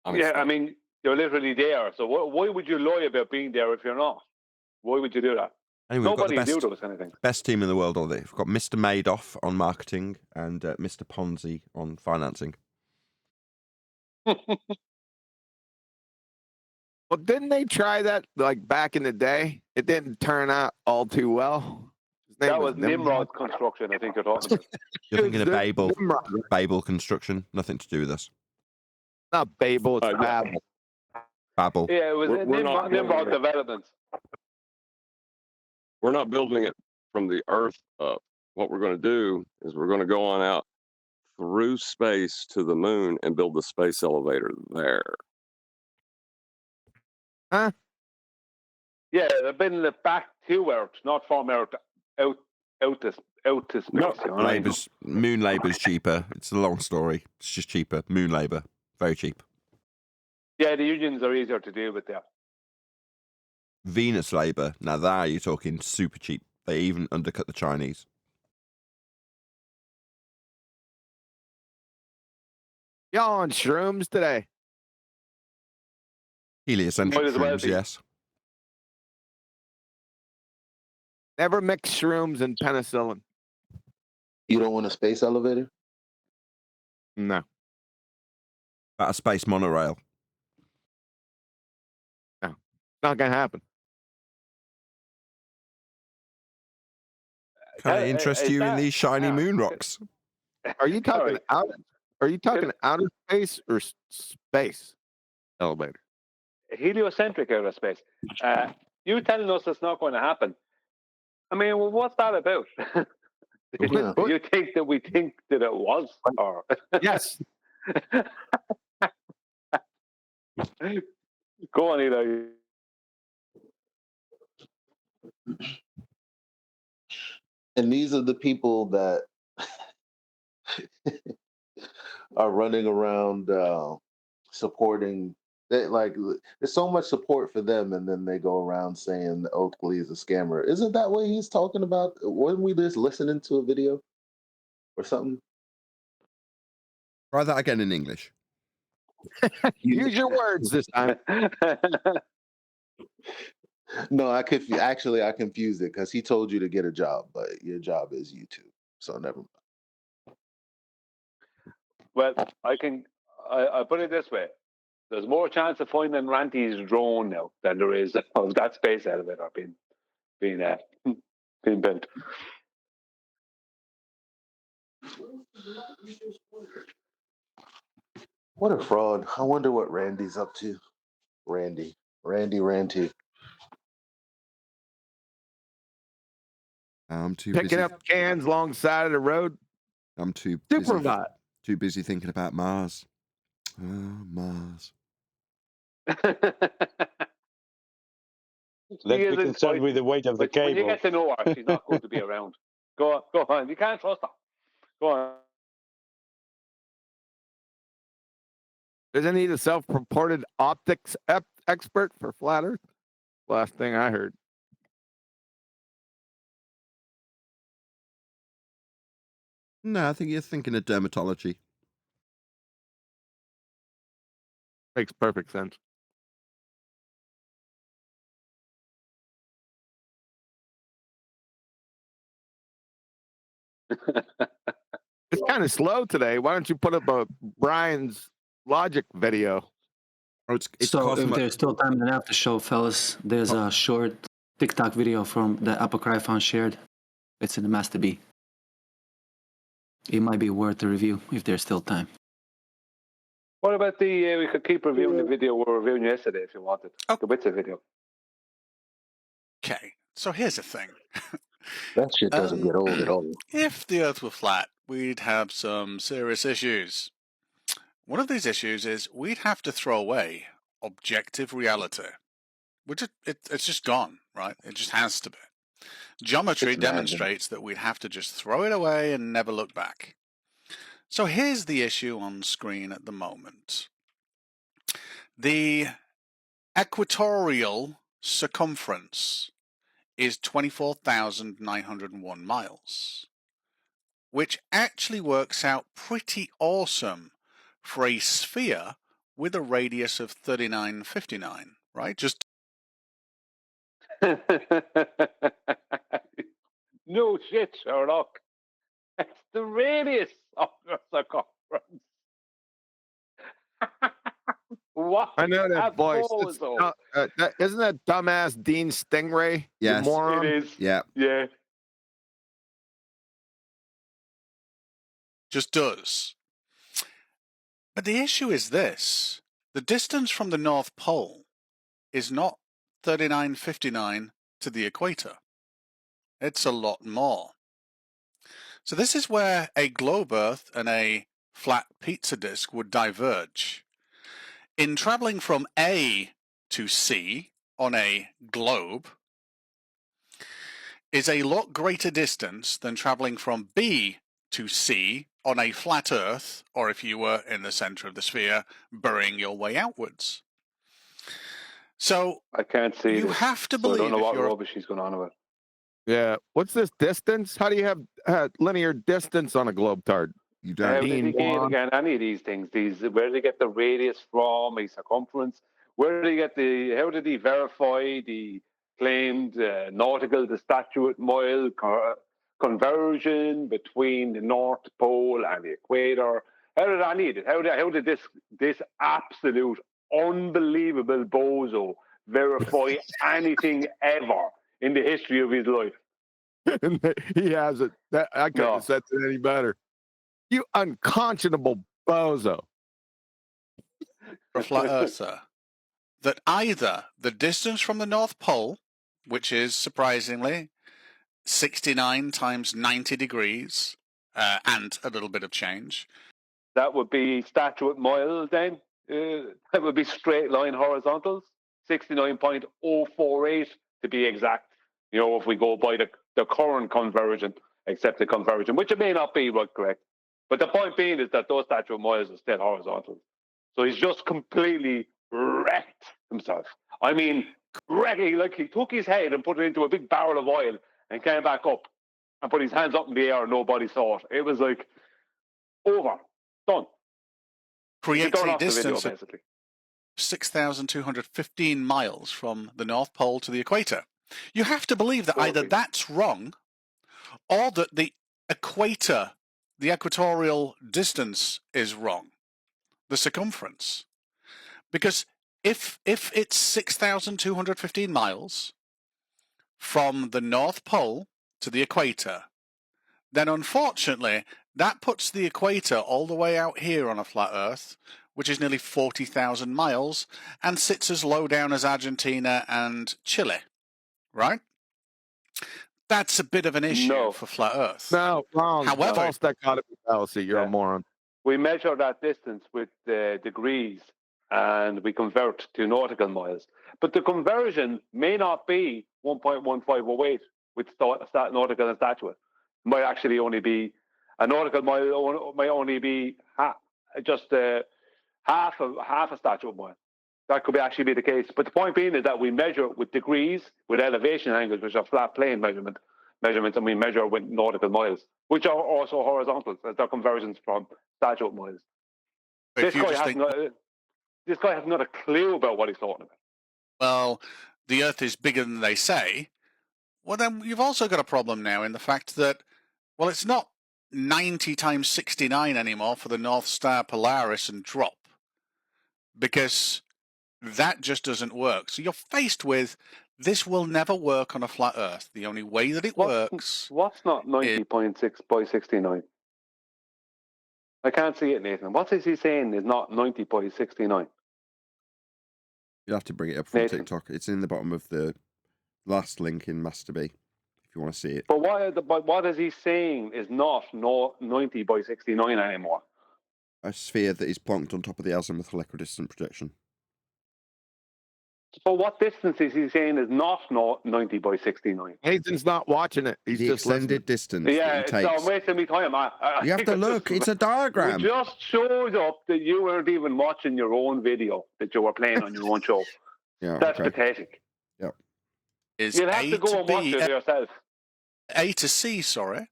Speaker 7: I mean, you're literally there. So why would you lie about being there if you're not? Why would you do that?
Speaker 1: Anyway,
Speaker 7: Nobody
Speaker 1: we've got
Speaker 7: do
Speaker 1: the
Speaker 7: those kind of things.
Speaker 1: best team in the world on it. We've got Mr. Madoff on marketing and Mr. Ponzi on financing.
Speaker 13: Well, didn't they try that like back in the day? It didn't turn out all too well.
Speaker 7: That was Nimrod construction, I think you're talking about.
Speaker 1: You're thinking of Babel.
Speaker 13: Nimrod.
Speaker 1: Babel construction. Nothing to do with us.
Speaker 13: Not Babel, it's Babel.
Speaker 1: Babel.
Speaker 7: Yeah, it was
Speaker 4: We're not
Speaker 7: Nimrod
Speaker 4: building it.
Speaker 7: development.
Speaker 4: We're not building it from the Earth up. What we're going to do is we're going to go on out through space to the moon and build the space elevator there.
Speaker 13: Huh?
Speaker 7: Yeah, they're building it back to Earth, not from Earth out to space.
Speaker 4: No,
Speaker 7: you know what I mean?
Speaker 1: Moon labor's cheaper. It's a long story. It's just cheaper. Moon labor, very cheap.
Speaker 7: Yeah, the unions are easier to deal with there.
Speaker 1: Venus labor. Now there you're talking super cheap. They even undercut the Chinese.
Speaker 13: Y'all on shrooms today?
Speaker 1: Heliocentric
Speaker 7: Might as well
Speaker 1: shrooms,
Speaker 7: be.
Speaker 1: yes.
Speaker 13: Never mix shrooms and penicillin.
Speaker 8: You don't want a space elevator?
Speaker 13: No.
Speaker 1: About a space monorail.
Speaker 13: Not going to happen.
Speaker 1: Kind of interest
Speaker 7: is
Speaker 1: you in
Speaker 7: that-
Speaker 1: these shiny moon rocks.
Speaker 13: Are you talking
Speaker 7: Sorry.
Speaker 13: Are you talking outer space or space elevator?
Speaker 7: Heliocentric aerospace. You telling us it's not going to happen. I mean, well, what's that about?
Speaker 8: Yeah.
Speaker 7: Do you think that we think that it was? Or
Speaker 13: Yes.
Speaker 7: Go on, Eli.
Speaker 8: And these are the people that are running around supporting. There's so much support for them, and then they go around saying that Oakley is a scammer. Isn't that what he's talking about? Wasn't we just listening to a video or something?
Speaker 1: Try that again in English.
Speaker 13: Use your words this time.
Speaker 8: No, I confused it because he told you to get a job, but your job is YouTube. So never mind.
Speaker 7: Well, I put it this way. There's more chance of finding Ranty's drone now than there is of that space elevator being built.
Speaker 8: What a fraud. I wonder what Randy's up to. Randy.
Speaker 1: I'm too
Speaker 13: Picking
Speaker 1: busy.
Speaker 13: up cans alongside of the road.
Speaker 1: I'm too
Speaker 13: Super
Speaker 1: busy.
Speaker 13: hot.
Speaker 1: Too busy thinking about Mars. Mars.
Speaker 9: Let's be concerned with the weight of the cable.
Speaker 7: When you get to know her, she's not going to be around. Go on. You can't trust her. Go on.
Speaker 13: Isn't he the self-purported optics expert for flat Earth? Last thing I heard.
Speaker 1: No, I think you're thinking of dermatology.
Speaker 13: Makes perfect sense. It's kind of slow today. Why don't you put up a Brian's logic video?
Speaker 1: Oh, it's
Speaker 3: So if
Speaker 1: Cosmo.
Speaker 3: there's still time enough to show, fellas, there's a short TikTok video from the Apocryphon shared. It's in the Master B. It might be worth a review if there's still time.
Speaker 7: What about we could keep reviewing the video we were reviewing yesterday if you wanted.
Speaker 14: Oh.
Speaker 7: The Witcher video.
Speaker 14: Okay, so here's the thing.
Speaker 8: That shit doesn't get old at all.
Speaker 14: If the Earth were flat, we'd have some serious issues. One of these issues is we'd have to throw away objective reality. It's just gone, right? It just has to be. Geometry
Speaker 8: It's maddening.
Speaker 14: demonstrates that we'd have to just throw it away and never look back. So here's the issue on screen at the moment. The equatorial circumference is 24,901 miles, which actually works out pretty awesome for a sphere with a radius of 3959, right? Just
Speaker 7: No shit, Sherlock. It's the radius of the circumference. What?
Speaker 13: I know that
Speaker 7: a
Speaker 13: voice.
Speaker 7: bozo.
Speaker 13: Isn't that dumbass Dean Stingray?
Speaker 1: Yes.
Speaker 13: You moron?
Speaker 7: It is.
Speaker 1: Yeah.
Speaker 7: Yeah.
Speaker 14: just does. But the issue is this. The distance from the North Pole is not 3959 to the equator. It's a lot more. So this is where a globe Earth and a flat pizza disk would diverge. In traveling from A to C on a globe is a lot greater distance than traveling from B to C on a flat Earth, or if you were in the center of the sphere, burying your way outwards. So
Speaker 7: I can't see
Speaker 14: you
Speaker 7: this,
Speaker 14: have to
Speaker 7: so I
Speaker 14: believe
Speaker 7: don't know
Speaker 14: if
Speaker 7: what
Speaker 14: you're
Speaker 7: rubbish he's going on about.
Speaker 13: Yeah. What's this distance? How do you have linear distance on a globetard?
Speaker 1: You
Speaker 7: How
Speaker 1: don't.
Speaker 7: did he get any of these things? Where did he get the radius from, a circumference? Where did he get how did he verify the claimed nautical to statute mile conversion between the North Pole and the equator? How did any of it? How did this absolute unbelievable bozo verify anything ever in the history of his life?
Speaker 13: He has it. I couldn't have said it any better. You unconscionable bozo.
Speaker 14: a flat earther, that either the distance from the North Pole, which is surprisingly 69 times 90 degrees, and a little bit of change.
Speaker 7: That would be statute mile then. That would be straight line horizontals, 69.048 to be exact. You know, if we go by the current conversion, accepted conversion, which it may not be correct. But the point being is that those statute miles are still horizontal. So he's just completely wrecked himself. I mean, wrecking, like he took his head and put it into a big barrel of oil and came back up and put his hands up in the air and nobody saw it. It was like, over, done.
Speaker 14: Creates
Speaker 7: Turn
Speaker 14: a
Speaker 7: off the video,
Speaker 14: distance of
Speaker 7: basically.
Speaker 14: 6,215 miles from the North Pole to the equator. You have to believe that either that's wrong or that the equator, the equatorial distance is wrong, the circumference. Because if it's 6,215 miles from the North Pole to the equator, then unfortunately that puts the equator all the way out here on a flat Earth, which is nearly 40,000 miles, and sits as low down as Argentina and Chile, right? That's a bit of an issue for flat Earth.
Speaker 13: No, wrong.
Speaker 14: However,
Speaker 13: False dichotomy fallacy. You're a moron.
Speaker 7: We measure that distance with degrees and we convert to nautical miles. But the conversion may not be 1.1508 with nautical and statute. It might actually only be a nautical mile, might only be half a statute mile. That could actually be the case. But the point being is that we measure with degrees, with elevation angles, which are flat plane measurements, and we measure with nautical miles, which are also horizontal. They're conversions from statute miles. This guy has not a clue about what he's talking about.
Speaker 14: Well, the Earth is bigger than they say. Well, then you've also got a problem now in the fact that, well, it's not 90 times 69 anymore for the North Star Polaris and drop, because that just doesn't work. So you're faced with, this will never work on a flat Earth. The only way that it works...
Speaker 7: What's not 90.6 by 69? I can't see it, Nathan. What is he saying is not 90 by 69?
Speaker 1: You'll have to bring it up from TikTok. It's in the bottom of the last link in Master B, if you want to see it.
Speaker 7: But what is he saying is not 90 by 69 anymore?
Speaker 1: A sphere that is plonked on top of the azimuthal equidistant projection.
Speaker 7: So what distance is he saying is not 90 by 69?
Speaker 13: Nathan's not watching it. He's
Speaker 1: the
Speaker 13: just
Speaker 1: extended distance
Speaker 7: yeah,
Speaker 1: that he takes.
Speaker 7: I'm wasting my time.
Speaker 1: You have to look. It's a diagram.
Speaker 7: It just shows up that you weren't even watching your own video that you were playing on your own show.
Speaker 1: Yeah,
Speaker 7: That's pathetic.
Speaker 1: Yep.
Speaker 7: You'll have to go and watch it yourself.
Speaker 14: A to C, sorry.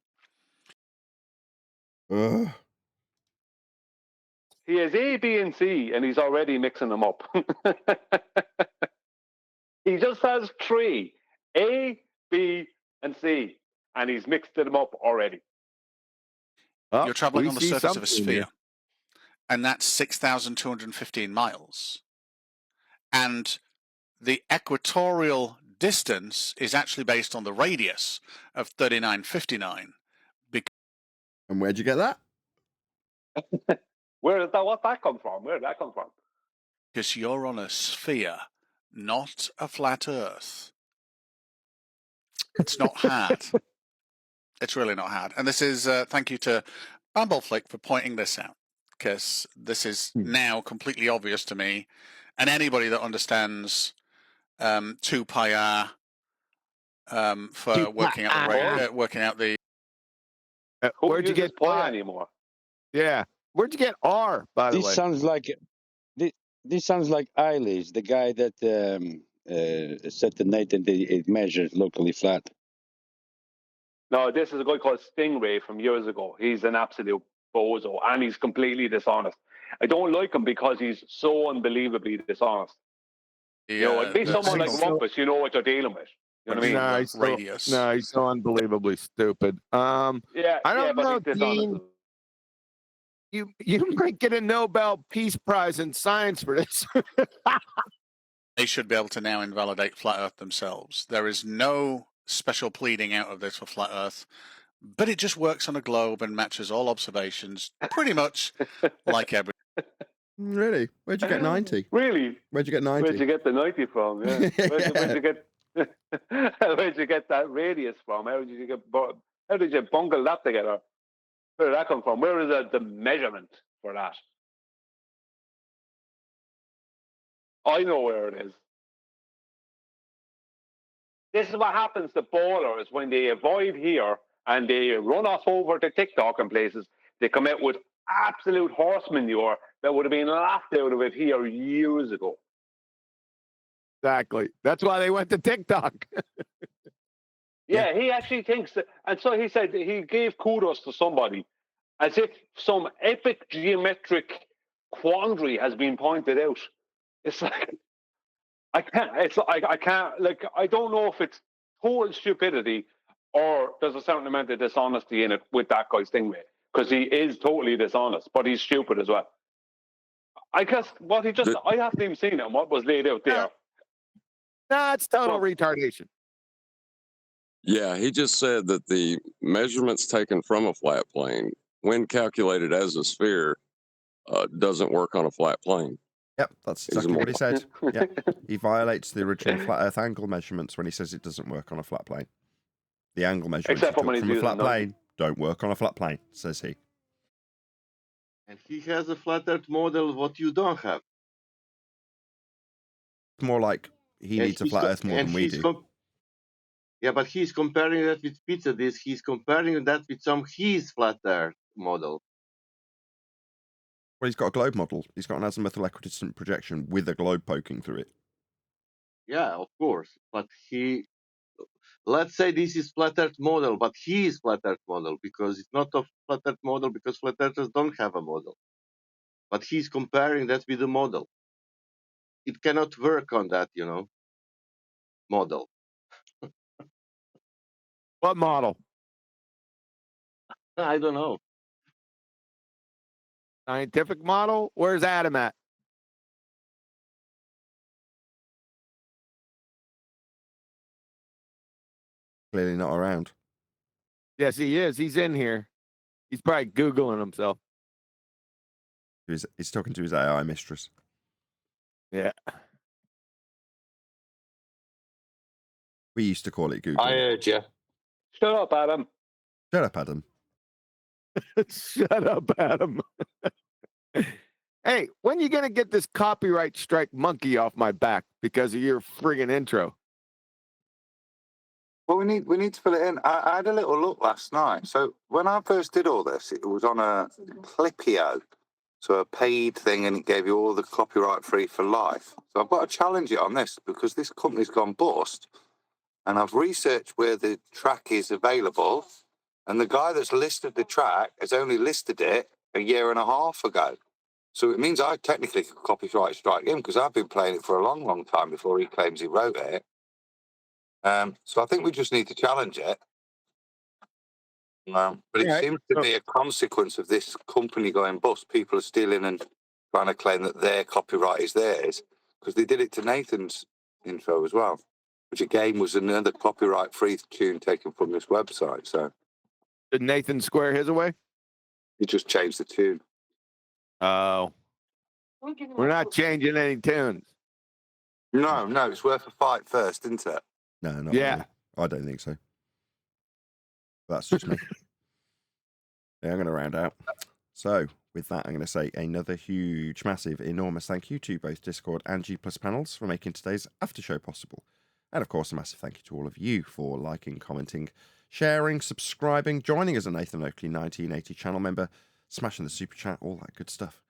Speaker 7: He has A, B, and C, and he's already mixing them up. He just has 3, A, B, and C, and he's mixed them up already.
Speaker 14: You're traveling on the surface of a sphere, and that's 6,215 miles. And the equatorial distance is actually based on the radius of 3959.
Speaker 1: And where'd you get that?
Speaker 7: What'd that come from? Where did that come from?
Speaker 14: Because you're on a sphere, not a flat Earth. It's not hard. It's really not hard. And this is, thank you to Bumbleflick for pointing this out, because this is now completely obvious to me. And anybody that understands 2 pi r for working out the...
Speaker 13: Where'd you get
Speaker 7: pi anymore?
Speaker 13: Yeah. Where'd you get R, by the way?
Speaker 9: This sounds like Eilers, the guy that said to Nathan that it measures locally flat.
Speaker 7: No, this is a guy called Stingray from years ago. He's an absolute bozo, and he's completely dishonest. I don't like him because he's so unbelievably dishonest.
Speaker 14: Yeah,
Speaker 7: at least someone like Rumpus, you know what you're dealing with. You know what I mean?
Speaker 14: Radius.
Speaker 13: No, he's so unbelievably stupid. I don't know, Dean. You might get a Nobel Peace Prize in science for this.
Speaker 14: They should be able to now invalidate Flat Earth themselves. There is no special pleading out of this for Flat Earth, but it just works on a globe and matches all observations pretty much like every.
Speaker 1: Really? Where'd you get 90?
Speaker 7: Really?
Speaker 1: Where'd you get 90?
Speaker 7: Where'd you get the 90 from? Yeah. Where'd you get that radius from? How did you bungle that together? Where did that come from? Where is the measurement for that? I know where it is. This is what happens to ballers when they avoid here and they run off over to TikTok and places. They come out with absolute horse manure that would have been laughed out of it here years ago.
Speaker 13: Exactly. That's why they went to TikTok.
Speaker 7: Yeah, he actually thinks that, and so he said he gave kudos to somebody as if some epic geometric quandary has been pointed out. It's like, I can't, like, I don't know if it's total stupidity or there's a certain amount of dishonesty in it with that guy's thing, mate. Because he is totally dishonest, but he's stupid as well. I guess what he just, I haven't even seen it and what was laid out there.
Speaker 13: That's total retardation.
Speaker 4: Yeah, he just said that the measurements taken from a flat plane, when calculated as a sphere, doesn't work on a flat plane.
Speaker 1: Yep, that's exactly what he said. Yep. He violates the original flat Earth angle measurements when he says it doesn't work on a flat plane. The angle measurements
Speaker 7: Except for when
Speaker 1: from
Speaker 7: he's
Speaker 1: a flat
Speaker 7: using
Speaker 1: plane don't work on a flat plane, says he.
Speaker 15: And he has a flat Earth model what you don't have.
Speaker 1: It's more like he needs a flat Earth more than we do.
Speaker 15: Yeah, but he's comparing that with pizza disk. He's comparing that with his flat Earth model.
Speaker 1: Well, he's got a globe model. He's got an azimuthal equidistant projection with a globe poking through it.
Speaker 15: Yeah, of course. But let's say this is flat Earth model, but he is flat Earth model because it's not a flat Earth model because flat Earthers don't have a model. But he's comparing that with a model. It cannot work on that, model.
Speaker 13: What model?
Speaker 15: I don't know.
Speaker 13: Scientific model? Where's Adam at?
Speaker 1: Clearly not around.
Speaker 13: Yes, he is. He's in here. He's probably Googling himself.
Speaker 1: He's talking to his AI mistress.
Speaker 13: Yeah.
Speaker 1: We used to call it Google.
Speaker 2: I heard you.
Speaker 7: Shut up, Adam.
Speaker 1: Shut up, Adam.
Speaker 13: Shut up, Adam. Hey, when you going to get this copyright strike monkey off my back because of your friggin' intro?
Speaker 16: Well, we need to fill it in. I had a little look last night. So when I first did all this, it was on a Clipio, so a paid thing, and it gave you all the copyright free for life. So I've got to challenge it on this because this company's gone bust, and I've researched where the track is available, and the guy that's listed the track has only listed it a year and a half ago. So it means I technically could copyright strike him because I've been playing it for a long, long time before he claims he wrote it. So I think we just need to challenge it. But it seems to be a consequence of this company going bust. People are stealing and trying to claim that their copyright is theirs because they did it to Nathan's intro as well, which again was another copyright-free tune taken from this website. So
Speaker 13: did Nathan square his away?
Speaker 16: He just changed the tune.
Speaker 13: Oh. We're not changing any tunes.
Speaker 16: No, it's worth a fight first, isn't it?
Speaker 1: No, not
Speaker 13: Yeah.
Speaker 1: really. I don't think so. That's just me. Yeah, I'm going to round out. So, with that, I'm going to say another huge, massive, enormous thank you to both Discord and G Plus panels for making today's after show possible. And of course, a massive thank you to all of you for liking, commenting, sharing, subscribing, joining as a Nathan Oakley 1980 channel member, smashing the super chat, all that good stuff.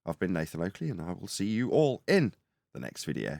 Speaker 1: I've been Nathan Oakley, and I will see you all in the next video.